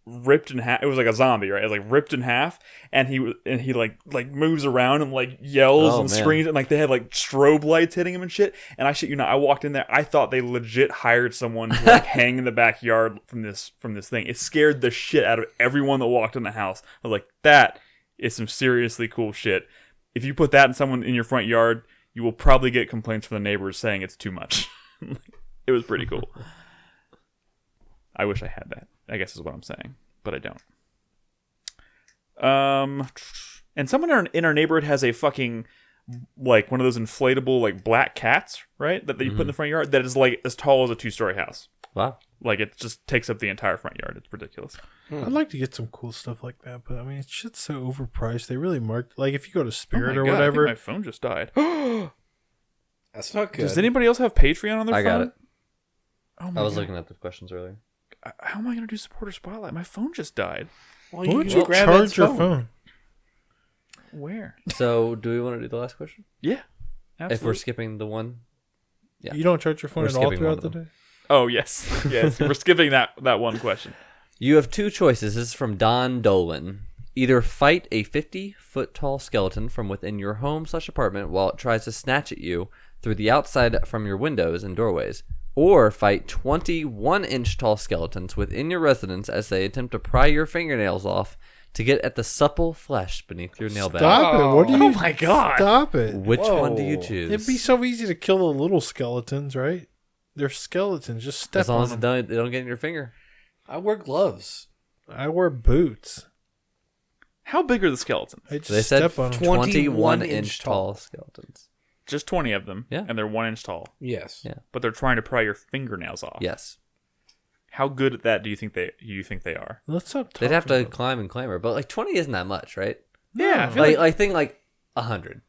ripped in half. It was like a zombie, right? It was like ripped in half, and he like moves around and like yells and screams, and like they had like strobe lights hitting him and shit. And I shit you not, I walked in there, I thought they legit hired someone to like hang in the backyard from this thing. It scared the shit out of everyone that walked in the house. I was like, that is some seriously cool shit. If you put that in someone in your front yard, you will probably get complaints from the neighbors saying it's too much. It was pretty cool. I wish I had that, I guess is what I'm saying, but I don't. And someone in our neighborhood has a fucking, like, one of those inflatable, like, black cats, right? That you put in the front yard that is, like, as tall as a 2-story house. Wow. Like, it just takes up the entire front yard. It's ridiculous. I'd like to get some cool stuff like that, but I mean, it's shit's so overpriced. They really marked, like, if you go to Spirit Oh or my God, whatever. I think my phone just died. That's not good. Does anybody else have Patreon on their phone? I got it. Oh my I was God. looking at the questions earlier. How am I going to do supporter spotlight? My phone just died. Well, Why would can you grab charge Ed's your phone? Where? So, do we want to do the last question? Yeah. Absolutely. If we're skipping the one? Yeah. You don't charge your phone We're at all skipping throughout one the of day? Oh, yes. Yes. We're skipping that one question. You have two choices. This is from Don Dolan. Either fight a 50-foot tall skeleton from within your home/apartment while it tries to snatch at you through the outside from your windows and doorways, or fight 21-inch tall skeletons within your residence as they attempt to pry your fingernails off to get at the supple flesh beneath your nail bed. Stop it. What do you... Oh my God. Stop it. Which one do you Whoa. choose? It'd be so easy to kill the little skeletons, right? They're skeletons. Just step as long on as them. they don't get in your finger. I wear gloves. I wear boots. How big are the skeletons? I just They said step on them. 21-inch tall skeletons. Just 20 of them. Yeah. And they're 1 inch tall. Yes. Yeah. But they're trying to pry your fingernails off. Yes. How good at that do you think they are? Let's stop They'd have to talking about climb and clamber, but like 20 isn't that much, right? Yeah. I feel Like, I think like 100.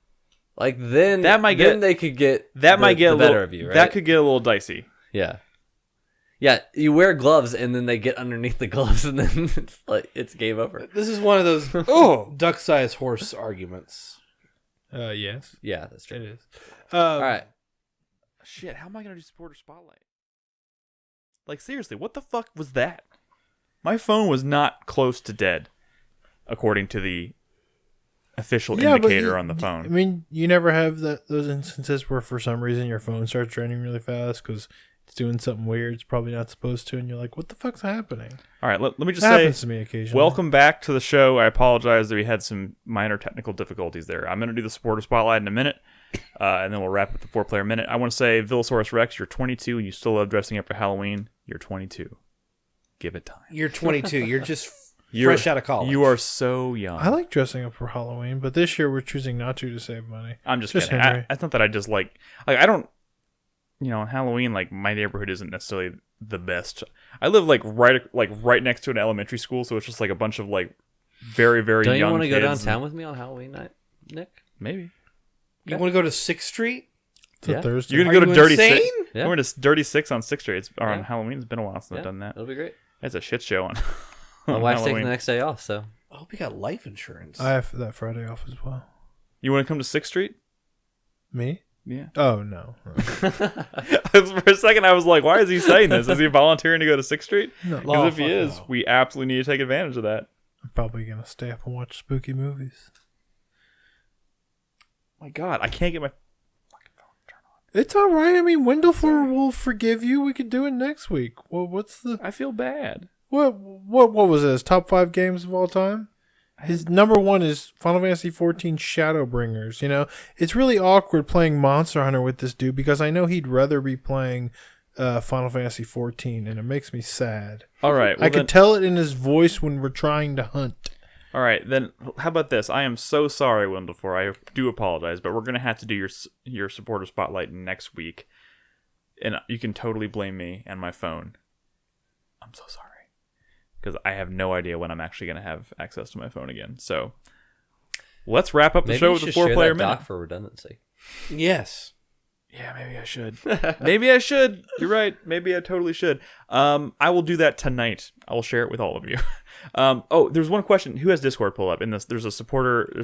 Like then That might then get- they could get might get the a better little, of you, right? That could get a little dicey. Yeah. Yeah, you wear gloves and then they get underneath the gloves and then it's like it's game over. This is one of those duck-sized horse arguments. Yes, Yeah, that's it true. is. All right. Shit, how am I going to do supporter spotlight? Like, seriously, what the fuck was that? My phone was not close to dead, according to the official Yeah, but indicator you- on the phone. I mean, you never have those instances where for some reason your phone starts draining really fast because it's doing something weird it's probably not supposed to, and you're like, what the fuck's happening? All right, let me just That say, happens to me occasionally. welcome back to the show. I apologize that we had some minor technical difficulties there. I'm going to do the supporter spotlight in a minute, and then we'll wrap up the 4-player minute. I want to say, Villasaurus Rex, you're 22 and you still love dressing up for Halloween. You're 22. Give it time. You're 22. You're just You're- fresh out of college. You are so young. I like dressing up for Halloween, but this year we're choosing not to save money. I'm just Just kidding. Henry. It's not that I just like I don't, on Halloween, like, my neighborhood isn't necessarily the best. I live right next to an elementary school, so it's just like a bunch of like very, very Don't you young want to go kids downtown with me on Halloween night, Nick? Maybe You want to go to 6th Street? It's a Yeah. Thursday. you're Are gonna go you to Dirty insane? Six. Yeah. We're going to Dirty Six on 6th Street. On Yeah. Halloween. It's been a while since Yeah, I've done that. That'll be great. It's a shit show on. My on wife's taking Halloween. the next day off, so I hope you got life insurance. I have that Friday off as well. You want to come to 6th Street? Me? Yeah. Oh, no. For a second, I was like, "Why is he saying this? Is he volunteering to go to 6th Street?" No. Because if he fuck is, no. we absolutely need to take advantage of that. I'm probably going to stay up and watch spooky movies. My God, I can't get my. It's all right. I mean, Wendell will forgive you. We could do it next week. Well, what's the... I feel bad. What was it? His top 5 games of all time? His number 1 is Final Fantasy XIV Shadowbringers. You know, it's really awkward playing Monster Hunter with this dude because I know he'd rather be playing Final Fantasy XIV, and it makes me sad. All right. I could tell it in his voice when we're trying to hunt. All right, then how about this? I am so sorry, Wendell, I do apologize, but we're going to have to do your supporter spotlight next week. And you can totally blame me and my phone. I'm so sorry. Because I have no idea when I'm actually going to have access to my phone again. So let's wrap up the maybe show you with the should share 4-player that minute. doc for redundancy. Yes. Yeah, maybe I should. Maybe I should. You're right. Maybe I totally should. I will do that tonight. I will share it with all of you. There's one question. Who has Discord pull up? There's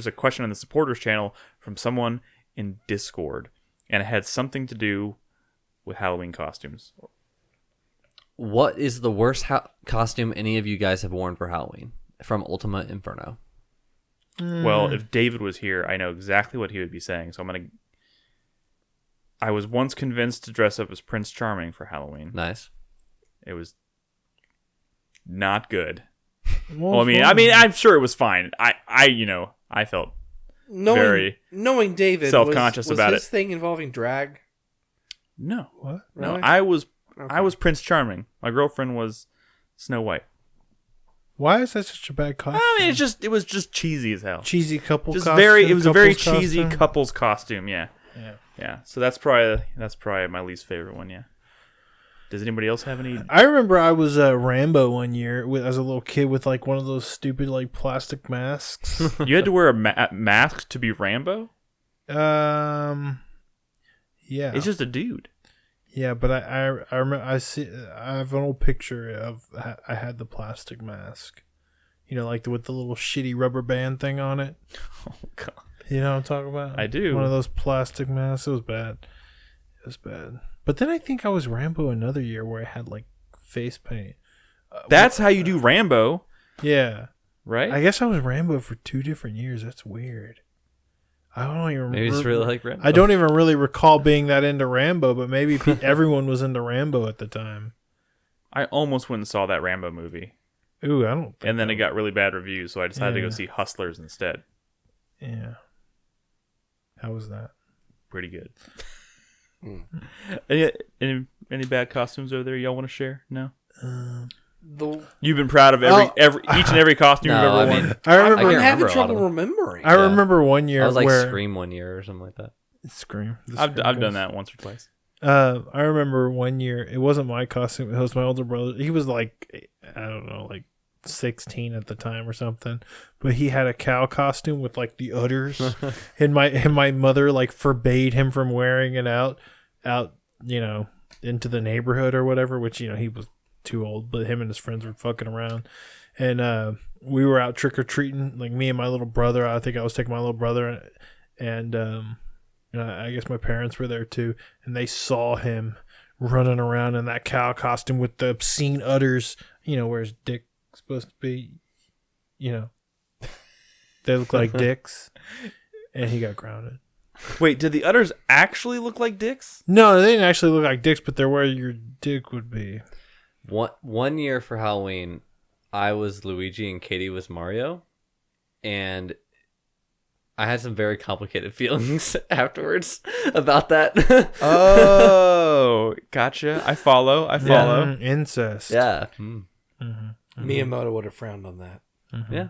a question on the supporters channel from someone in Discord, and it had something to do with Halloween costumes. What is the worst costume any of you guys have worn for Halloween from Ultima Inferno? Well, if David was here, I know exactly what he would be saying. So I was once convinced to dress up as Prince Charming for Halloween. Nice. It was not good. Well, I'm sure it was fine. I felt very knowing David self-conscious was about his it. thing involving drag? No. What? No, Really? I was Prince Charming. My girlfriend was Snow White. Why is that such a bad costume? I mean, it was just cheesy as hell. Cheesy couple Just costume. it was a very couples cheesy costume? couple's costume. Yeah. Yeah. So that's probably my least favorite one. Yeah. Does anybody else have any? I remember I was Rambo one year as a little kid with like one of those stupid like plastic masks. You had to wear a mask to be Rambo? Yeah. It's just a dude. Yeah, but I remember I have an old picture of I had the plastic mask, like with the little shitty rubber band thing on it. Oh God, You know what I'm talking about? I do. One of those plastic masks. It was bad. But then I think I was Rambo another year where I had like face paint. That's how you do Rambo, Yeah, right? I guess I was Rambo for 2 different years. That's weird. I don't even. Maybe it's really like Rambo. I don't even really recall being that into Rambo, but maybe everyone was into Rambo at the time. I almost went and saw that Rambo movie, Ooh, I don't. and then it got really bad reviews, so I decided to go Yeah. see Hustlers instead. Yeah. How was that? Pretty good. Any bad costumes over there y'all want to share? No. You've been proud of each and every costume you've ever worn. I remember. can't I'm having remember a lot trouble of them. remembering. I remember one year I was like where Scream one year or something like that. Scream. I've done that once or twice. I remember one year. It wasn't my costume. It was my older brother. He was like, I don't know, like 16 at the time or something. But he had a cow costume with like the udders, and my mother like forbade him from wearing it out, into the neighborhood or whatever. Which he was too old, but him and his friends were fucking around, and we were out trick or treating. Like me and my little brother. I think I was taking my little brother, and I guess my parents were there too, and they saw him running around in that cow costume with the obscene udders, where his dick supposed to be, they look like dicks, and he got grounded. Wait, did the udders actually look like dicks? No, they didn't actually look like dicks, but they're where your dick would be. One year for Halloween, I was Luigi and Katie was Mario, and I had some very complicated feelings afterwards about that. Oh, gotcha. I follow. Yeah, incest. Yeah. Miyamoto would have frowned on that. Yeah.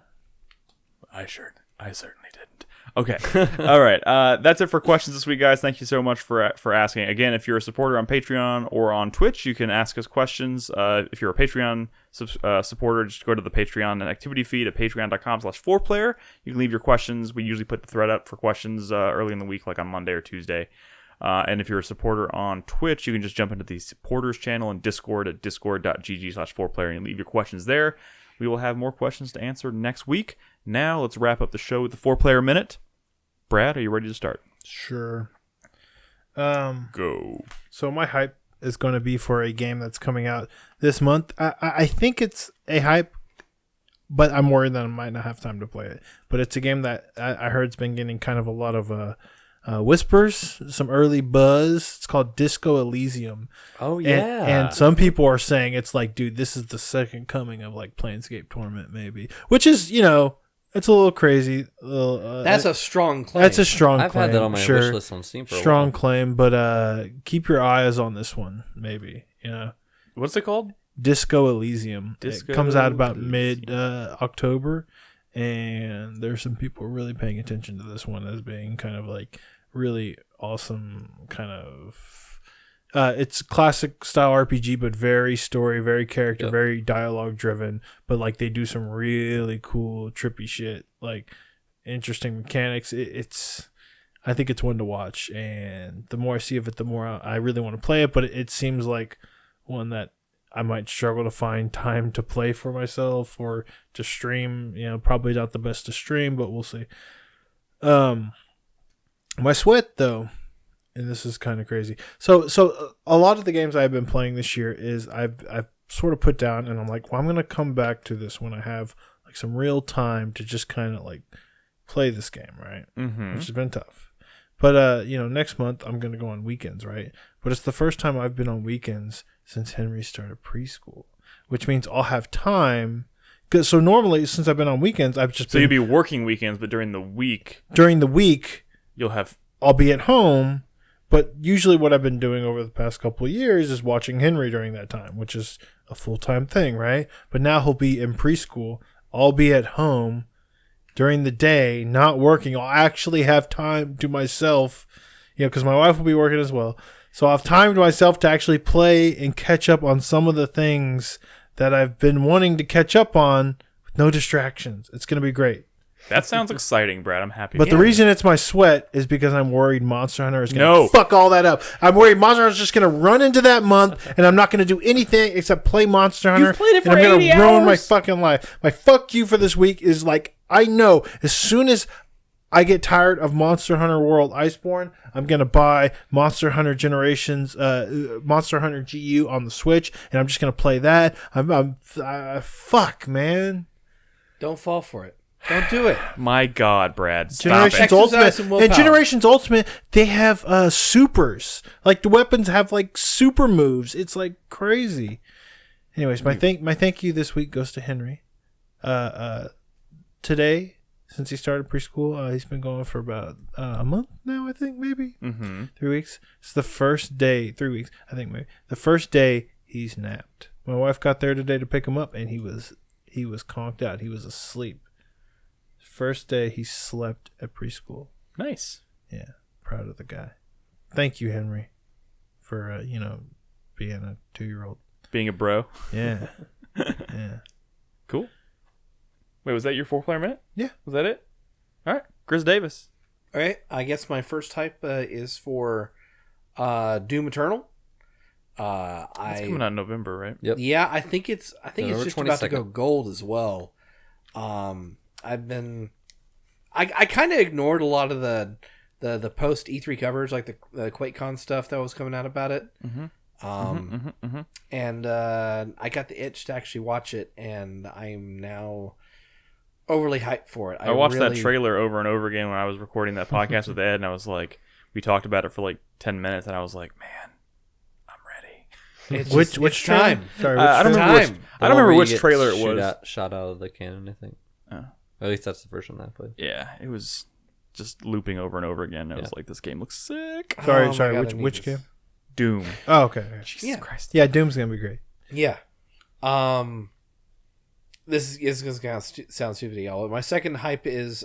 I certainly didn't. Okay. All right. That's it for questions this week, guys. Thank you so much for asking. Again, if you're a supporter on Patreon or on Twitch, you can ask us questions. If you're a Patreon supporter, just go to the Patreon and activity feed at patreon.com/4Player. You can leave your questions. We usually put the thread up for questions early in the week, like on Monday or Tuesday. And if you're a supporter on Twitch, you can just jump into the supporters channel in Discord at discord.gg/4Player and leave your questions there. We will have more questions to answer next week. Now, let's wrap up the show with the 4-Player Minute. Brad, are you ready to start? Sure. Go. So my hype is going to be for a game that's coming out this month. I think it's a hype, but I'm worried that I might not have time to play it. But it's a game that I heard it's been getting kind of a lot of whispers, some early buzz. It's called Disco Elysium. Oh yeah. And some people are saying it's like, dude, this is the second coming of like Planescape Torment, maybe. Which is, it's a little crazy. That's a strong claim. That's a strong I've claim. had that on my sure. wish list on Steam for a Strong while. claim, but keep your eyes on this one, maybe. What's it called? Disco Elysium. Disco It comes out about Elysium. mid October, and there's some people really paying attention to this one as being kind of like really awesome. Kind of, it's classic style RPG, but very story, very character, Yep. very dialogue driven. But like they do some really cool, trippy shit, like interesting mechanics. I think it's one to watch, and the more I see of it, the more I really want to play it. But it seems like one that I might struggle to find time to play for myself or to stream. Probably not the best to stream, but we'll see. My sweat though, and this is kind of crazy. So a lot of the games I've been playing this year is I've sort of put down, and I'm like, well, I'm gonna come back to this when I have like some real time to just kind of like play this game, right? Mm-hmm. Which has been tough. But next month I'm gonna go on weekends, right? But it's the first time I've been on weekends since Henry started preschool, which means I'll have time. So normally, since I've been on weekends, I've just so you'll be working weekends, but during the week I'll be at home. But usually, what I've been doing over the past couple of years is watching Henry during that time, which is a full-time thing, right? But now he'll be in preschool. I'll be at home during the day, not working. I'll actually have time to myself, because my wife will be working as well. So I'll have time to myself to actually play and catch up on some of the things that I've been wanting to catch up on with no distractions. It's going to be great. That sounds exciting, Brad. I'm happy. But the reason it's my sweat is because I'm worried Monster Hunter is going to fuck all that up. I'm worried Monster Hunter is just going to run into that month, and I'm not going to do anything except play Monster Hunter. You've played it for and I'm 80 gonna ruin hours. my fucking life. My fuck you for this week is like, I know as soon as I get tired of Monster Hunter World Iceborne, I'm going to buy Monster Hunter Generations, Monster Hunter GU on the Switch, and I'm just going to play that. Fuck, man. Don't fall for it. Don't do it. My God, Brad. Stop Generations it. Ultimate some and willpower. Generations Ultimate, they have supers. Like the weapons have like super moves. It's like crazy. Anyways, my thank you this week goes to Henry. Today, since he started preschool, he's been going for about a month now, I think, maybe. Mm-hmm. 3 weeks. It's the first day, 3 weeks, I think maybe. The first day he's napped. My wife got there today to pick him up, and he was conked out. He was asleep. First day he slept at preschool. Nice. Yeah, proud of the guy. Thank you, Henry, for being a 2-year-old. Being a bro. Yeah, yeah. Cool. Wait, was that your 4-player minute? Yeah. Was that it? All right. Chris Davis. All right. I guess my first type is for Doom Eternal. It's coming out in November, right? Yep. Yeah, I think it's November just about to 22nd. go gold as well. I kind of ignored a lot of the post E3 covers, like the QuakeCon stuff that was coming out about it. Mm-hmm. And I got the itch to actually watch it, and I'm now overly hyped for it. I watched that trailer over and over again when I was recording that podcast with Ed, and I was like, we talked about it for like 10 minutes, and I was like, man, I'm ready. It's Which it's trailer? time. Sorry, I don't trailer? remember time. I don't remember which trailer it was. Shot out of the cannon, I think. Oh. At least that's the version that I played. Yeah, it was just looping over and over again. I was like, this game looks sick. Sorry, Oh my sorry. God, I need Which this. game? Doom. Oh, okay. Jesus Yeah. Christ. Yeah, Doom's gonna be great. Yeah. This is going to sound stupid to y'all. My second hype is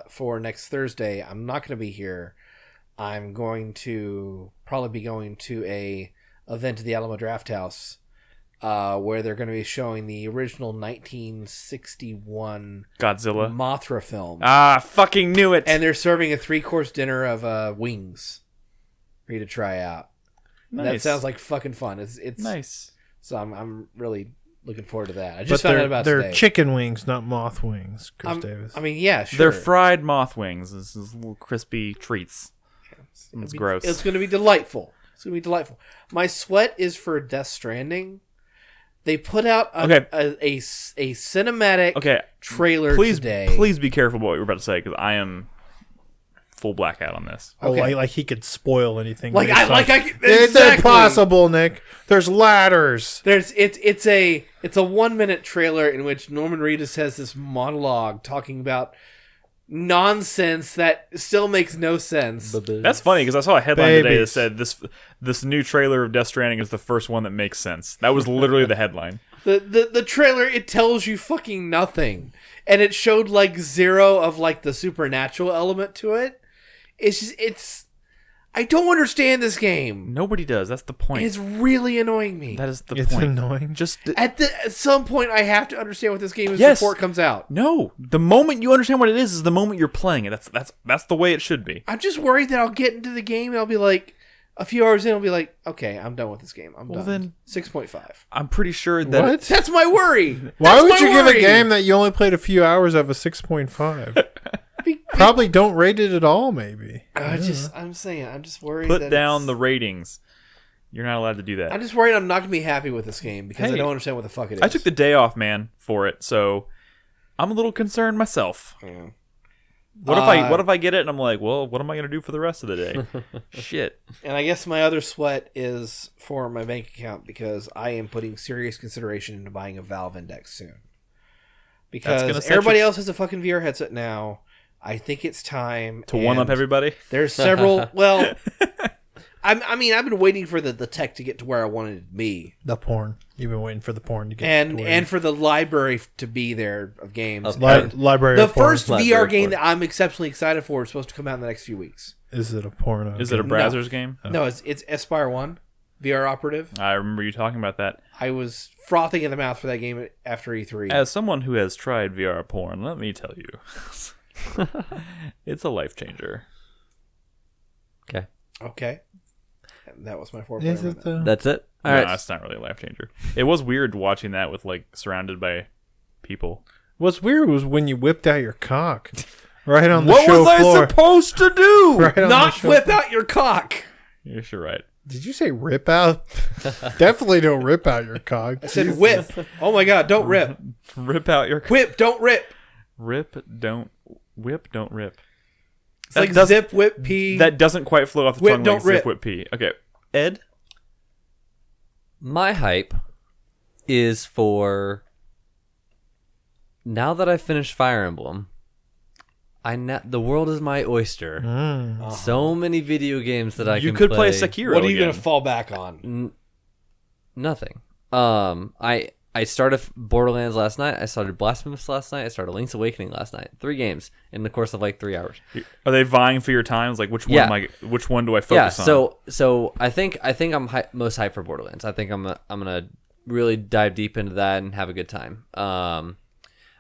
for next Thursday. I'm not going to be here. I'm going to probably be going to a event at the Alamo Draft House where they're going to be showing the original 1961 Godzilla. Mothra film. Ah, fucking knew it. And they're serving a 3-course dinner of wings for you to try out. Nice. That sounds like fucking fun. It's nice. So I'm really looking forward to that. I But just found out about they're today. chicken wings, not moth wings. Chris Davis. I mean, yeah, sure. They're fried moth wings. This is little crispy treats. It's gross. It's going to be delightful. It's going to be delightful. My sweat is for Death Stranding. They put out a cinematic trailer today. Please be careful what you're about to say, because I am full blackout on this. Okay. Like he could spoil anything. Exactly. It's impossible, Nick. There's ladders. It's a 1-minute trailer in which Norman Reedus has this monologue talking about nonsense that still makes no sense. That's funny, because I saw a headline today that said this new trailer of Death Stranding is the first one that makes sense. That was literally the headline. The trailer, it tells you fucking nothing, and it showed like zero of like the supernatural element to it. I don't understand this game. Nobody does. That's the point. It's really annoying me. That is the It's point. annoying. Just At some point, I have to understand what this game is Yes. before it comes out. no. The moment you understand what it is the moment you're playing it. That's the way it should be. I'm just worried that I'll get into the game and I'll be like, a few hours in, I'll be like, okay, I'm done with this game. I'm done. then- 6.5. I'm pretty sure that What? That's my worry. Why That's would my you give a worry. game that you only played a few hours of a 6.5? Probably don't rate it at all, maybe. I'm just worried. put that down it's- the ratings. You're not allowed to do that. I'm just worried I'm not gonna be happy with this game because I Hey, don't understand what the fuck it is. I took the day off, man, for it, so I'm a little concerned myself. Yeah. What if I get it and I'm like, well, what am I gonna do for the rest of the day? Shit. And I guess my other sweat is for my bank account because I am putting serious consideration into buying a Valve Index soon. gonna Because set everybody you- else has a fucking VR headset now. I think it's time To one up and everybody. There's several. Well, I mean, I've been waiting for the tech to get to where I wanted it to be, The porn. You've been waiting for the porn to get and to where and for the library to be there of games. library. The of porn. first Library VR game porn. that I'm exceptionally excited for is supposed to come out in the next few weeks. Is it a porno? Is it a game? Brazzers game? No, it's Aspire 1, VR Operative. I remember you talking about that. I was frothing in the mouth for that game after E3. As someone who has tried VR porn, let me tell you, it's a life changer. Okay. Okay. And that was my 4 Is it though? That's it. All No, right. it's not really a life changer. It was weird watching that with like surrounded by people. What's weird was when you whipped out your cock right on the What show was I floor. supposed to do? Right on Not the show whip floor. out your cock. Yes, you're right. Did you say rip out? Definitely don't rip out your cock. I said whip. Oh my god, don't rip. Rip out your Whip, don't rip. rip. Don't whip. Don't rip. It's That like does- zip, whip, pee. That doesn't quite flow off the Whip, tongue don't like rip. zip, whip, pee. Okay, Ed. My hype is for now that I finished Fire Emblem. The world is my oyster. So many video games that I You can could play play. Sekiro. what are you again. going to fall back on? Nothing. I started Borderlands last night. I started Blasphemous last night. I started Link's Awakening last night. 3 games in the course of like 3 hours. Are they vying for your times? Like which one? Yeah. Which one do I Yeah. focus on? So I think I'm most hyped for Borderlands. I think I'm gonna really dive deep into that and have a good time.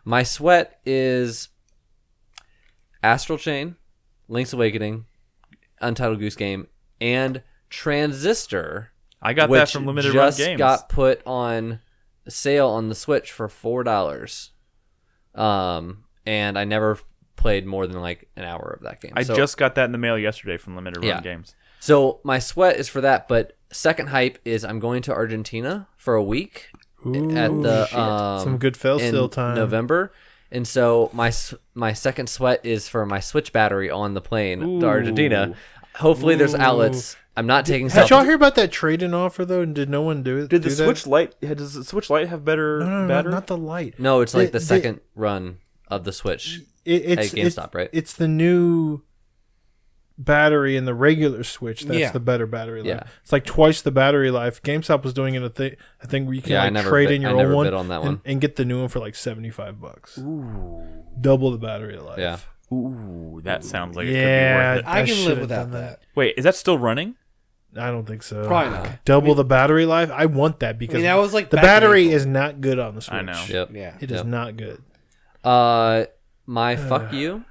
My sweat is Astral Chain, Link's Awakening, Untitled Goose Game, and Transistor. I got which that from Limited Run just Games. got put on sale on the Switch for $4. And I never played more than like an hour of that game. I So- just got that in the mail yesterday from Limited Run Yeah. Games. So my sweat is for that, but second hype is I'm going to Argentina for a week at the Some good fail in still time. November. And so my second sweat is for my Switch battery on the plane to Argentina. Hopefully there's outlets. I'm not taking Did y'all selfies. hear about that trade-in offer though? And did no one do it? Did the do that? Switch Lite? Does the Switch Lite have better No, battery? not the light. No, it's like the They- second run of the Switch. It's at GameStop, right? It's the new battery in the regular Switch. That's Yeah. the better battery life. Yeah. It's like twice the battery life. GameStop was doing it a thing where you can Yeah, I like never trade bid- in I your never old one, bid on that one. and get the new one for like $75. Ooh, double the battery life. Yeah. Ooh, that sounds like Yeah, it could be worth it. I I can should've live without done that. Wait, is that still running? I don't think so. Probably not. Double the battery life. I want that because that was like the back in battery April. is not good on the Switch. I know. Yep. Yeah. It is Yep. not good. My fuck you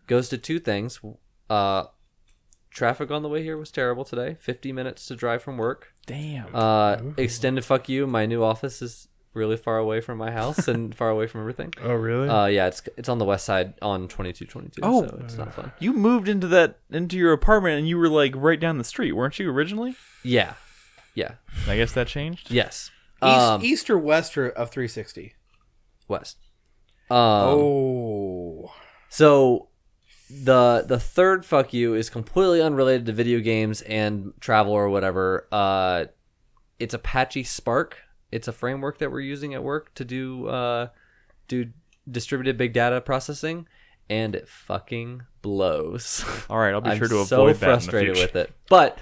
goes to two things. Traffic on the way here was terrible today. 50 minutes to drive from work. Damn. Extended fuck you. My new office is really far away from my house and far away from everything. Oh, really? Yeah, it's on the west side on 2222. Oh. So it's not fun. You moved into your apartment and you were like right down the street, weren't you originally? Yeah. I guess that changed. Yes. East or west of 360? West. Oh. So the third fuck you is completely unrelated to video games and travel or whatever. It's Apache Spark. It's a framework that we're using at work to do distributed big data processing, and it fucking blows. All right, I'll be I'm sure to so avoid that frustrated in the future. with it, but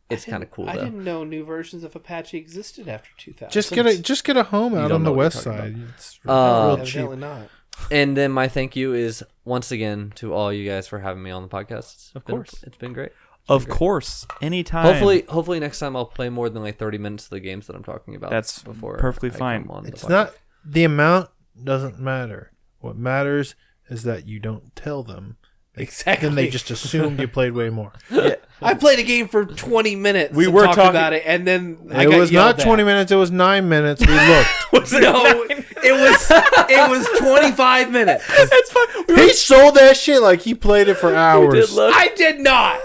it's kind of cool I though. didn't know new versions of Apache existed after 2000. just get a home out don't on know the what west you're talking side. It's real cheap. Evidently not. And then my thank you is once again to all you guys for having me on the podcast. Of course. It's been great. Of course, anytime. Hopefully next time I'll play more than like 30 minutes of the games that I'm talking about. That's before perfectly I fine. come on the It's podcast. not the amount doesn't matter. What matters is that you don't tell them. Exactly. Then they just assumed you played way more. I played a game for 20 minutes. We and were talked talking about it, and then I It got was yelled not 20 at. minutes. It was 9 minutes. We looked. No, it was 25 minutes. That's fine. He sold that shit like he played it for hours. I did not.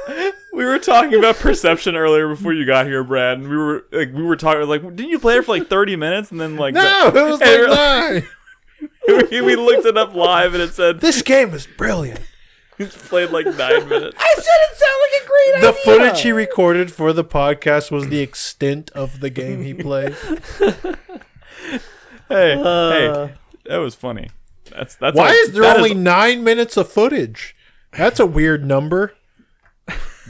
We were talking about perception earlier before you got here, Brad, and we were talking like, didn't you play it for like 30 minutes and then like No, it was and like 9. we looked it up live and it said This game is brilliant. he's played like 9 minutes. I said it sounded like a great The idea. footage he recorded for the podcast was the extent of the game he played. Hey, that was funny. Why is there only 9 minutes of footage? That's a weird number.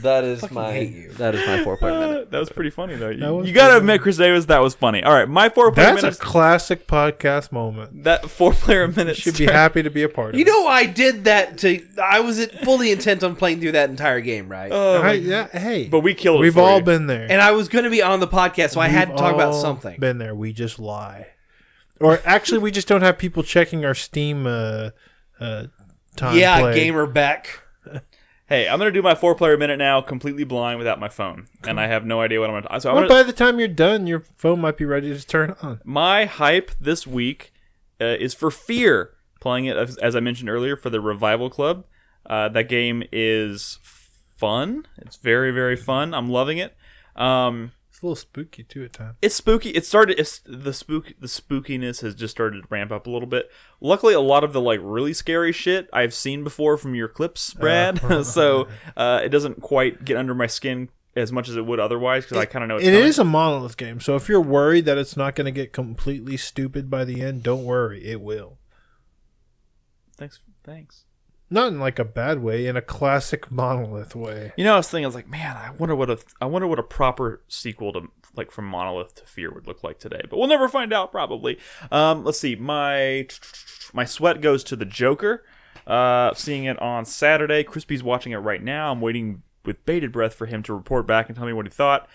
That is hate my you. 4-player minute. That was pretty funny though. was You gotta pretty admit, Chris Davis, that was funny. All right, my 4-player That's minute. a classic podcast moment. That 4-player minute Should be happy to be a part of You it. know, I did that I was fully intent on playing through that entire game, right? Hey, but we killed it. we've for all you. been there. And I was going to be on the podcast, so I had to We've talk about all something. Been there. We just lie, or actually, we just don't have people checking our Steam time. Yeah, play. gamer Beck. Hey, I'm gonna do my 4-player minute now, completely blind without my phone, and I have no idea what I'm gonna. So I'm Well, gonna, by the time you're done, your phone might be ready to turn on. my hype this week is for Fear. Playing it as I mentioned earlier for the Revival Club. That game is fun. It's very, very fun. I'm loving it. It's a little spooky too at times. It's spooky. The spookiness has just started to ramp up a little bit. Luckily, a lot of the like really scary shit I've seen before from your clips, Brad. So it doesn't quite get under my skin as much as it would otherwise because I kind of know it's It coming. is a monolith game, so if you're worried that it's not going to get completely stupid by the end, don't worry, it will. Thanks. Not in like a bad way, in a classic monolith way. You know, I was thinking, I was like, man, I wonder what a proper sequel to like from Monolith to Fear would look like today. But we'll never find out, probably. Let's see. My sweat goes to the Joker. Seeing it on Saturday. Crispy's watching it right now. I'm waiting with bated breath for him to report back and tell me what he thought.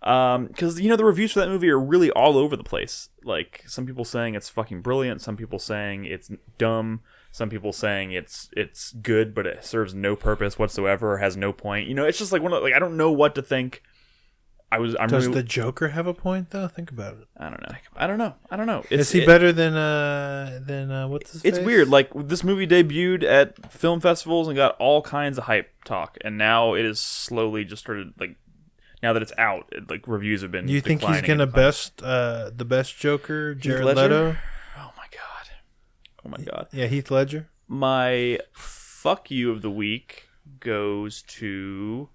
Because you know the reviews for that movie are really all over the place. Like some people saying it's fucking brilliant. Some people saying it's dumb. Some people saying it's good, but it serves no purpose whatsoever or has no point. You know, it's just like I don't know what to think. Does the Joker have a point though? Think about it. I don't know. Is he better than what's his It's face? weird. Like this movie debuted at film festivals and got all kinds of hype talk, and now it is slowly just started like. Now that it's out, reviews have been. Do you think he's gonna the best Joker, Jared Ledger? Leto? Oh my god. Yeah, Heath Ledger. My fuck you of the week goes to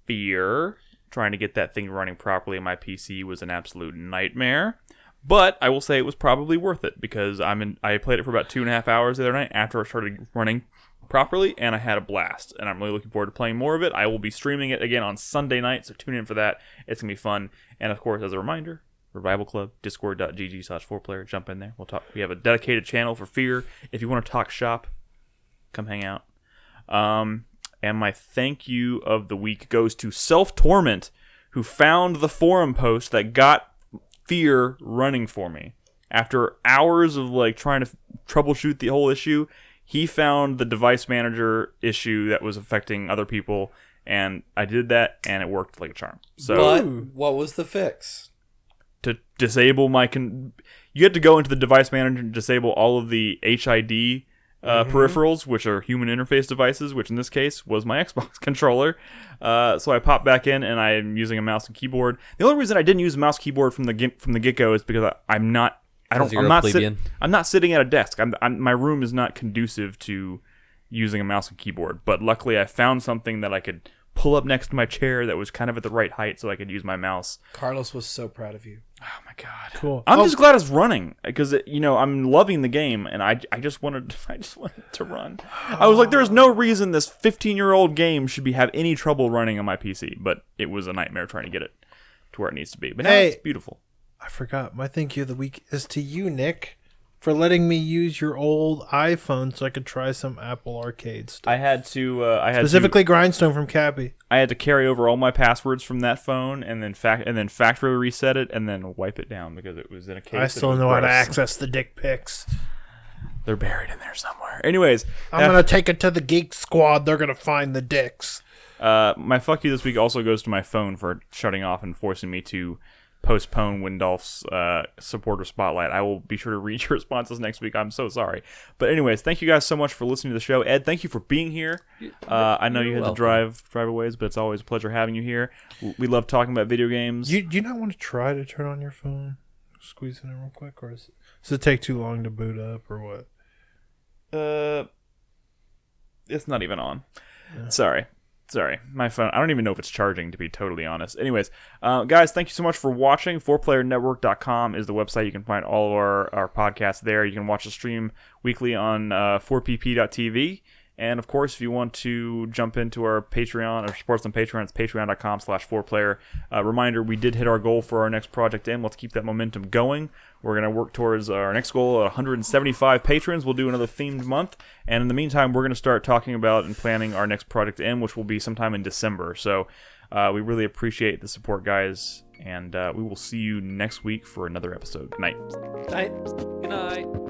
Fear. Trying to get that thing running properly on my PC was an absolute nightmare. But I will say it was probably worth it because I played it for about 2.5 hours the other night after it started running properly, and I had a blast. And I'm really looking forward to playing more of it. I will be streaming it again on Sunday night, so tune in for that. It's going to be fun. And of course, as a reminder, Revival Club, discord.gg/4player. Jump in there. We'll talk. We have a dedicated channel for Fear. If you want to talk shop, come hang out. And my thank you of the week goes to Self Torment, who found the forum post that got Fear running for me. After hours of trying to troubleshoot the whole issue, he found the device manager issue that was affecting other people, and I did that, and it worked like a charm. So. But what was the fix? To disable you had to go into the device manager and disable all of the HID peripherals, which are human interface devices, which in this case was my Xbox controller. So I popped back in and I'm using a mouse and keyboard. The only reason I didn't use a mouse keyboard from the get-go is because I'm not sitting at a desk. My room is not conducive to using a mouse and keyboard. But luckily I found something that I could pull up next to my chair that was kind of at the right height so I could use my mouse. Carlos was so proud of you. Oh my god! Cool. I'm just glad it's running because I'm loving the game and I just wanted it to run. I was like, there's no reason this 15-year-old game should have any trouble running on my PC, but it was a nightmare trying to get it to where it needs to be. But now it's beautiful. I forgot. My thank you of the week is to you, Nick. for letting me use your old iPhone so I could try some Apple Arcade stuff. I had to. Specifically, Grindstone from Cappy. I had to carry over all my passwords from that phone and then factory reset it and then wipe it down because it was in a case. I still know how to access the dick pics. They're buried in there somewhere. Anyways, I'm gonna take it to the Geek Squad. They're gonna find the dicks. My fuck you this week also goes to my phone for shutting off and forcing me to postpone Windolph's supporter spotlight. I will be sure to read your responses next week. I'm so sorry. But anyways, thank you guys so much for listening to the show. Ed, thank you for being here. I know you had to drive a ways, but it's always a pleasure having you here. We love talking about video games. Do you not want to try to turn on your phone? Squeeze it in real quick, or does it take too long to boot up, or what? It's not even on. Yeah. Sorry, my phone. I don't even know if it's charging, to be totally honest. Anyways, guys, thank you so much for watching. 4playernetwork.com is the website. You can find all of our podcasts there. You can watch the stream weekly on 4pp.tv. And, of course, if you want to jump into our Patreon or support us on Patreon, it's patreon.com/4player. Reminder, we did hit our goal for our next Project M. Let's keep that momentum going. We're going to work towards our next goal of 175 patrons. We'll do another themed month. And in the meantime, we're going to start talking about and planning our next Project M, which will be sometime in December. So we really appreciate the support, guys. And we will see you next week for another episode. Good night. Good night.